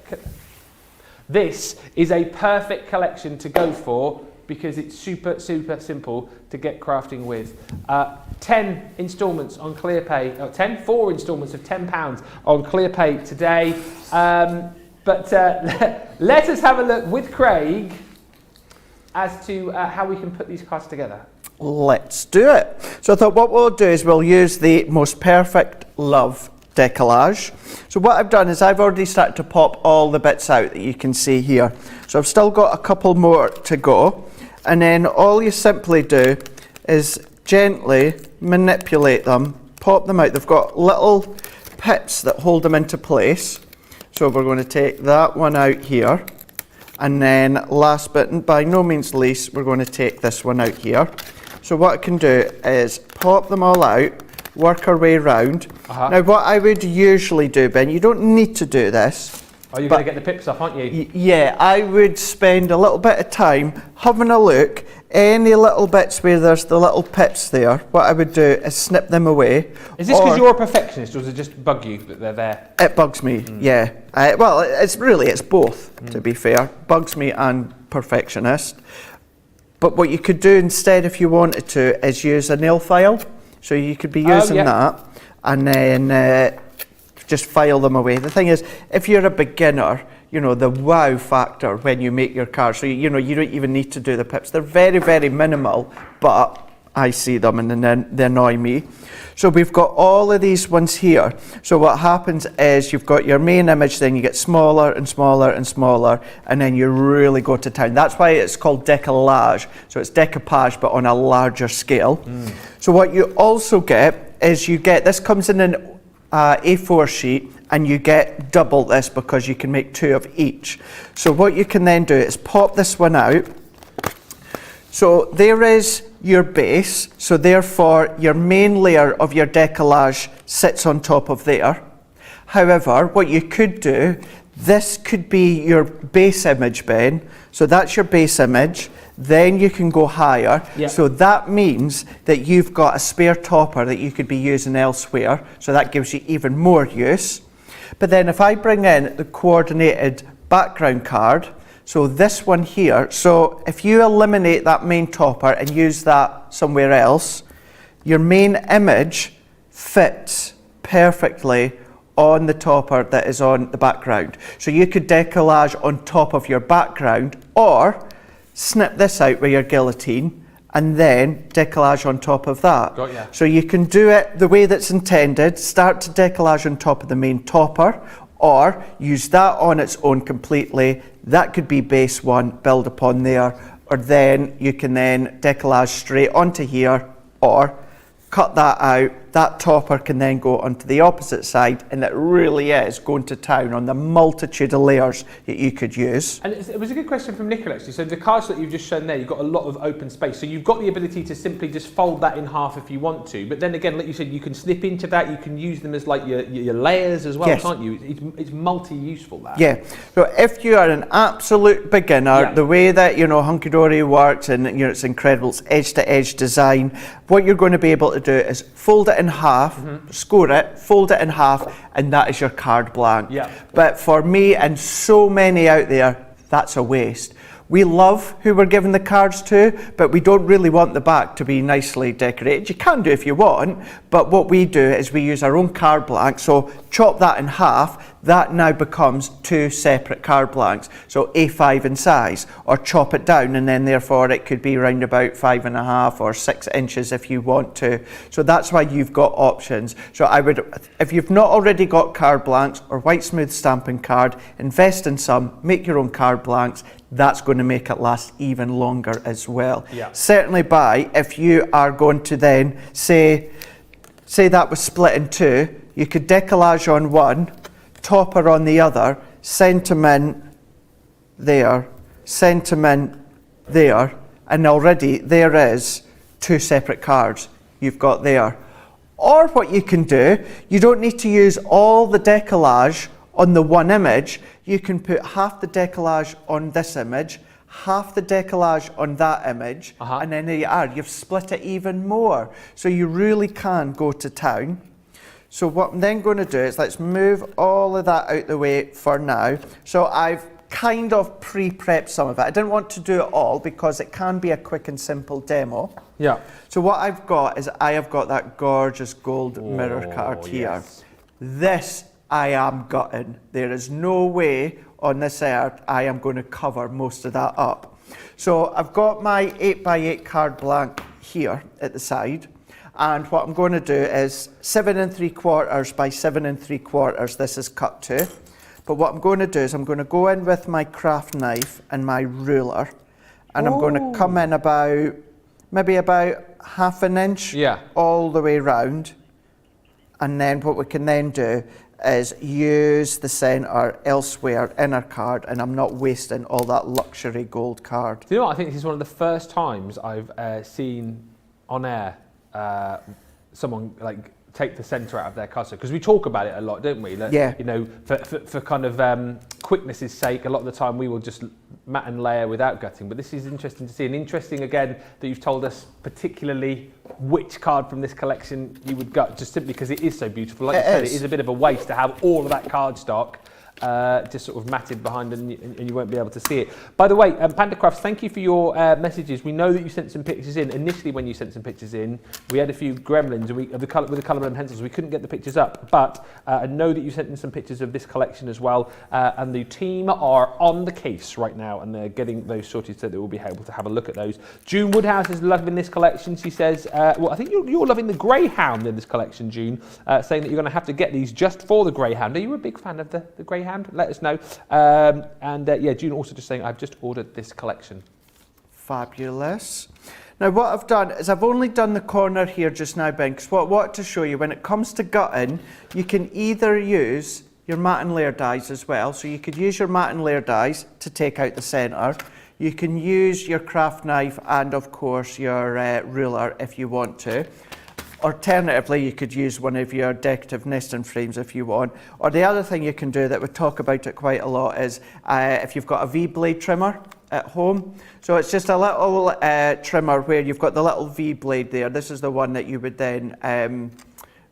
collection to go for, because it's super, super simple to get crafting with. 10 instalments on ClearPay, 4 instalments of £10 on ClearPay today. But let us have a look with Craig as to how we can put these cards together. Let's do it. So I thought what we'll do is we'll use the Most Perfect Love decollage. So what I've done is I've already started to pop all the bits out that you can see here. So I've still got a couple more to go. And then all you simply do is gently manipulate them, pop them out. They've got little pips that hold them into place. So we're going to take that one out here. And then last but by no means least, we're going to take this one out here. So what I can do is pop them all out, work our way round. Now what I would usually do, Ben, you don't need to do this. Oh, you're going to get the pips off, aren't you? Yeah, I would spend a little bit of time having a look. Any little bits where there's the little pips there, what I would do is snip them away. Is this because you're a perfectionist, or does it just bug you that they're there? It bugs me, yeah. Well, it's both, to be fair. Bugs me and perfectionist. But what you could do instead, if you wanted to, is use a nail file. So you could be using that, and then just file them away. The thing is, if you're a beginner, you know, the wow factor when you make your cards, so you know, you don't even need to do the pips. They're very, very minimal, but I see them and then they annoy me. So we've got all of these ones here. So what happens is you've got your main image, then you get smaller and smaller and smaller, and then you really go to town. That's why it's called decollage. So it's decoupage, but on a larger scale. So what you also get is this comes in an A4 sheet, and you get double this because you can make 2 of each. So what you can then do is pop this one out. So there is your base, so therefore your main layer of your decollage sits on top of there. However, what you could do, this could be your base image, Ben. So that's your base image. Then you can go higher. Yeah. So that means that you've got a spare topper that you could be using elsewhere. So that gives you even more use. But then if I bring in the coordinated background card, so this one here, so if you eliminate that main topper and use that somewhere else, your main image fits perfectly on the topper that is on the background. So you could decollage on top of your background, or snip this out with your guillotine and then decollage on top of that. Got ya. So you can do it the way that's intended, start to decollage on top of the main topper, or use that on its own completely. That could be base one, build upon there, or then you can then decollage straight onto here, or cut that out. That topper can then go onto the opposite side, and it really is going to town on the multitude of layers that you could use. And it was a good question from Nicola, actually. So the cards that you've just shown there, you've got a lot of open space. So you've got the ability to simply just fold that in half if you want to. But then again, like you said, you can snip into that. You can use them as like your layers as well, Yes. can't you? It's multi-useful, that. Yeah, so if you are an absolute beginner, Yeah. the way that, Hunky-Dory works, and it's incredible, it's edge-to-edge design, what you're going to be able to do is fold it in half, score it, fold it in half, and that is your card blank. Yeah. But for me and so many out there, that's a waste. We love who we're giving the cards to, but we don't really want the back to be nicely decorated. You can do if you want, but what we do is we use our own card blank. So chop that in half, that now becomes two separate card blanks. So A5 in size, or chop it down, and then therefore it could be round about 5.5 or 6 inches if you want to. So that's why you've got options. So I would, if you've not already got card blanks or white smooth stamping card, invest in some, make your own card blanks. That's going to make it last even longer as well. Yeah. Certainly buy, if you are going to then say that was split in two, you could decollage on one, topper on the other, sentiment there, sentiment there, and already there is two separate cards you've got there. Or what you can do, you don't need to use all the decollage on the one image. You can put half the decollage on this image, half the decollage on that image, and then there you are. You've split it even more. So you really can go to town. So what I'm then going to do is let's move all of that out the way for now. So I've kind of pre-prepped some of it. I didn't want to do it all because it can be a quick and simple demo. Yeah. So what I've got is I have got that gorgeous gold mirror card here. Yes. This I am gutting. There is no way on this earth I am going to cover most of that up. So I've got my 8x8 card blank here at the side, and what I'm going to do is 7 3/4 by 7 3/4 this is cut to. But what I'm going to do is I'm going to go in with my craft knife and my ruler, and I'm going to come in maybe about 1/2 inch all the way round. And then what we can then do is use the centre elsewhere in our card, and I'm not wasting all that luxury gold card. Do you know what? I think this is one of the first times I've seen on air someone like take the centre out of their card, because we talk about it a lot, don't we? That, Yeah. You know, for kind of quickness' sake, a lot of the time we will just mat and layer without gutting. But this is interesting to see, and interesting again that you've told us particularly which card from this collection you would gut, just simply because it is so beautiful. Like you said, it is a bit of a waste to have all of that card stock just sort of matted behind, and you won't be able to see it. By the way, Panda Crafts, thank you for your messages. We know that you sent some pictures in. Initially, when you sent some pictures in, we had a few gremlins with the colour and pencils. We couldn't get the pictures up, but I know that you sent in some pictures of this collection as well, and the team are on the case right now, and they're getting those sorted so that we'll be able to have a look at those. June Woodhouse is loving this collection. She says, well, I think you're loving the Greyhound in this collection, June, saying that you're going to have to get these just for the Greyhound. Are you a big fan of the Greyhound? Let us know. Yeah, June also just saying, I've just ordered this collection. Fabulous. Now what I've done is I've only done the corner here just now, Ben, because what I want to show you, when it comes to gutting, you can either use your matte and layer dies as well. So you could use your matte and layer dies to take out the centre. You can use your craft knife and of course your ruler if you want to. Alternatively, you could use one of your decorative nesting frames if you want. Or the other thing you can do that we talk about it quite a lot is if you've got a V-blade trimmer at home. So it's just a little trimmer where you've got the little V-blade there. This is the one that you would then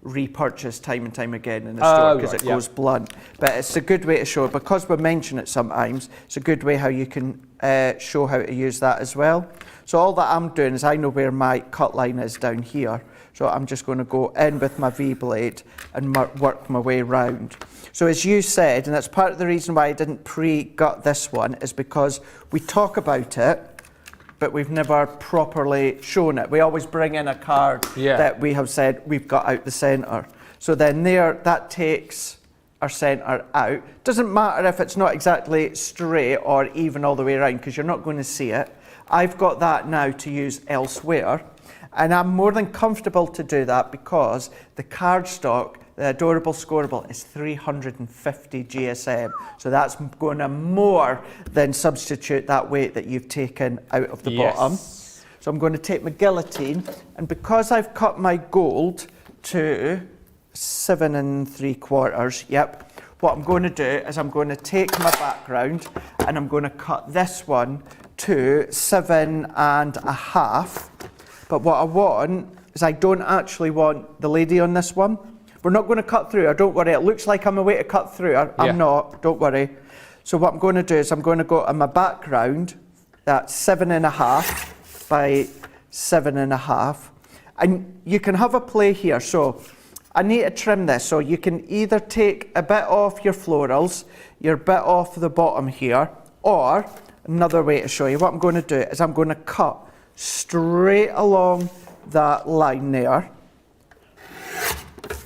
repurchase time and time again in the store because it goes blunt. But it's a good way to show, because we mention it sometimes, it's a good way how you can show how to use that as well. So all that I'm doing is I know where my cut line is down here. So I'm just going to go in with my V-blade and work my way round. So as you said, and that's part of the reason why I didn't pre-gut this one, is because we talk about it, but we've never properly shown it. We always bring in a card that we have said we've got out the centre. So then there, that takes our centre out. Doesn't matter if it's not exactly straight or even all the way around, because you're not going to see it. I've got that now to use elsewhere. And I'm more than comfortable to do that because the cardstock, the Adorable Scoreable, is 350 GSM. So that's going to more than substitute that weight that you've taken out of the bottom. So I'm going to take my guillotine, and because I've cut my gold to 7 3/4, what I'm going to do is I'm going to take my background and I'm going to cut this one to 7 1/2. But what I want is I don't actually want the lady on this one. We're not going to cut through her, don't worry. It looks like I'm a way to cut through her. I'm not, don't worry. So what I'm going to do is I'm going to go on my background, that's 7 1/2 by 7 1/2. And you can have a play here. So I need to trim this. So you can either take a bit off your florals, your bit off the bottom here, or another way to show you, what I'm going to do is I'm going to cut straight along that line there.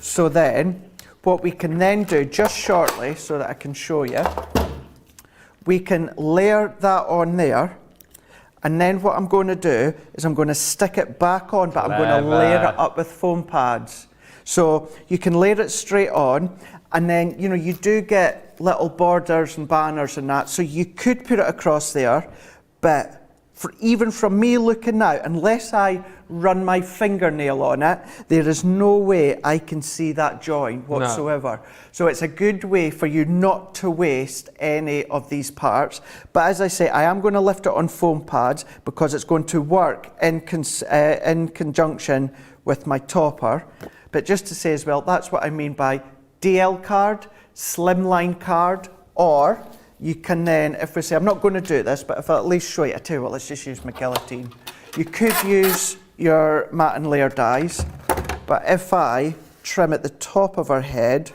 So then, what we can then do just shortly, so that I can show you, we can layer that on there, and then what I'm going to do is I'm going to stick it back on, but I'm going to layer it up with foam pads. So you can layer it straight on, and then, you know, you do get little borders and banners and that, so you could put it across there, but even from me looking now, unless I run my fingernail on it, there is no way I can see that join whatsoever. No. So it's a good way for you not to waste any of these parts. But as I say, I am going to lift it on foam pads because it's going to work in conjunction with my topper. But just to say as well, that's what I mean by DL card, slimline card, or you can then, if we say, I'm not going to do this, but if I at least show you, I tell you what, let's just use my guillotine. You could use your matte and layer dies, but if I trim at the top of our head,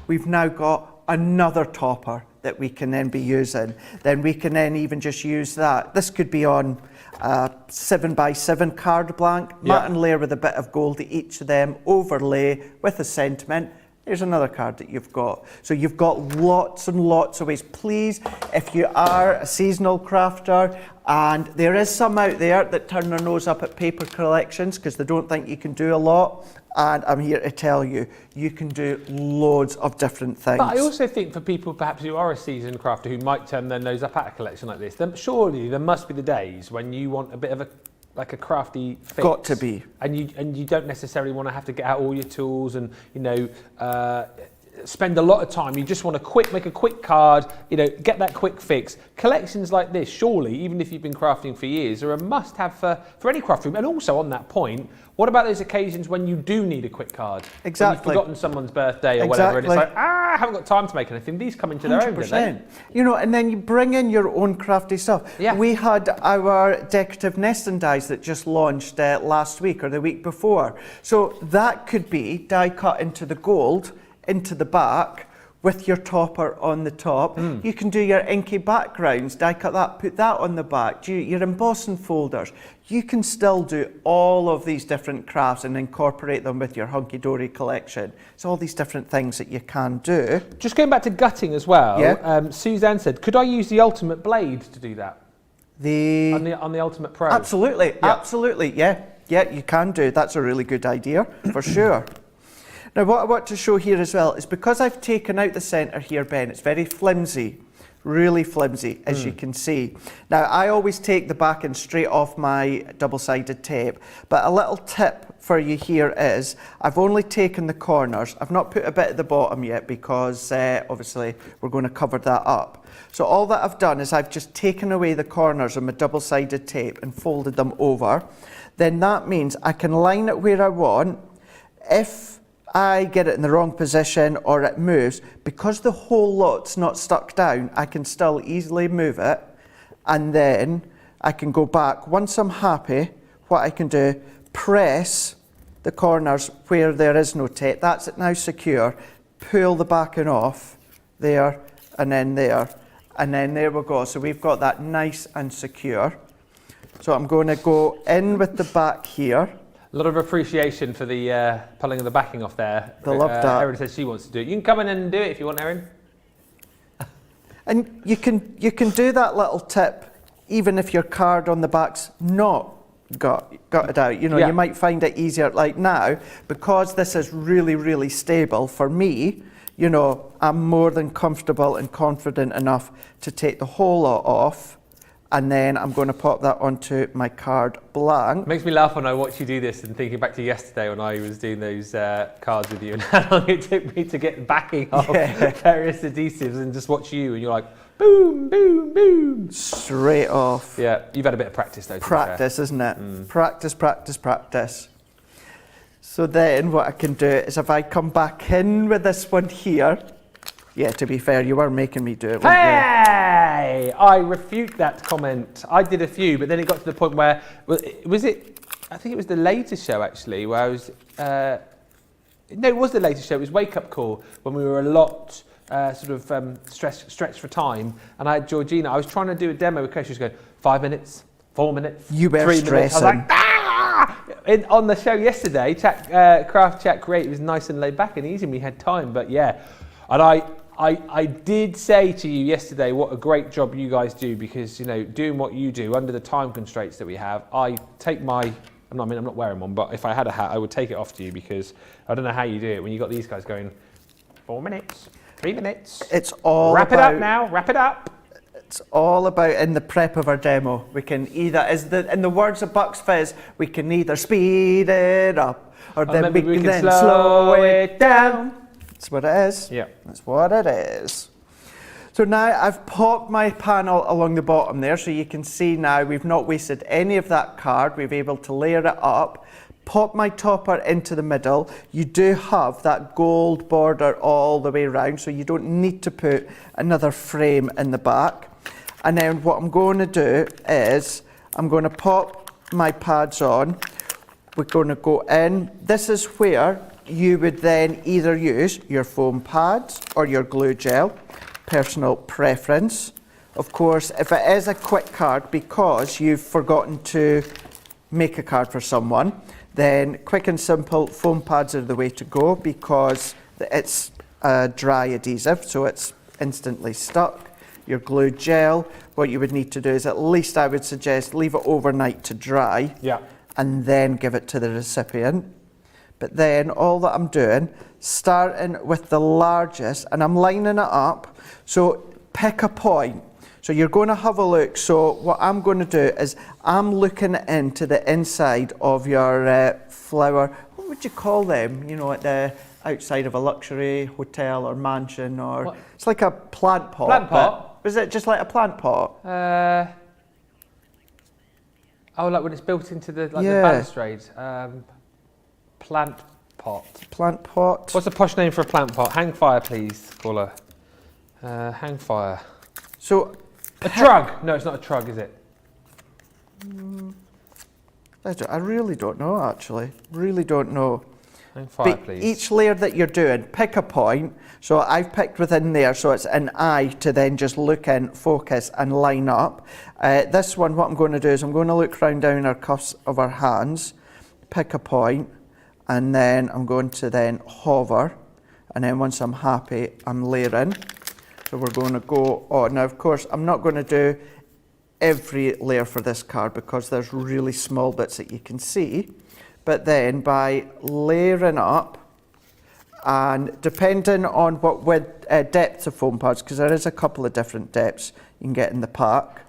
we've now got another topper that we can then be using. Then we can then even just use that. This could be on 7x7 card blank, matte and layer with a bit of gold at each of them, overlay with a sentiment. Here's another card that you've got. So you've got lots and lots of ways. Please, if you are a seasonal crafter, and there is some out there that turn their nose up at paper collections because they don't think you can do a lot, and I'm here to tell you, you can do loads of different things. But I also think for people perhaps who are a seasoned crafter who might turn their nose up at a collection like this, then surely there must be the days when you want a bit of a crafty fix. Got to be. And you don't necessarily want to have to get out all your tools and, you know, spend a lot of time. You just want to make a quick card, you know, get that quick fix. Collections like this, surely, even if you've been crafting for years, are a must-have for any craft room. And also on that point, what about those occasions when you do need a quick card? Exactly. When you've forgotten someone's birthday or whatever, and it's like, I haven't got time to make anything. These come into their own, don't they? You know, and then you bring in your own crafty stuff. Yeah. We had our decorative nesting dies that just launched last week or the week before. So that could be die cut into the gold, into the back, with your topper on the top. You can do your inky backgrounds, die cut that, put that on the back, do your embossing folders. You can still do all of these different crafts and incorporate them with your Hunky-Dory collection. It's all these different things that you can do. Just going back to gutting as well, Suzanne said, could I use the Ultimate Blade to do that? On the Ultimate Pro? Absolutely, absolutely, yeah, you can do. That's a really good idea, for sure. Now what I want to show here as well is because I've taken out the centre here, Ben, it's very flimsy, really flimsy, as you can see. Now, I always take the backing straight off my double-sided tape, but a little tip for you here is, I've only taken the corners. I've not put a bit at the bottom yet because obviously we're going to cover that up. So all that I've done is I've just taken away the corners of my double-sided tape and folded them over. Then that means I can line it where I want. If I get it in the wrong position or it moves, because the whole lot's not stuck down, I can still easily move it, and then I can go back. Once I'm happy, what I can do, press the corners where there is no tape. That's it now secure. Pull the backing off there, and then there. And then there we go. So we've got that nice and secure. So I'm going to go in with the back here. A lot of appreciation for the pulling of the backing off there. They love that. Erin says she wants to do it. You can come in and do it if you want, Erin. And you can do that little tip even if your card on the back's not gutted out. You know, you might find it easier. Like now, because this is really, really stable for me, you know, I'm more than comfortable and confident enough to take the whole lot off. And then I'm going to pop that onto my card blank. Makes me laugh when I watch you do this and thinking back to yesterday when I was doing those cards with you and how long it took me to get backing off various adhesives and just watch you and you're like, boom, boom, boom. Straight off. Yeah, you've had a bit of practice though. Practice, isn't it? Practice, practice, practice. So then what I can do is if I come back in with this one here, yeah, to be fair, you were making me do it. Hey! I refute that comment. I did a few, but then it got to the point where, was it, I think it was the latest show actually, where I was, no, it was the latest show, it was Wake Up Call, when we were a lot stretched for time, and I had Georgina, I was trying to do a demo with Coach, she was going, 5 minutes, 4 minutes, you were 3 stressing. minutes. I was like, ah! On the show yesterday, Craft Chat Create was nice and laid back and easy, and we had time, but yeah, and I did say to you yesterday what a great job you guys do, because, you know, doing what you do under the time constraints that we have, I take my, I'm not wearing one, but if I had a hat, I would take it off to you, because I don't know how you do it when you got these guys going 4 minutes, 3 minutes. It's all wrap it up now, wrap it up. It's all about in the prep of our demo. We can either, in the words of Bucks Fizz, we can either speed it up or then we can then slow it down. That's what it is. Yeah. That's what it is. So now I've popped my panel along the bottom there, so you can see now we've not wasted any of that card. We've able to layer it up, pop my topper into the middle. You do have that gold border all the way around, so you don't need to put another frame in the back. And then what I'm going to do is I'm going to pop my pads on. We're going to go in. This is where you would then either use your foam pads or your glue gel, personal preference. Of course, if it is a quick card because you've forgotten to make a card for someone, then quick and simple foam pads are the way to go, because it's a dry adhesive, so it's instantly stuck. Your glue gel, what you would need to do is, at least I would suggest, leave it overnight to dry, and then give it to the recipient. But then all that I'm doing, starting with the largest, and I'm lining it up, so pick a point. So you're going to have a look. So what I'm going to do is I'm looking into the inside of your flower, what would you call them? You know, at the outside of a luxury hotel or mansion, or what? It's like a plant pot. Plant pot? Is it just like a plant pot? Oh, like when it's built into the balustrade. Plant pot. Plant pot. What's the posh name for a plant pot? Hang fire, please, caller. Hang fire. So a trug? No, it's not a trug, is it? I really don't know, actually. Really don't know. Hang fire, but please. Each layer that you're doing, pick a point. So I've picked within there, so it's an eye to then just look in, focus, and line up. This one, what I'm going to do is I'm going to look round down our cuffs of our hands, pick a point, and then I'm going to then hover, and then once I'm happy, I'm layering. So we're going to go on. Now, of course, I'm not going to do every layer for this card because there's really small bits that you can see. But then by layering up And depending on what depth of foam pads, because there is a couple of different depths you can get in the pack.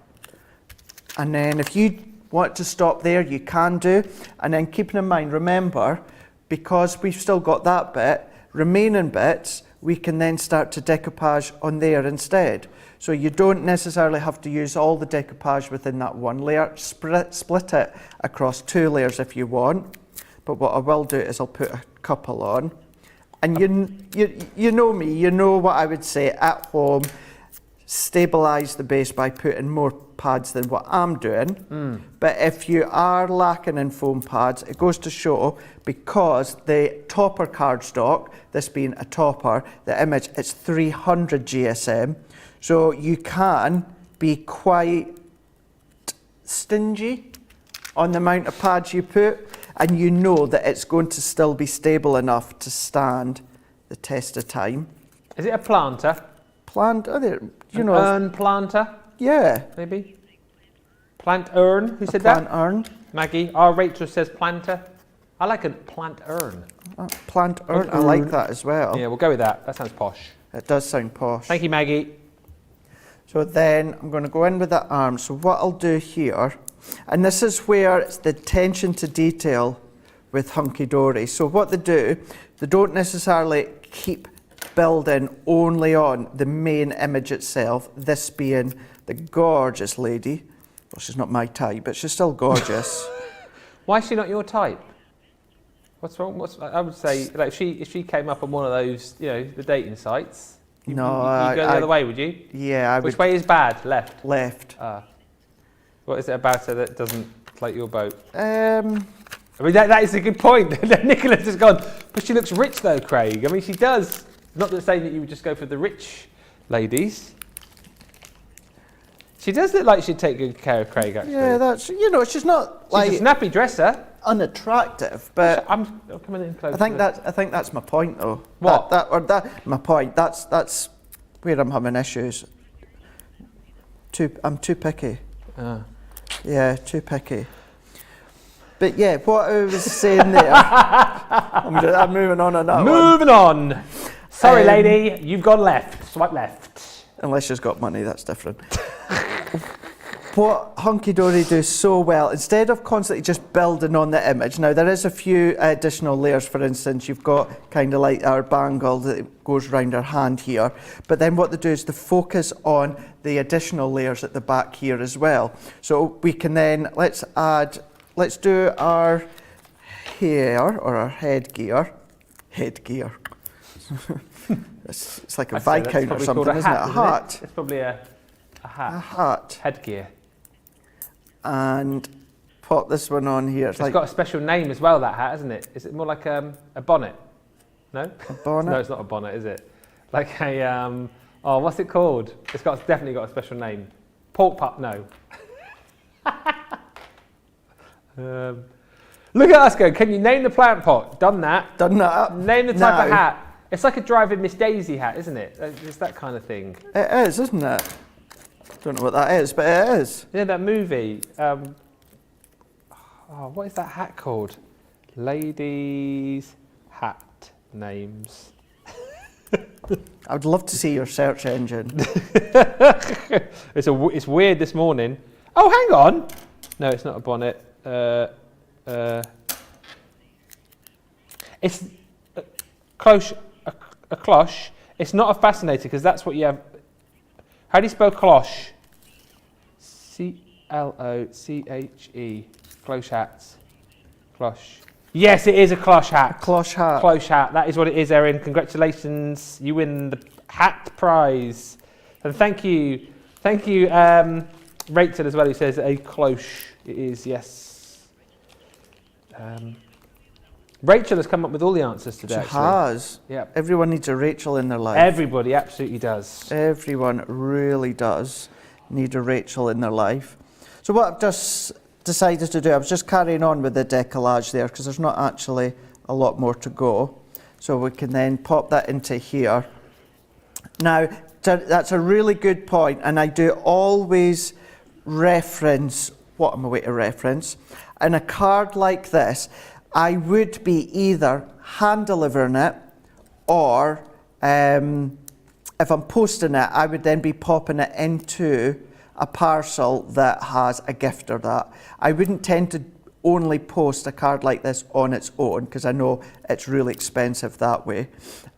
And then if you want to stop there, you can do. And then keeping in mind, remember, because we've still got that bit, remaining bits, we can then start to decoupage on there instead. So you don't necessarily have to use all the decoupage within that one layer. Split it across 2 layers if you want. But what I will do is I'll put a couple on. And you know me, you know what I would say at home, stabilise the base by putting more pads than what I'm doing. But if you are lacking in foam pads, it goes to show, because the topper cardstock, this being a topper, the image, it's 300 GSM. So you can be quite stingy on the amount of pads you put, and you know that it's going to still be stable enough to stand the test of time. Is it a planter? Urn planter? Yeah. Maybe? Plant urn? Who said Plant that? urn. Maggie. Our Rachel says planter. I like a plant urn. Plant urn. I like that as well. Yeah, we'll go with that. That sounds posh. It does sound posh. Thank you, Maggie. So then I'm going to go in with the arm. So what I'll do here, and this is where it's the attention to detail with Hunky-Dory. So what they do, they don't necessarily keep building only on the main image itself, this being the gorgeous lady. Well, she's not my type, but she's still gorgeous. Why is she not your type? What's wrong? I would say, like, if she came up on one of those, the dating sites, you go the other way, would you? Yeah, I would. Which way is bad? Left? Left. What is it about her that doesn't float your boat? I mean, that is a good point. Nicholas has gone, but she looks rich though, Craig. I mean, she does. Not to say that you would just go for the rich ladies. She does look like she'd take good care of Craig, actually. Yeah, that's, she's not like... She's a snappy dresser. Unattractive, but... I'm coming in close. I think that's my point, though. What? My point. That's where I'm having issues. I'm too picky. Yeah, too picky. But yeah, what I was saying there... I'm moving on that one. Moving on. Sorry, lady, you've gone left. Swipe left. Unless she's got money, that's different. What Hunky-Dory does so well, instead of constantly just building on the image, now there is a few additional layers. For instance, you've got kind of like our bangle that goes around our hand here, but then what they do is they focus on the additional layers at the back here as well. So we can then, let's do our hair or our headgear. It's like a Viscount or something, isn't it? A hat. It's probably a hat. A hat. Headgear. And pop this one on here. It's got a special name as well, that hat, isn't it? Is it more like a bonnet? No? A bonnet? No, it's not a bonnet, is it? Like a, what's it called? It's definitely got a special name. Pork pup, no. Look at us go. Can you name the plant pot? Done that. Name the type of hat. It's like a Driving Miss Daisy hat, isn't it? It's that kind of thing. It is, isn't it? Don't know what that is, but it is. Yeah, that movie. What is that hat called? Ladies' hat names. I would love to see your search engine. It's weird this morning. Oh, hang on. No, it's not a bonnet. It's a cloche. A cloche. It's not a fascinator because that's what you have. How do you spell cloche? C-L-O-C-H-E. Cloche hats. Cloche. Yes, it is a cloche hat. A cloche hat. Cloche hat. That is what it is, Erin. Congratulations. You win the hat prize. And thank you, Rachel as well, who says a cloche. It is, yes. Rachel has come up with all the answers today. She has. Yep. Everyone needs a Rachel in their life. Everybody absolutely does. Everyone really does need a Rachel in their life. So what I've just decided to do, I was just carrying on with the decollage there because there's not actually a lot more to go. So we can then pop that into here. Now, that's a really good point, and I do always reference, what am I way to reference? In a card like this, I would be either hand delivering it or if I'm posting it, I would then be popping it into a parcel that has a gift or that. I wouldn't tend to only post a card like this on its own because I know it's really expensive that way.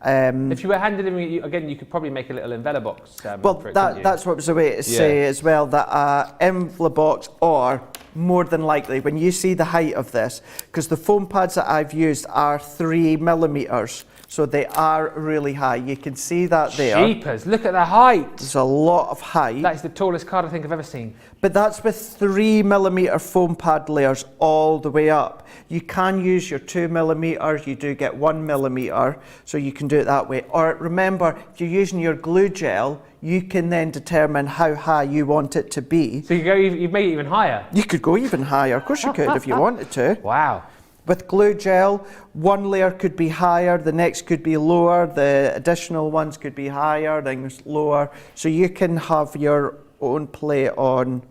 If you were handed in, again, you could probably make a little envelope box. Well, for it, that's what was the way to say as well, that envelope box, or more than likely, when you see the height of this, because the foam pads that I've used are 3mm, so they are really high. You can see that there. Jeepers, look at the height. There's a lot of height. That is the tallest card I think I've ever seen. But that's with 3mm foam pad layers all the way up. You can use your 2mm, you do get 1mm, so you can do it that way. Or remember, if you're using your glue gel, you can then determine how high you want it to be. So you've made it even higher? You could go even higher, of course you could if you wanted to. Wow. With glue gel, one layer could be higher, the next could be lower, the additional ones could be higher, then lower. So you can have your own play on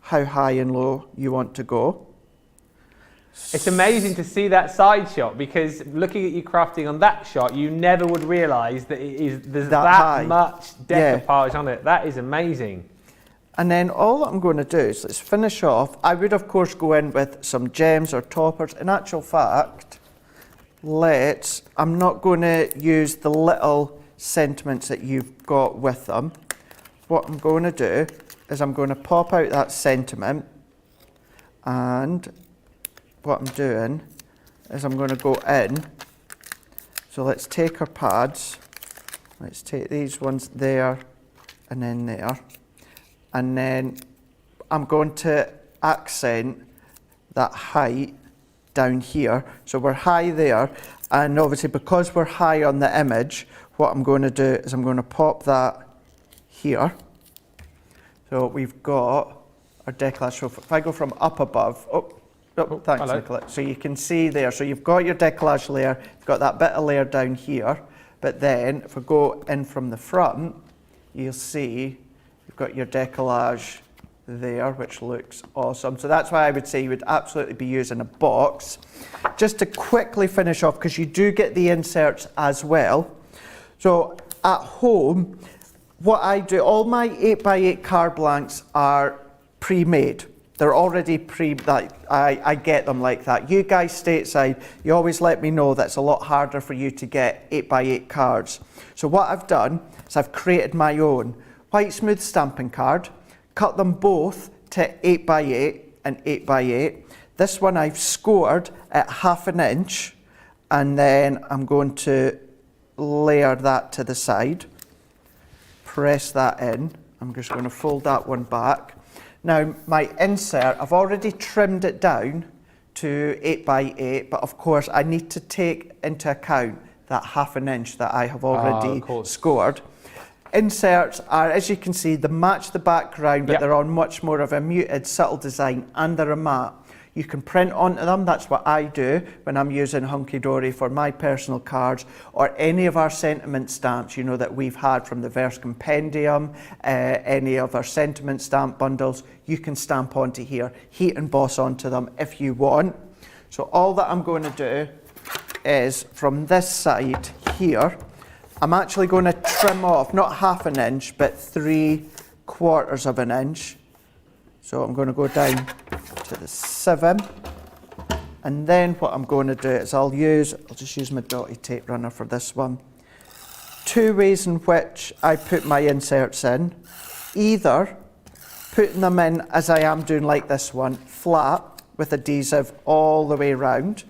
how high and low you want to go. It's amazing to see that side shot, because looking at you crafting on that shot, you never would realise that there's that much decoupage on it. That is amazing. And then all I'm going to do is, let's finish off. I would of course go in with some gems or toppers. In actual fact, I'm not going to use the little sentiments that you've got with them. What I'm going to do is I'm going to pop out that sentiment, and what I'm doing is I'm going to go in. So let's take our pads. Let's take these ones there and then there. And then I'm going to accent that height down here. So we're high there, and obviously because we're high on the image, what I'm going to do is I'm going to pop that here. So we've got our decoupage. So if I go from up above, thanks, hello. Nicola. So you can see there, so you've got your decoupage layer, you've got that bit of layer down here, but then if we go in from the front, you'll see you've got your decoupage there, which looks awesome. So that's why I would say you would absolutely be using a box. Just to quickly finish off, because you do get the inserts as well. So at home, what I do, all my 8x8 card blanks are pre-made. They're already I get them like that. You guys stateside, you always let me know that it's a lot harder for you to get 8x8 cards. So what I've done is I've created my own white smooth stamping card, cut them both to 8x8 and 8x8. This one I've scored at 1/2 inch, and then I'm going to layer that to the side, press that in. I'm just going to fold that one back. Now my insert, I've already trimmed it down to 8x8, but of course I need to take into account that 1/2 inch that I have already scored. Inserts are, as you can see, they match the background, but they're on much more of a muted, subtle design, and they're a matte. You can print onto them. That's what I do when I'm using Hunky-Dory for my personal cards, or any of our sentiment stamps, you know, that we've had from the Verse Compendium, any of our sentiment stamp bundles, you can stamp onto here, heat emboss onto them if you want. So all that I'm going to do is from this side here, I'm actually going to trim off, not 1/2 inch, but 3/4 inch. So I'm going to go down to the 7. And then what I'm going to do is I'll just use my dotty tape runner for this one. 2 ways in which I put my inserts in. Either putting them in as I am doing like this one, flat with adhesive all the way around,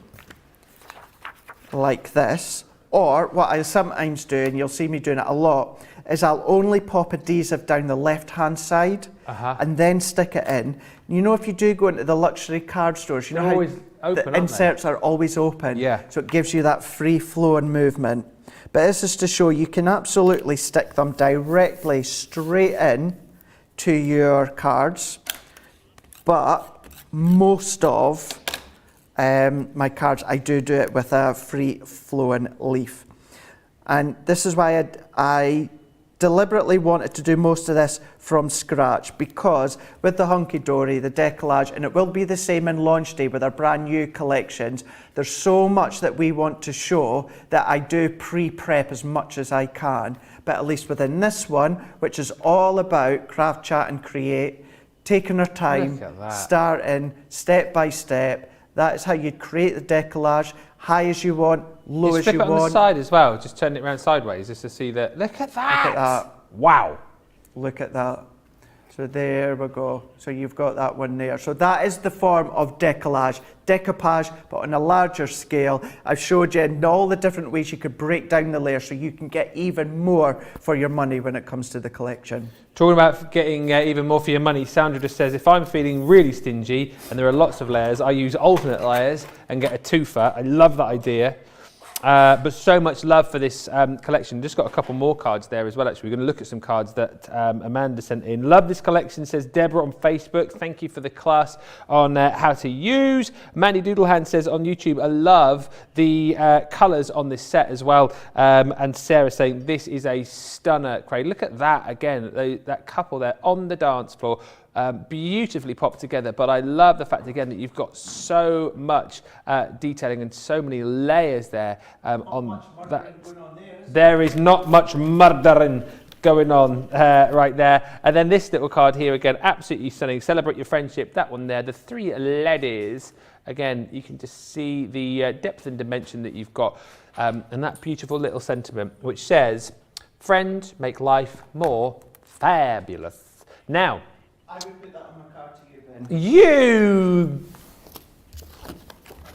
like this. Or what I sometimes do, and you'll see me doing it a lot, is I'll only pop adhesive down the left-hand side and then stick it in. You know, if you do go into the luxury card stores, you know how open, the inserts are always open. Yeah. So it gives you that free-flowing movement. But this is to show you can absolutely stick them directly straight in to your cards. But most of my cards, I do it with a free flowing leaf. And this is why I deliberately wanted to do most of this from scratch because with the Hunky-Dory, the Decoupage, and it will be the same in launch day with our brand new collections, there's so much that we want to show that I do pre-prep as much as I can. But at least within this one, which is all about craft, chat and create, taking our time, starting step by step. That is how you create the decollage, high as you want, low as you flip it want. on the side as well, just turn it around sideways just to see that. Look at that! Look at that. Wow. Look at that. So there we go. So you've got that one there. So that is the form of decollage, decoupage, but on a larger scale. I've showed you in all the different ways you could break down the layers so you can get even more for your money when it comes to the collection. Talking about getting even more for your money, Sandra just says, if I'm feeling really stingy and there are lots of layers, I use alternate layers and get a twofer. I love that idea. But so much love for this collection. Just got a couple more cards there as well, actually. We're going to look at some cards that Amanda sent in. Love this collection, says Deborah on Facebook. Thank you for the class on how to use. Mandy Doodlehand says on YouTube, I love the colours on this set as well. And Sarah saying, this is a stunner, Craig. Look at that again, that couple there on the dance floor. Beautifully popped together, but I love the fact again that you've got so much detailing and so many layers there on that. There is not much murdering going on right there. And then this little card here again, absolutely stunning. Celebrate your friendship. That one there, the three ladies. Again, you can just see the depth and dimension that you've got, and that beautiful little sentiment which says, "Friend, make life more fabulous." Now. I would put that on my card to you, Ben.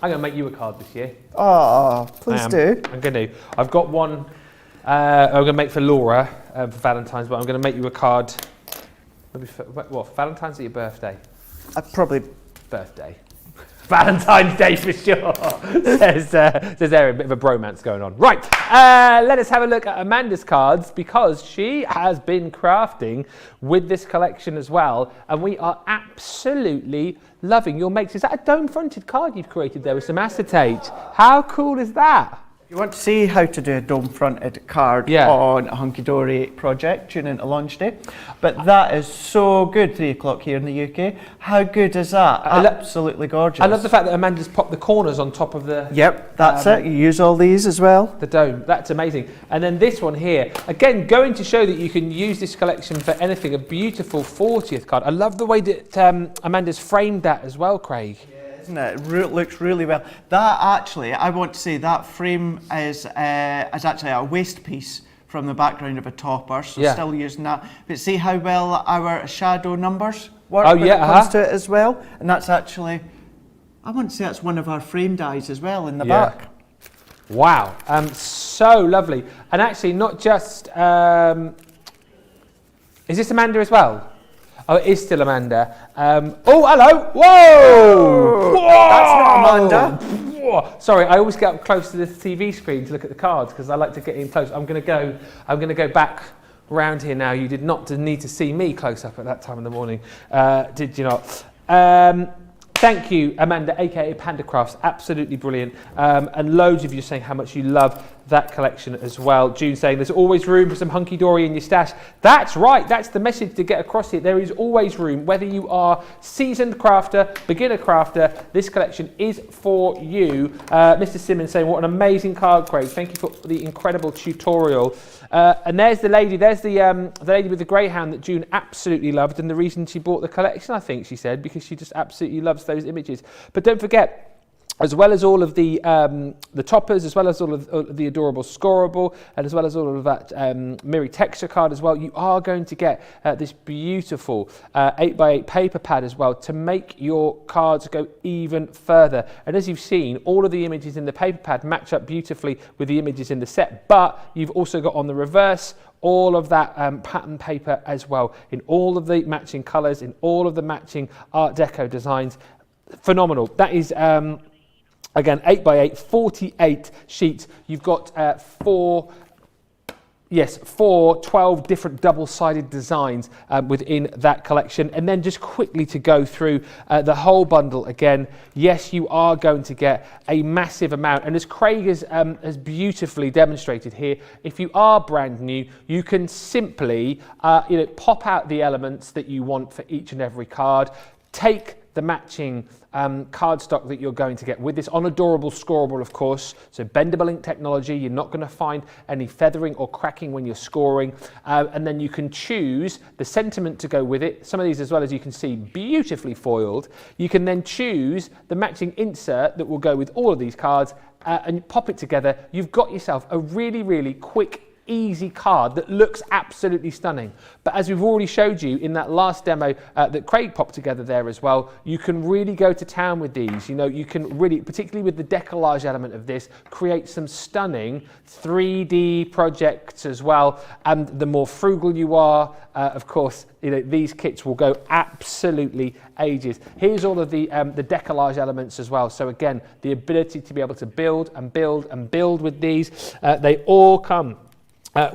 I'm going to make you a card this year. Oh, please do. I'm going to. I've got one I'm going to make for Laura for Valentine's, but I'm going to make you a card. Maybe for, what, for Valentine's or your birthday? Probably birthday. Valentine's Day for sure, says Erin, a bit of a bromance going on. Right, let us have a look at Amanda's cards because she has been crafting with this collection as well, and we are absolutely loving your makes. Is that a dome-fronted card you've created there with some acetate? How cool is that? you want to see how to do a dome-fronted card on a Hunky-Dory project, tune into launch day. But that is so good, 3 o'clock here in the UK. How good is that? Absolutely gorgeous. I love the fact that Amanda's popped the corners on top of the... Yep, that's it. You use all these as well. The dome, that's amazing. And then this one here, again, going to show that you can use this collection for anything, a beautiful 40th card. I love the way that Amanda's framed that as well, Craig. Isn't it? It looks really well. That actually, I want to say that frame is actually a waste piece from the background of a topper, so still using that. But see how well our shadow numbers work when it comes to it as well? And that's actually, I want to say that's one of our frame dies as well in the back. Wow, so lovely. And actually not just, is this Amanda as well? Oh, it is still Amanda. Oh, hello! Whoa! Whoa! That's not Amanda. Whoa! Sorry, I always get up close to the TV screen to look at the cards because I like to get in close. I'm going to go back round here now. You did not need to see me close up at that time in the morning, did you not? Thank you, Amanda, aka Panda Crafts. Absolutely brilliant. And loads of you saying how much you love that collection as well. June saying there's always room for some Hunky-Dory in your stash. That's right. That's the message to get across here. There is always room. Whether you are seasoned crafter, beginner crafter, this collection is for you. Mr. Simmons saying, what an amazing card, Craig. Thank you for the incredible tutorial. And there's the lady. There's the lady with the greyhound that June absolutely loved, and the reason she bought the collection, I think she said, because she just absolutely loves those images. But don't forget, as well as all of the toppers, as well as all of the adorable scoreable, and as well as all of that mirror texture card as well, you are going to get this beautiful 8x8 paper pad as well to make your cards go even further. And as you've seen, all of the images in the paper pad match up beautifully with the images in the set, but you've also got on the reverse all of that pattern paper as well, in all of the matching colours, in all of the matching Art Deco designs. Phenomenal. That is... again, 8x8, 48 sheets. You've got 4 Yes, 12 different double-sided designs within that collection. And then just quickly to go through the whole bundle again, yes, you are going to get a massive amount. And as Craig has beautifully demonstrated here, if you are brand new, you can simply pop out the elements that you want for each and every card, take the matching cardstock that you're going to get with this on adorable scorable, of course. So bendable ink technology, you're not going to find any feathering or cracking when you're scoring. And then you can choose the sentiment to go with it. Some of these, as well, as you can see, beautifully foiled. You can then choose the matching insert that will go with all of these cards and pop it together. You've got yourself a really, really quick, easy card that looks absolutely stunning. But as we've already showed you in that last demo that Craig popped together there as well, you can really go to town with these. You can really, particularly with the decollage element of this, create some stunning 3D projects as well. And the more frugal you are, of course, these kits will go absolutely ages. Here's all of the decollage elements as well. So again, the ability to be able to build and build and build with these, they all come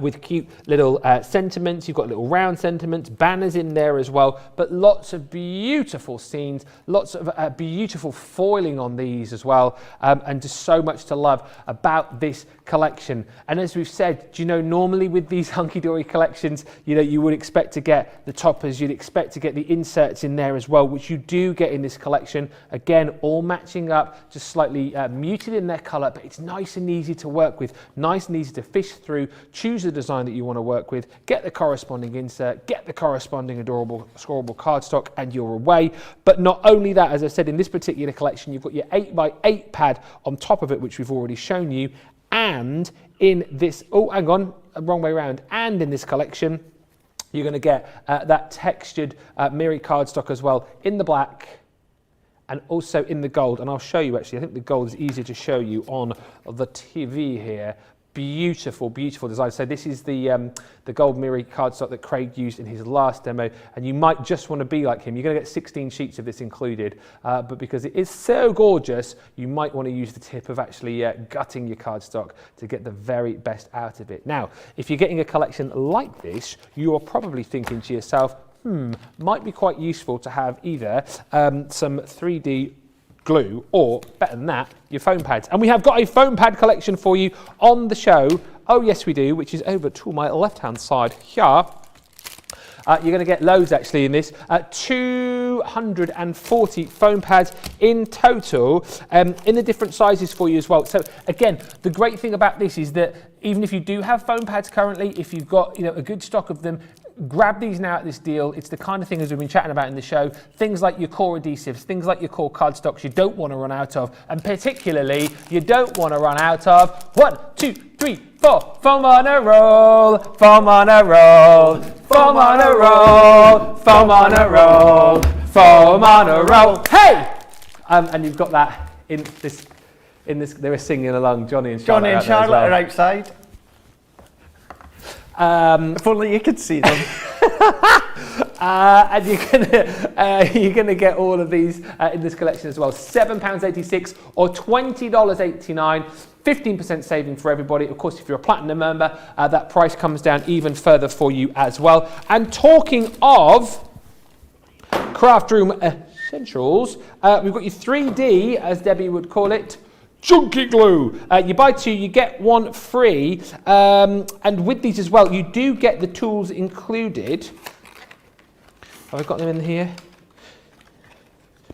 with cute little sentiments. You've got little round sentiments, banners in there as well, but lots of beautiful scenes, lots of beautiful foiling on these as well, and just so much to love about this collection. And as we've said, normally with these Hunky-Dory collections, you would expect to get the toppers, you'd expect to get the inserts in there as well, which you do get in this collection. Again, all matching up, just slightly muted in their colour, but it's nice and easy to work with, nice and easy to fish through. Choose the design that you want to work with, get the corresponding insert, get the corresponding adorable scorable cardstock, and you're away. But not only that, as I said, in this particular collection, you've got your 8x8 pad on top of it, which we've already shown you. And in this, hang on, wrong way around. And in this collection, you're going to get that textured mirror cardstock as well in the black and also in the gold. And I'll show you, actually, I think the gold is easier to show you on the TV here. Beautiful, beautiful design. So this is the gold mirror cardstock that Craig used in his last demo, and you might just want to be like him. You're going to get 16 sheets of this included, but because it is so gorgeous, you might want to use the tip of actually gutting your cardstock to get the very best out of it. Now, if you're getting a collection like this, you are probably thinking to yourself, might be quite useful to have either some 3D glue, or better than that, your foam pads. And we have got a foam pad collection for you on the show. Oh yes, we do, which is over to my left hand side here. You're going to get loads actually in this. 240 foam pads in total, in the different sizes for you as well. So again, the great thing about this is that even if you do have foam pads currently, if you've got a good stock of them, grab these now at this deal. It's the kind of thing, as we've been chatting about in the show, things like your core adhesives, things like your core cardstocks you don't want to run out of, and particularly you don't want to run out of 1, 2, 3, 4 foam on a roll, foam on a roll, foam on a roll, foam on a roll, foam on a roll. Hey! And you've got that in this. They were singing along. Johnny and Charlotte are outside. If only you could see them. And you're gonna get all of these in this collection as well. £7.86 or $20.89. 15% saving for everybody. Of course, if you're a platinum member, that price comes down even further for you as well. And talking of craft room essentials, we've got your 3D, as Debbie would call it, chunky glue. You buy 2, you get 1 free. And with these as well, you do get the tools included. Have I got them in here?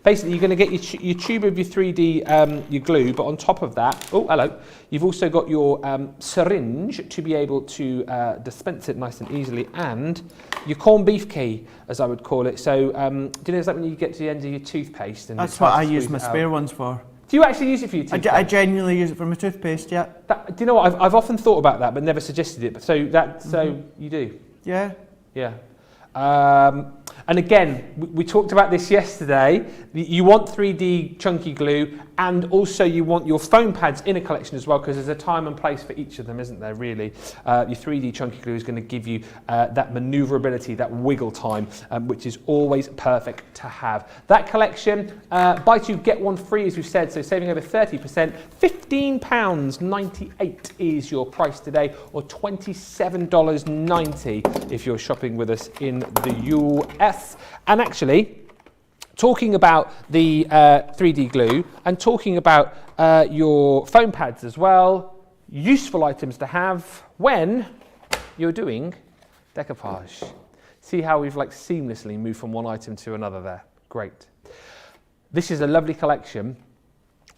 Basically, you're going to get your tube of your 3D your glue, but on top of that, oh, hello, you've also got your syringe to be able to dispense it nice and easily, and your corned beef key, as I would call it. So, do you know, it's like when you get to the end of your toothpaste? And that's what I use my spare ones for. Do you actually use it for your toothpaste? I genuinely use it for my toothpaste, yeah. Do you know what? I've often thought about that, but never suggested it. So you do? Yeah. Yeah. And again, we talked about this yesterday. You want 3D chunky glue, and also you want your foam pads in a collection as well, because there's a time and place for each of them, isn't there, really? Your 3D chunky glue is going to give you that maneuverability, that wiggle time, which is always perfect to have. That collection, buy two, get one free, as we've said, so saving over 30%. £15.98 is your price today, or $27.90 if you're shopping with us in the US. And actually, talking about the 3D glue and talking about your foam pads as well, useful items to have when you're doing decoupage. See how we've like seamlessly moved from one item to another there. Great. This is a lovely collection,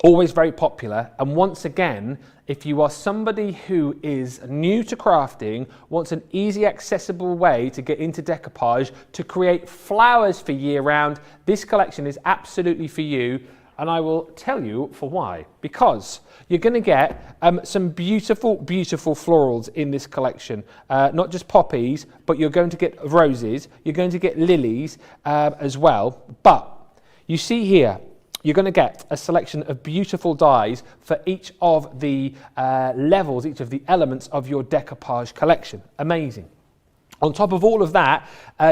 always very popular. And once again, if you are somebody who is new to crafting, wants an easy, accessible way to get into decoupage, to create flowers for year round, this collection is absolutely for you. And I will tell you for why. Because you're going to get some beautiful, beautiful florals in this collection. Not just poppies, but you're going to get roses. You're going to get lilies as well. But you see here, you're going to get a selection of beautiful dyes for each of the levels, each of the elements of your decoupage collection. Amazing. On top of all of that,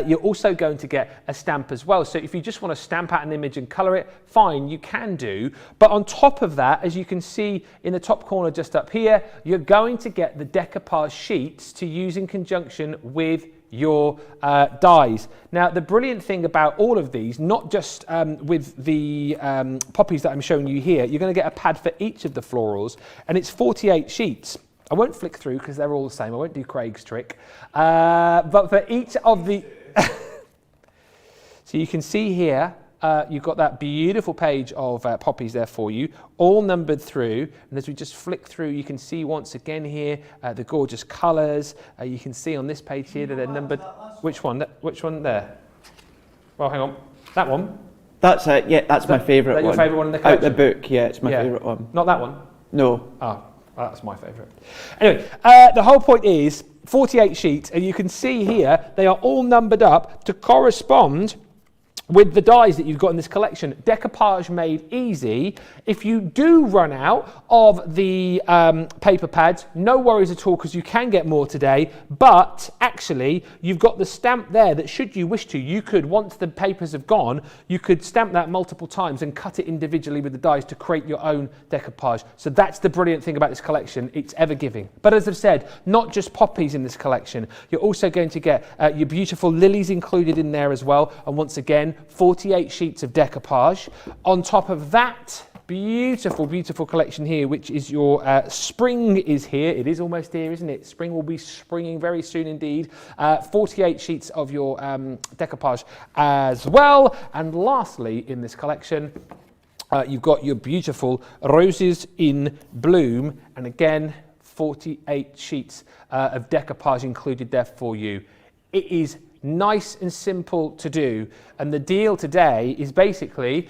you're also going to get a stamp as well. So if you just want to stamp out an image and colour it, fine, you can do. But on top of that, as you can see in the top corner just up here, you're going to get the decoupage sheets to use in conjunction with your dies. Now, the brilliant thing about all of these, not just with the poppies that I'm showing you here, you're going to get a pad for each of the florals, and it's 48 sheets. I won't flick through because they're all the same. I won't do Craig's trick. But for each of the... So you can see here, you've got that beautiful page of poppies there for you, all numbered through. And as we just flick through, you can see once again here, the gorgeous colours. You can see on this page here that they're numbered. Which one? Which one there? Well, hang on. That one? That's it, yeah, that's my favourite one. Your favourite one in the collection? Out the book, yeah, it's my favourite one. Not that one? No. Oh. Oh, that's my favourite. Anyway, the whole point is 48 sheets, and you can see here they are all numbered up to correspond with the dies that you've got in this collection. Decoupage made easy. If you do run out of the paper pads, no worries at all, because you can get more today. But actually, you've got the stamp there that, should you wish to, you could, once the papers have gone, you could stamp that multiple times and cut it individually with the dies to create your own decoupage. So that's the brilliant thing about this collection. It's ever giving. But as I've said, not just poppies in this collection. You're also going to get your beautiful lilies included in there as well. And once again, 48 sheets of decoupage. On top of that, beautiful, beautiful collection here, which is your spring is here. It is almost here, isn't it? Spring will be springing very soon indeed. 48 sheets of your decoupage as well. And lastly, in this collection, you've got your beautiful roses in bloom. And again, 48 sheets of decoupage included there for you. It is nice and simple to do, and the deal today is basically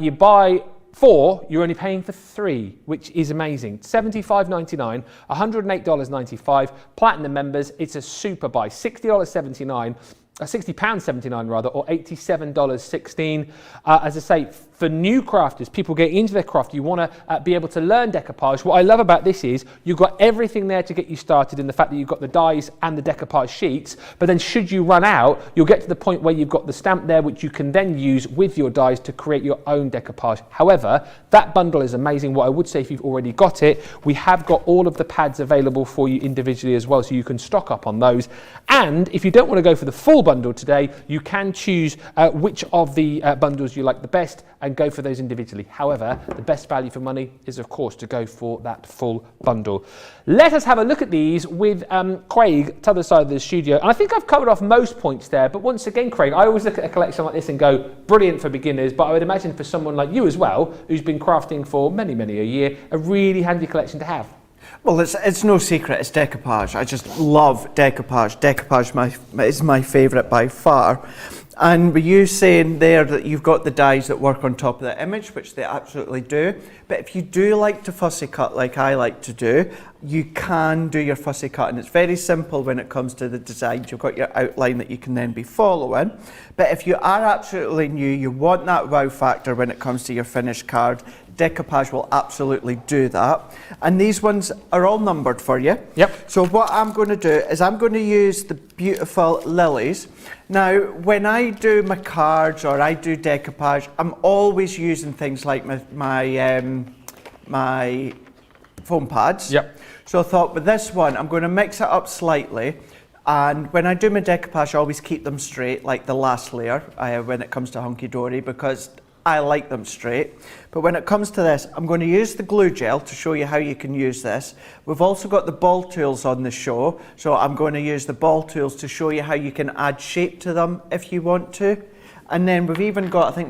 you buy 4, you're only paying for 3, which is amazing. $75.99, $108.95. Platinum members, it's a super buy. $60.79. £60.79 rather, or $87.16. As I say, for new crafters, people getting into their craft, you want to be able to learn decoupage. What I love about this is you've got everything there to get you started in the fact that you've got the dies and the decoupage sheets, but then should you run out, you'll get to the point where you've got the stamp there, which you can then use with your dies to create your own decoupage. However, that bundle is amazing. What I would say, if you've already got it, we have got all of the pads available for you individually as well, so you can stock up on those. And if you don't want to go for the full bundle today, you can choose which of the bundles you like the best and go for those individually. However, the best value for money is, of course, to go for that full bundle. Let us have a look at these with Craig to the other side of the studio. And I think I've covered off most points there, but once again, Craig, I always look at a collection like this and go, brilliant for beginners, but I would imagine for someone like you as well, who's been crafting for many, many a year, a really handy collection to have. Well, it's no secret, it's decoupage. I just love decoupage. Decoupage is my favourite by far. And were you saying there that you've got the dies that work on top of the image, which they absolutely do. But if you do like to fussy cut like I like to do, you can do your fussy cut, and it's very simple when it comes to the designs. You've got your outline that you can then be following. But if you are absolutely new, you want that wow factor when it comes to your finished card, Decoupage will absolutely do that. And these ones are all numbered for you. Yep. So what I'm going to do is I'm going to use the beautiful lilies. Now, when I do my cards or I do decoupage, I'm always using things like my foam pads. Yep. So I thought with this one, I'm going to mix it up slightly. And when I do my decoupage, I always keep them straight, like the last layer, when it comes to Hunky-Dory, because I like them straight. But when it comes to this, I'm going to use the glue gel to show you how you can use this. We've also got the ball tools on the show, so I'm going to use the ball tools to show you how you can add shape to them if you want to. And then we've even got, I think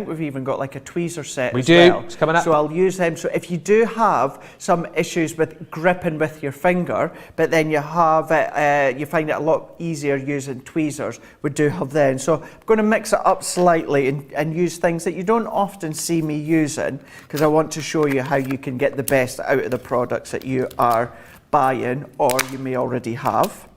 we've even got like a tweezer set as well. It's coming up. So I'll use them. So if you do have some issues with gripping with your finger, but then you have it, you find it a lot easier using tweezers, we do have them. So I'm going to mix it up slightly and use things that you don't often see me using, because I want to show you how you can get the best out of the products that you are buying or you may already have.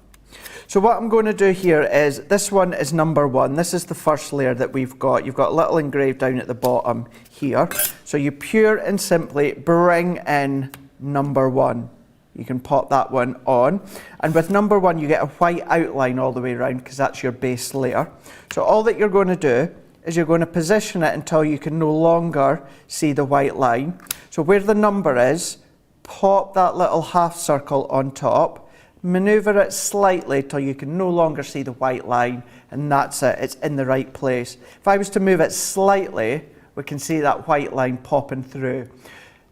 So what I'm going to do here is, this one is number 1. This is the first layer that we've got. You've got a little engraved down at the bottom here. So you pure and simply bring in number 1. You can pop that one on. And with number 1, you get a white outline all the way around, because that's your base layer. So all that you're going to do is you're going to position it until you can no longer see the white line. So where the number is, pop that little half circle on top. Maneuver it slightly till you can no longer see the white line, and that's it, it's in the right place. If I was to move it slightly, we can see that white line popping through.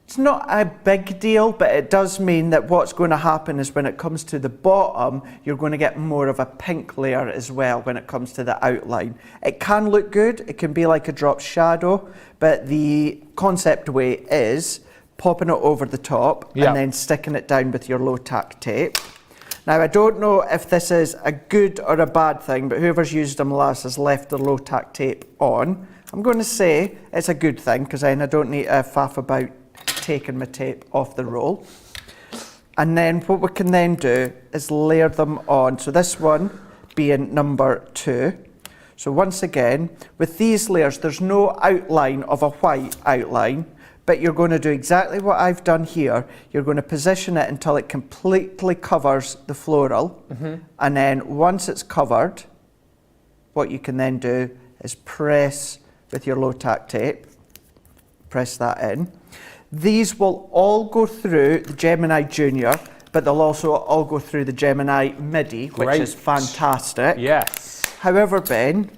It's not a big deal, but it does mean that what's going to happen is when it comes to the bottom, you're going to get more of a pink layer as well when it comes to the outline. It can look good, it can be like a drop shadow, but the concept way is popping it over the top and then sticking it down with your low tack tape. Now, I don't know if this is a good or a bad thing, but whoever's used them last has left the low tack tape on. I'm going to say it's a good thing, because then I don't need to faff about taking my tape off the roll. And then what we can then do is layer them on. So this one being number 2. So once again, with these layers, there's no outline of a white outline, but you're going to do exactly what I've done here. You're going to position it until it completely covers the floral. And then once it's covered, what you can then do is press with your low tack tape, press that in. These will all go through the Gemini Junior, but they'll also all go through the Gemini Midi, which is fantastic. Yes. However, Ben,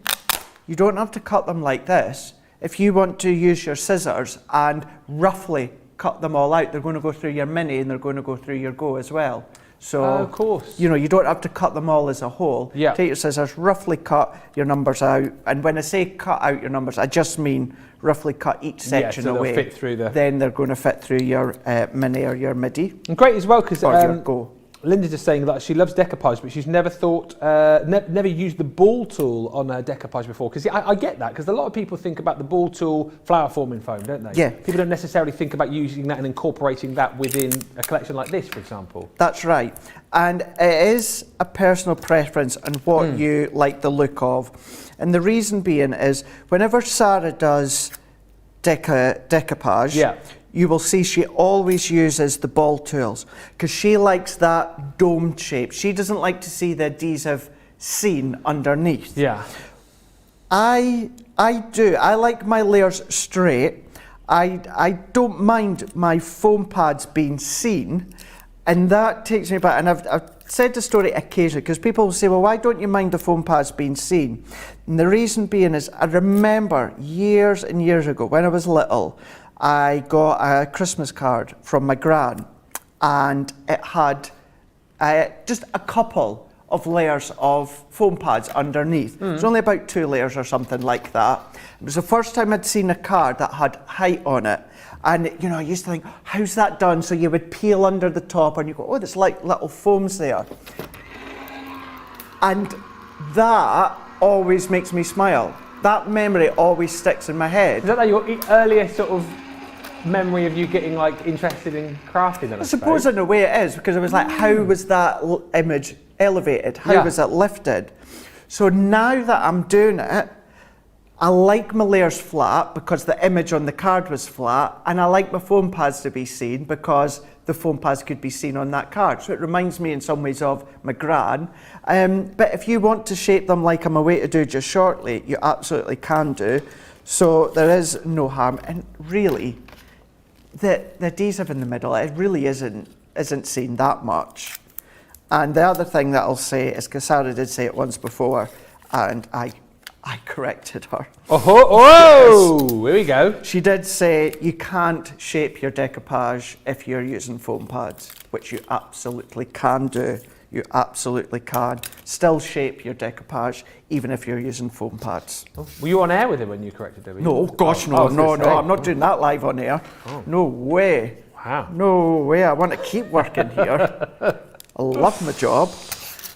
you don't have to cut them like this. If you want to use your scissors and roughly cut them all out, they're going to go through your Mini and they're going to go through your Go as well. So, of course, you know, you don't have to cut them all as a whole. Yeah. Take your scissors, roughly cut your numbers out. And when I say cut out your numbers, I just mean roughly cut each section so away. they'll fit through the... Then they're going to fit through your Mini or your Midi. And great as well, because your Go. Linda's just saying that she loves decoupage, but she's never thought, never used the ball tool on decoupage before. Because I get that, because a lot of people think about the ball tool flower forming foam, don't they? Yeah. People don't necessarily think about using that and incorporating that within a collection like this, for example. That's right. And it is a personal preference and what you like the look of. And the reason being is, whenever Sarah does decoupage, you will see she always uses the ball tools, because she likes that domed shape. She doesn't like to see the adhesive seen underneath. Yeah. I do. I like my layers straight. I don't mind my foam pads being seen, and that takes me back. And I've said the story occasionally, because people will say, well, why don't you mind the foam pads being seen? And the reason being is, I remember years and years ago when I was little, I got a Christmas card from my gran, and it had just a couple of layers of foam pads underneath. It was only about 2 layers or something like that. It was the first time I'd seen a card that had height on it. And, you know, I used to think, how's that done? So you would peel under the top and you go, oh, there's like little foams there. And that always makes me smile. That memory always sticks in my head. Is that like your earliest sort of memory of you getting like interested in crafting then, I suppose in a way it is, because I was like, how was that image elevated? How was it lifted? So now that I'm doing it, I like my layers flat because the image on the card was flat, and I like my foam pads to be seen because the foam pads could be seen on that card. So it reminds me in some ways of my gran. But if you want to shape them like I'm away to do just shortly, you absolutely can do. So there is no harm. And really, the adhesive in the middle, it really isn't seen that much. And the other thing that I'll say is, because Sarah did say it once before, and I corrected her. Oh, here we go. She did say you can't shape your decoupage if you're using foam pads, which you absolutely can do. You absolutely can. Still shape your decoupage even if you're using foam pads. Oh, were you on air with him when you corrected him? No, gosh, no, no, I'm not doing that live on air. Oh. No way. Wow. No way. I want to keep working here. I love my job,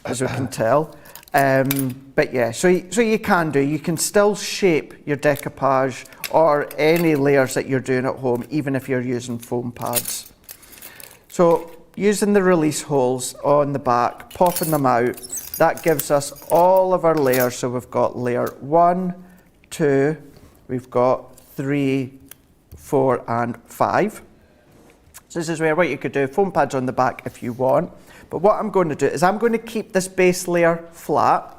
as we can tell. But yeah, so you can still shape your decoupage or any layers that you're doing at home, even if you're using foam pads. So using the release holes on the back, popping them out, that gives us all of our layers. So we've got layer 1, 2, we've got 3, 4 and 5. So this is where what you could do, foam pads on the back if you want. But what I'm going to do is I'm going to keep this base layer flat.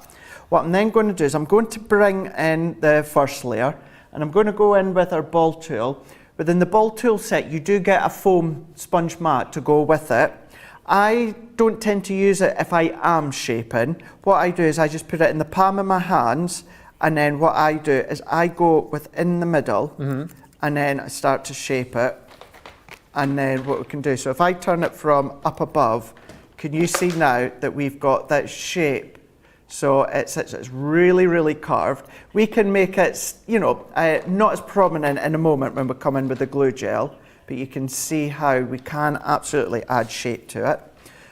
What I'm then going to do is I'm going to bring in the first layer, and I'm going to go in with our ball tool. Within the ball tool set, you do get a foam sponge mat to go with it. I don't tend to use it if I am shaping. What I do is I just put it in the palm of my hands, and then what I do is I go within the middle, and then I start to shape it. And then what we can do, so if I turn it from up above, can you see now that we've got that shape? So it's really, really curved. We can make it, not as prominent in a moment when we come in with the glue gel, but you can see how we can absolutely add shape to it.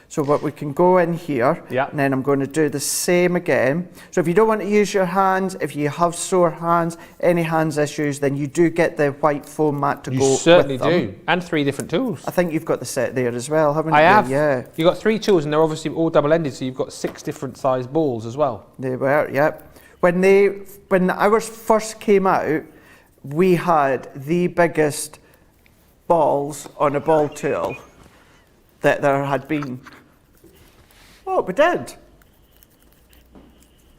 So what we can go in here, and then I'm going to do the same again. So if you don't want to use your hands, if you have sore hands, any hands issues, then you do get the white foam mat to go with them. You certainly do, and 3 different tools. I think you've got the set there as well, haven't you? I have. Yeah. You've got 3 tools, and they're obviously all double-ended, so you've got 6 different size balls as well. They were, yep. When ours first came out, we had the biggest balls on a ball tool that there had been. Oh, we did.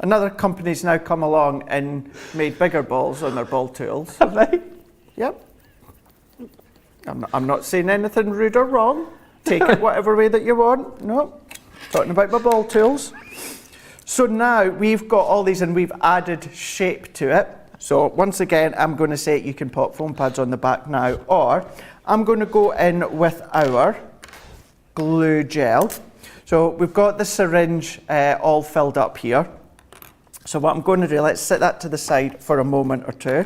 Another company's now come along and made bigger balls on their ball tools. Have they? Yep. I'm not saying anything rude or wrong. Take it whatever way that you want. No, talking about my ball tools. So now we've got all these and we've added shape to it. So once again, I'm going to say you can pop foam pads on the back now, or I'm going to go in with our glue gel. So we've got the syringe all filled up here. So what I'm going to do, let's set that to the side for a moment or two.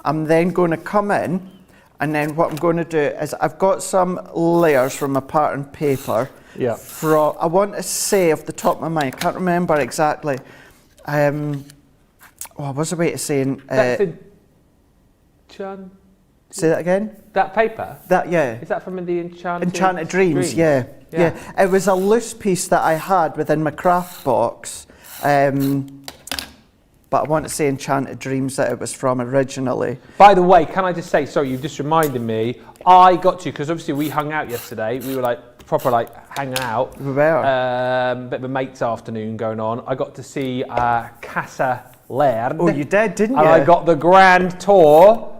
I'm then going to come in, and then what I'm going to do is I've got some layers from a pattern paper. Yeah. I want to say off the top of my mind, I can't remember exactly. What was the way to saying? That's say that again? That paper? Is that from the Enchanted Dreams? Yeah. It was a loose piece that I had within my craft box, but I want to say Enchanted Dreams that it was from originally. By the way, can I just say, sorry, you've just reminded me, I got to, because obviously we hung out yesterday, we were like proper like hanging out. We were. Bit of a mate's afternoon going on. I got to see Casa Laird. Oh, you did, didn't you? And I got the grand tour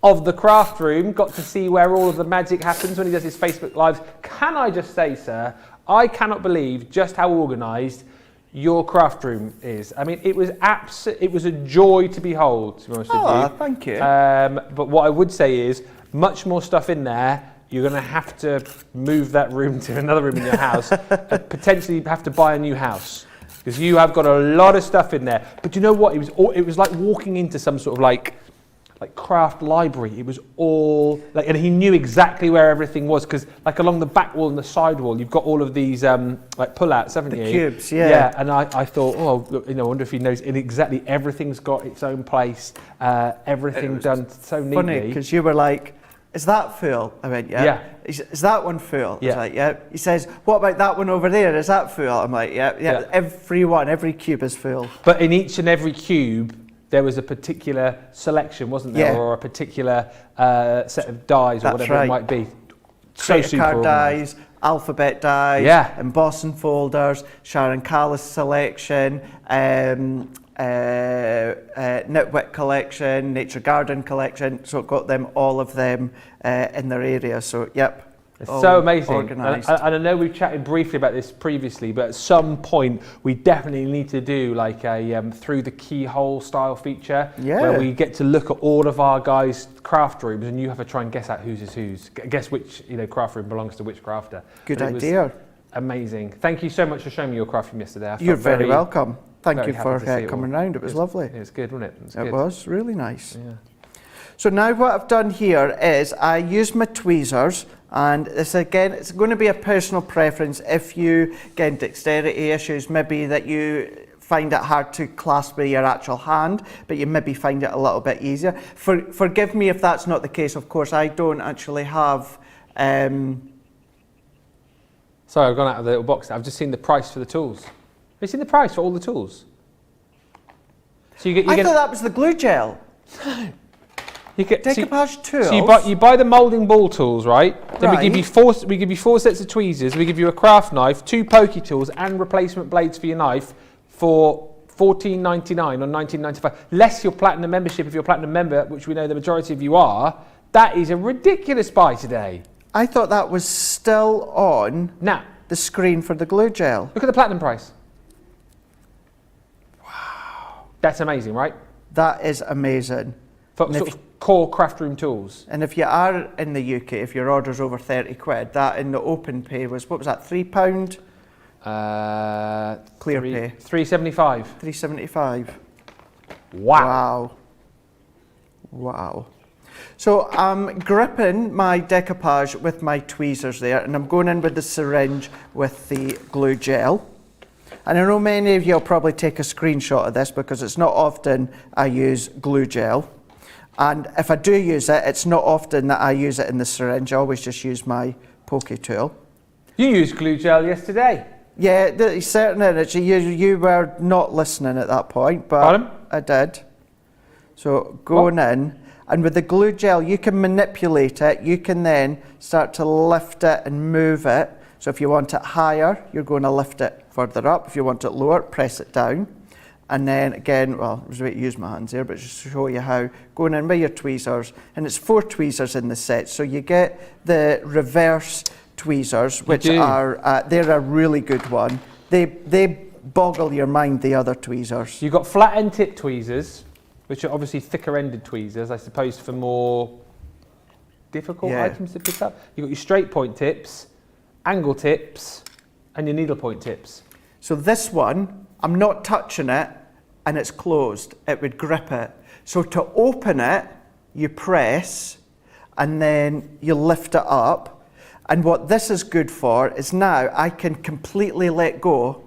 of the craft room, got to see where all of the magic happens when he does his Facebook Lives. Can I just say, sir, I cannot believe just how organised your craft room is. I mean, it was a joy to behold, to be honest with you. Thank you. But what I would say is, much more stuff in there. You're going to have to move that room to another room in your house, and potentially have to buy a new house, because you have got a lot of stuff in there. But you know what? It was like walking into some sort of like like craft library. It was all like, and he knew exactly where everything was, because like along the back wall and the side wall, you've got all of these like pull-outs, haven't you? The cubes, yeah. Yeah, and I thought, oh, look, I wonder if he knows. And exactly, everything's got its own place. Everything done so neatly. Funny, because you were like, "Is that full?" I went, "Yeah." Yeah. Is that one full? I Yeah. was like, "Yeah." He says, "What about that one over there? Is that full?" I'm like, "Yeah, yeah." Yeah. Every cube is full. But in each and every cube, there was a particular selection, wasn't there? Yeah. Or a particular set of dies, or That's whatever right. it might be. So Credit super card organised. dies, alphabet dies, Yeah. embossing folders, Sharon Callis selection, Knitwit collection, Nature Garden collection. So got them, all of them in their area. So yep. It's all so amazing. And organised. I know we've chatted briefly about this previously, but at some point we definitely need to do like a through the keyhole style feature, Yeah. where we get to look at all of our guys' craft rooms, and you have to try and guess out whose is whose. Guess which craft room belongs to which crafter. Good But it was idea. Amazing. Thank you so much for showing me your craft room yesterday. I felt You're very welcome. Thank very you happy for to see it coming all. round. It was lovely. It was good, wasn't it? It was really nice. Yeah. So now what I've done here is I use my tweezers, and this again, it's going to be a personal preference. If you get dexterity issues, maybe that you find it hard to clasp with your actual hand, but you maybe find it a little bit easier. Forgive me if that's not the case. Of course, I don't actually have. Sorry, I've gone out of the little box. I've just seen the price for the tools. Have you seen the price for all the tools? So you I thought that was the glue gel. You get Decoupage tools. So you buy the moulding ball tools, right? Then Right. we give you four sets of tweezers. We give you a craft knife, 2 pokey tools, and replacement blades for your knife for $14.99 or $19.95. Less your platinum membership if you're a platinum member, which we know the majority of you are. That is a ridiculous buy today. I thought that was still on Now, the screen for the glue gel. look at the platinum price. Wow, that's amazing, right? That is amazing. For And sort if- of core craft room tools. And if you are in the UK, if your order's over 30 quid, that in the open pay was, what was that, £3? Clear pay. $3.75. £3.75. Wow. Wow. So I'm gripping my decoupage with my tweezers there, and I'm going in with the syringe with the glue gel. And I know many of you will probably take a screenshot of this because it's not often I use glue gel. And if I do use it, it's not often that I use it in the syringe. I always just use my pokey tool. You used glue gel yesterday. Yeah, certainly. You were not listening at that point, but Pardon? I did. So going in, and with the glue gel, you can manipulate it. You can then start to lift it and move it. So if you want it higher, you're going to lift it further up. If you want it lower, press it down. And then again, well, I was going to use my hands here, but just to show you how, going in with your tweezers, and it's 4 tweezers in the set. So you get the reverse tweezers, which are, they're a really good one. They boggle your mind, the other tweezers. You've got flat end tip tweezers, which are obviously thicker ended tweezers, I suppose, for more difficult items to pick up. You've got your straight point tips, angle tips, and your needle point tips. So this one, I'm not touching it, and it's closed. It would grip it. So to open it, you press, and then you lift it up. And what this is good for is now I can completely let go,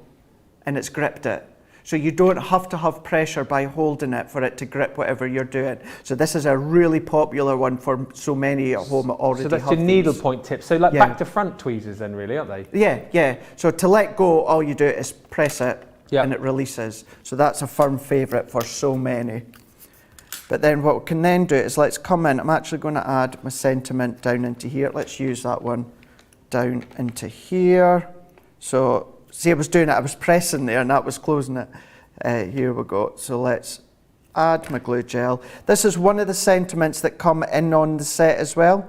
and it's gripped it. So you don't have to have pressure by holding it for it to grip whatever you're doing. So this is a really popular one for so many at home that already So that's have your needle these. point tips. So like Yeah. back to front tweezers then, really, aren't they? Yeah. So to let go, all you do is press it, Yeah. and it releases. So that's a firm favourite for so many. But then what we can then do is let's come in. I'm actually going to add my sentiment down into here. Let's use that one down into here. So see, I was doing it. I was pressing there, and that was closing it. Here we go. So let's add my glue gel. This is one of the sentiments that come in on the set as well.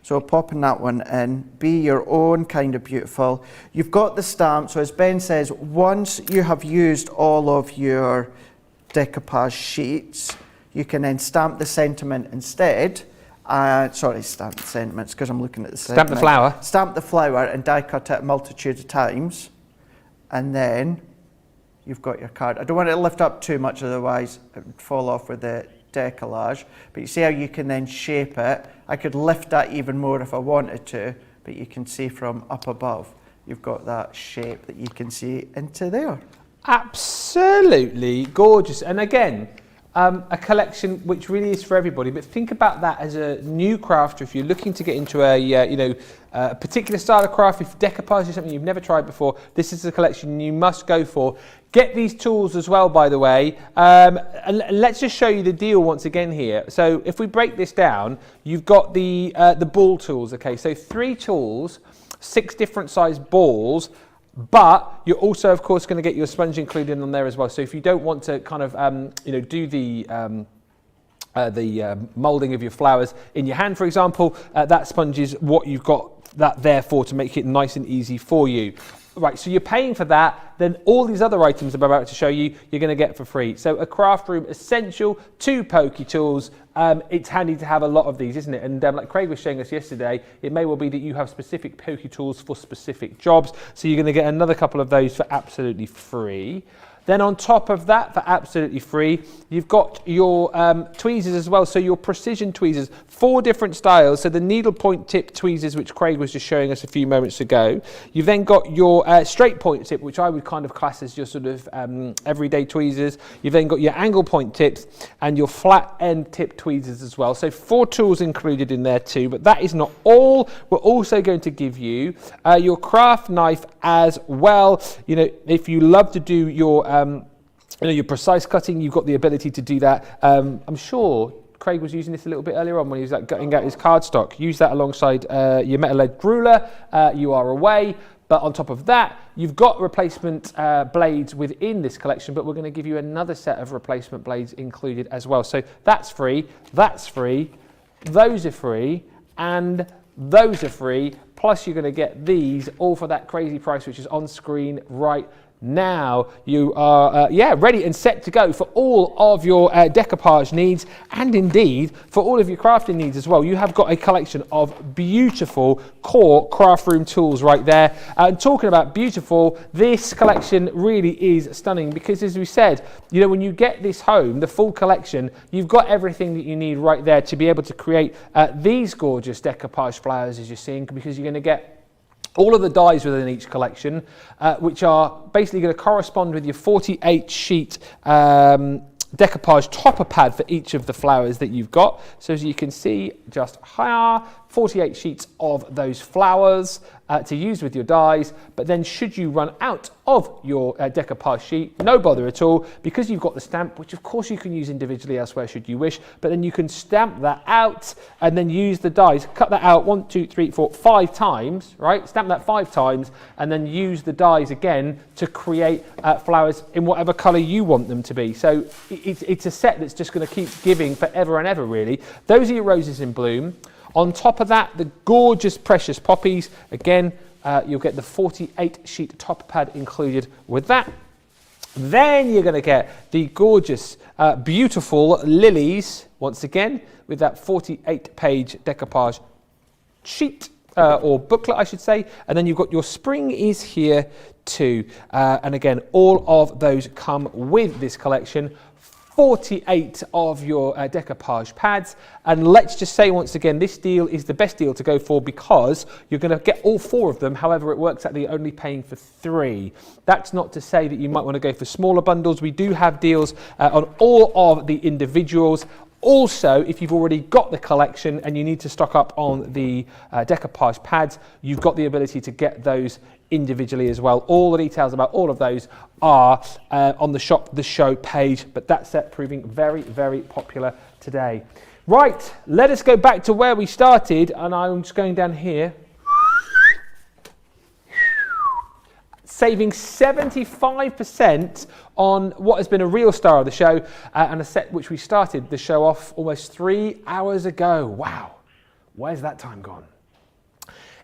So popping that one in, be your own kind of beautiful. You've got the stamp, so as Ben says, once you have used all of your decoupage sheets, you can then stamp the sentiment instead. Stamp the sentiments because I'm looking at the sentiment. Stamp the flower. Stamp the flower and die cut it a multitude of times. And then you've got your card. I don't want it to lift up too much, otherwise it would fall off with the decollage, but you see how you can then shape it. I could lift that even more if I wanted to, but you can see from up above, you've got that shape that you can see into there. Absolutely gorgeous. And again, a collection which really is for everybody, but think about that as a new crafter. If you're looking to get into a particular style of craft, if decoupage is something you've never tried before, this is a collection you must go for. Get these tools as well, by the way. And let's just show you the deal once again here. So if we break this down, you've got the ball tools. Okay, so 3 tools, 6 different size balls. But you're also, of course, going to get your sponge included on there as well. So if you don't want to kind of, do the moulding of your flowers in your hand, for example, that sponge is what you've got that there for, to make it nice and easy for you. Right, so you're paying for that, then all these other items I'm about to show you, you're going to get for free. So a craft room essential, 2 pokey tools. It's handy to have a lot of these, isn't it? And like Craig was showing us yesterday, it may well be that you have specific pokey tools for specific jobs. So you're going to get another couple of those for absolutely free. Then on top of that, for absolutely free, you've got your tweezers as well. So your precision tweezers, 4 different styles. So the needle point tip tweezers, which Craig was just showing us a few moments ago. You've then got your straight point tip, which I would kind of class as your sort of everyday tweezers. You've then got your angle point tips and your flat end tip tweezers as well. So 4 tools included in there too, but that is not all. We're also going to give you your craft knife as well. You know, if you love to do your your precise cutting, you've got the ability to do that. I'm sure Craig was using this a little bit earlier on when he was like gutting out his cardstock. Use that alongside your metal edged ruler. You are away. But on top of that, you've got replacement blades within this collection, but we're going to give you another set of replacement blades included as well. So that's free, those are free, and those are free. Plus you're going to get these all for that crazy price, which is on screen right now. You are ready and set to go for all of your decoupage needs, and indeed for all of your crafting needs as well. You have got a collection of beautiful core craft room tools right there. And talking about beautiful, this collection really is stunning, because as we said, you know, when you get this home, the full collection, you've got everything that you need right there to be able to create these gorgeous decoupage flowers as you're seeing, because you're going to get all of the dies within each collection, which are basically going to correspond with your 48 sheet decoupage topper pad for each of the flowers that you've got. So as you can see, just higher 48 sheets of those flowers to use with your dies. But then should you run out of your decoupage sheet, no bother at all, because you've got the stamp, which of course you can use individually elsewhere should you wish, but then you can stamp that out and then use the dies, cut that out 1, 2, 3, 4, 5 times, right? Stamp that 5 times and then use the dies again to create flowers in whatever colour you want them to be. So it's a set that's just going to keep giving forever and ever, really. Those are your roses in bloom. On top of that, the gorgeous precious poppies. Again, you'll get the 48 sheet top pad included with that. Then you're going to get the gorgeous, beautiful lilies, once again, with that 48 page decoupage sheet, or booklet, I should say. And then you've got your spring is here too. And again, all of those come with this collection. 48 of your decoupage pads, and let's just say once again, this deal is the best deal to go for, because you're going to get all 4 of them. However, it works out that you're only paying for 3. That's not to say that you might want to go for smaller bundles. We do have deals on all of the individuals. Also, if you've already got the collection and you need to stock up on the decoupage pads, you've got the ability to get those individually as well. All the details about all of those are on the Shop the Show page, but that set proving very, very popular today. Right, let us go back to where we started, and I'm just going down here. Saving 75% on what has been a real star of the show, and a set which we started the show off almost 3 hours ago. Wow, where's that time gone?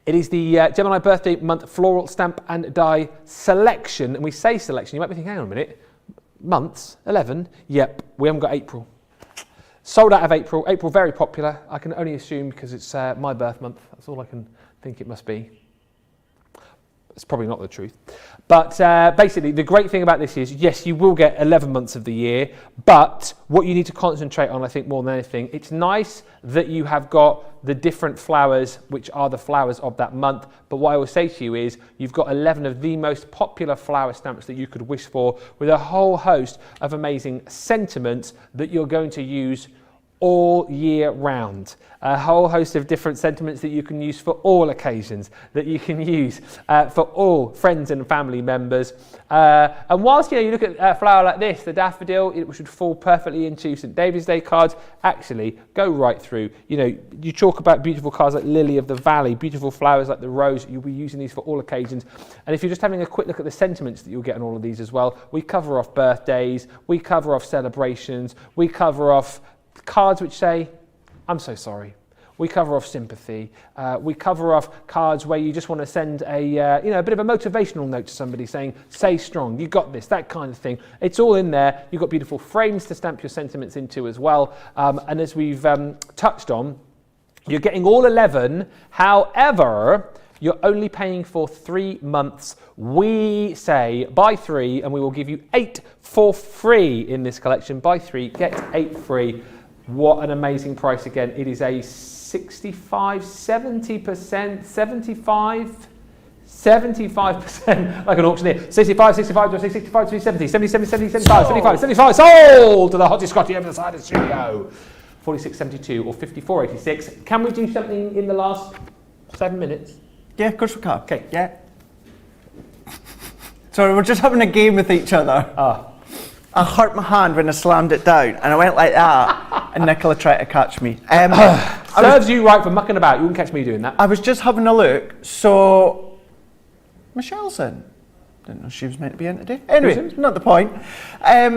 It is the Gemini Birthday Month Floral Stamp and Die Selection. And we say selection, you might be thinking, hang on a minute, months, 11? Yep, we haven't got April. Sold out of April. April, very popular. I can only assume because it's my birth month. That's all I can think it must be. It's probably not the truth. But basically, the great thing about this is, yes, you will get 11 months of the year, but what you need to concentrate on, I think, more than anything, it's nice that you have got the different flowers, which are the flowers of that month. But what I will say to you is, you've got 11 of the most popular flower stamps that you could wish for, with a whole host of amazing sentiments that you're going to use all year round. A whole host of different sentiments that you can use for all occasions, that you can use for all friends and family members. And whilst you look at a flower like this, the daffodil, it should fall perfectly into St. David's Day cards. Actually, go right through. You talk about beautiful cards like Lily of the Valley, beautiful flowers like the rose. You'll be using these for all occasions. And if you're just having a quick look at the sentiments that you'll get on all of these as well, we cover off birthdays, we cover off celebrations, we cover off cards which say, I'm so sorry. We cover off sympathy. We cover off cards where you just want to send a bit of a motivational note to somebody saying, stay strong, you got this, that kind of thing. It's all in there. You've got beautiful frames to stamp your sentiments into as well. And as we've touched on, you're getting all 11. However, you're only paying for 3 months. We say buy 3 and we will give you 8 for free in this collection. Buy 3, get 8 free. What an amazing price again. It is a 65, 70%, 75% like an auctioneer. 65, 65, 65, 70, 70, 70, 70, 75, 75, 75, sold to the hottest Scotty over the side of the studio. 46.72 or 54.86. Can we do something in the last 7 minutes? Yeah, of course we can. Okay. Yeah. Sorry, we're just having a game with each other. I hurt my hand when I slammed it down, and I went like that, and Nicola tried to catch me. Serves you right for mucking about. You wouldn't catch me doing that. I was just having a look, so Michelle's in. Didn't know she was meant to be in today. Anyway, not the point. I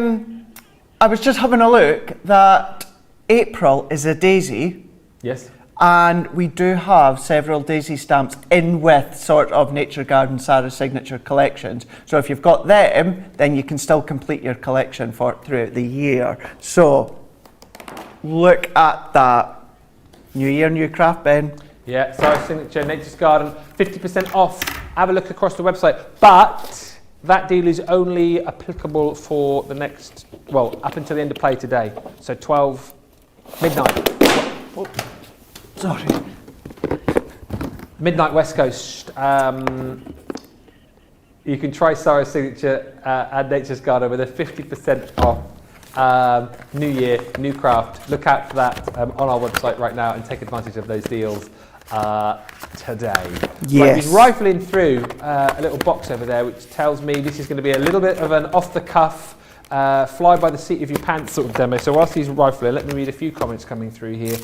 was just having a look that April is a daisy. Yes. And we do have several daisy stamps in with sort of Nature Garden Sarah's signature collections. So if you've got them, then you can still complete your collection throughout the year. So look at that. New year, new craft, Ben. Yeah, Sarah's signature, Nature's Garden, 50% off. Have a look across the website. But that deal is only applicable for the next, up until the end of play today. So 12 midnight. Oh. Sorry. Midnight West Coast. You can try Sarah's signature at Nature's Garden with a 50% off. New year, new craft. Look out for that on our website right now and take advantage of those deals today. Yes. Right, he's rifling through a little box over there which tells me this is going to be a little bit of an off-the-cuff fly by the seat of your pants sort of demo. So whilst he's rifling, let me read a few comments coming through here.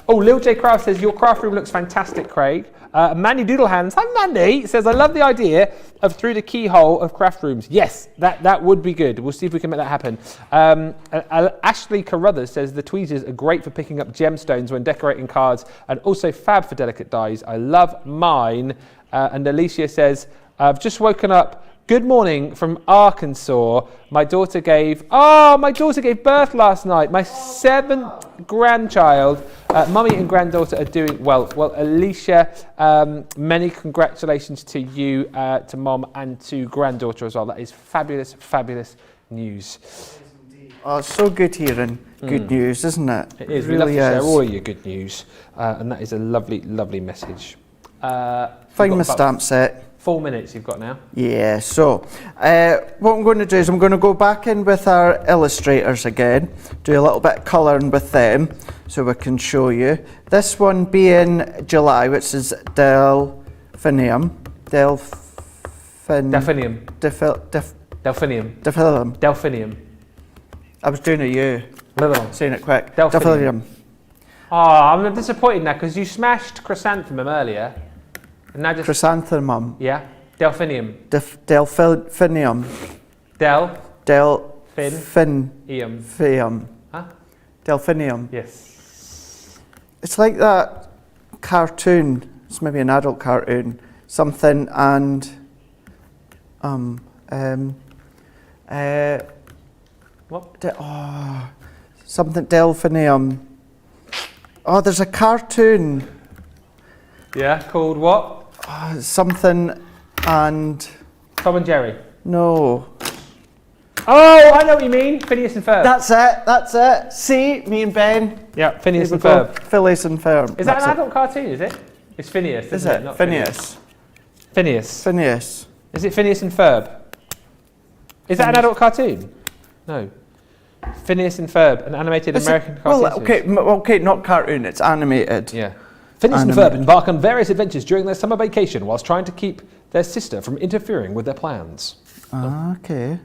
Lil J Craft says, your craft room looks fantastic, Craig. Mandy Doodlehands, hi Mandy, says, I love the idea of through the keyhole of craft rooms. Yes, that would be good. We'll see if we can make that happen. Ashley Carruthers says, the tweezers are great for picking up gemstones when decorating cards and also fab for delicate dies. I love mine. And Alicia says, I've just woken up. Good morning from Arkansas. My daughter gave birth last night. My 7th grandchild. Mummy and granddaughter are doing well. Well, Alicia, many congratulations to you, to Mom and to granddaughter as well. That is fabulous, fabulous news. Oh, it's so good hearing good news, isn't it? It is. It We love really to share is. all of your good news. And that is a lovely, lovely message. Find my stamp set. 4 minutes you've got now. Yeah, so what I'm going to do is I'm going to go back in with our illustrators again, do a little bit of colouring with them so we can show you. This one being July, which is Delphinium. Delphinium. I was doing a U, saying it quick. Delphinium. Oh, I'm disappointed now because you smashed chrysanthemum earlier. And now just chrysanthemum. Yeah. Delphinium. Delphinium. Delphinium. Huh? Delphinium. Yes. It's like that cartoon. It's maybe an adult cartoon. Something and what? Something Delphinium. Oh, there's a cartoon. Yeah, called what? Something and... Tom and Jerry. No. Oh, I know what you mean. Phineas and Ferb. That's it. See, me and Ben. Yeah, Phineas and Ferb. Ferb. Phineas and Ferb. Is that an adult cartoon, is it? It's Phineas, isn't it? Not Phineas. Phineas. Phineas. Is it Phineas and Ferb? Is that an adult cartoon? No. Phineas and Ferb, an animated American cartoon. Well, okay, not cartoon, it's animated. Yeah. Phineas and Ferb embark on various adventures during their summer vacation whilst trying to keep their sister from interfering with their plans. Okay.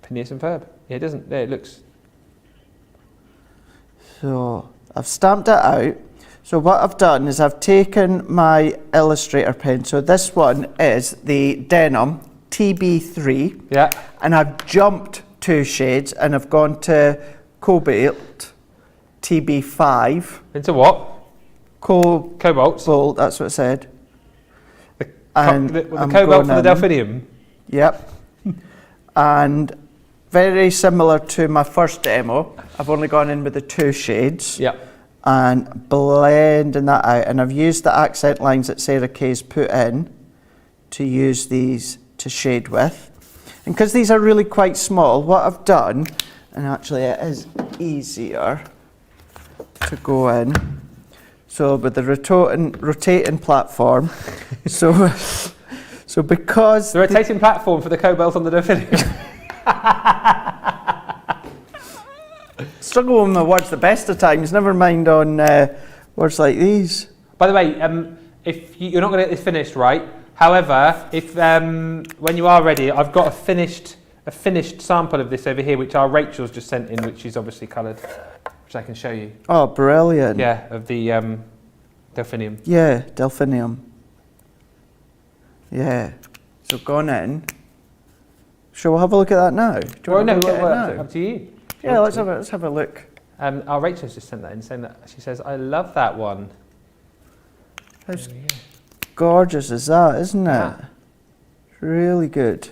Phineas and Ferb. Yeah, it doesn't. There, it looks. So I've stamped it out. So what I've done is I've taken my Illustrator pen. So this one is the Denim TB3. Yeah. And I've jumped 2 shades and I've gone to Cobalt TB5. Into what? Cobalt. Cobalt, that's what it said. The cobalt for the delphinium. Yep. And very similar to my first demo, I've only gone in with the 2 shades. Yep. And blending that out. And I've used the accent lines that Sarah Kay's put in to use these to shade with. And because these are really quite small, what I've done, and actually it is easier to go in. So with the rotating platform, so because... The rotating platform for the cobalt on the delphinium. Struggle with my words the best of times, never mind on words like these. By the way, if you're not going to get this finished right, however, if when you are ready, I've got a finished sample of this over here, which our Rachel's just sent in, which is obviously coloured, which I can show you. Oh, brilliant. Yeah, of the delphinium. Yeah, delphinium. Yeah. So gone in. Shall we have a look at that now? Do you want to look at it now? Up to you. Yeah, let's have a look. Our Rachel's just sent that in, saying that she says, "I love that one." How gorgeous is that, isn't it? Yeah. It's really good.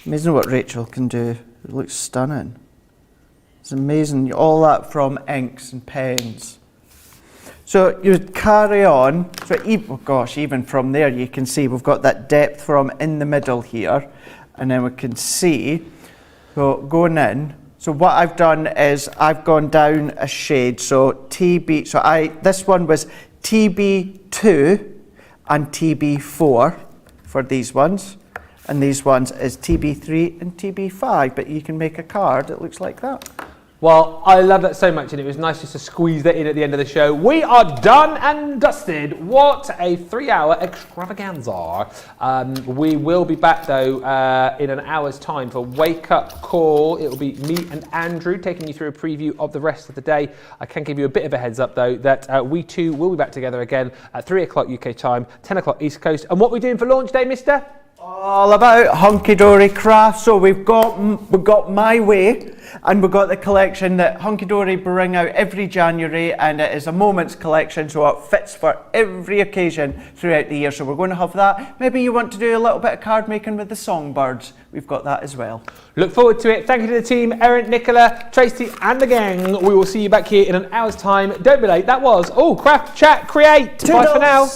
Amazing what Rachel can do. It looks stunning. It's amazing. All that from inks and pens. So you carry on. So even from there you can see we've got that depth from in the middle here, and then we can see going in. So what I've done is I've gone down a shade. So this one was TB2 and TB4 for these ones, and these ones is TB3 and TB5. But you can make a card that looks like that. Well, I love that so much, and it was nice just to squeeze that in at the end of the show. We are done and dusted. What a 3-hour extravaganza. We will be back, though, in an hour's time for Wake Up Call. It will be me and Andrew taking you through a preview of the rest of the day. I can give you a bit of a heads up, though, that we two will be back together again at 3 o'clock UK time, 10 o'clock East Coast. And what are we doing for launch day, mister? All about Hunky-Dory crafts. So we've got My Way, and we've got the collection that Hunky-Dory bring out every January, and it is a moments collection, so it fits for every occasion throughout the year. So we're going to have that. Maybe you want to do a little bit of card making with the songbirds. We've got that as well. Look forward to it. Thank you to the team, Erin, Nicola, Tracy and the gang. We will see you back here in an hour's time. Don't be late. That was Craft Chat Create. Bye for now.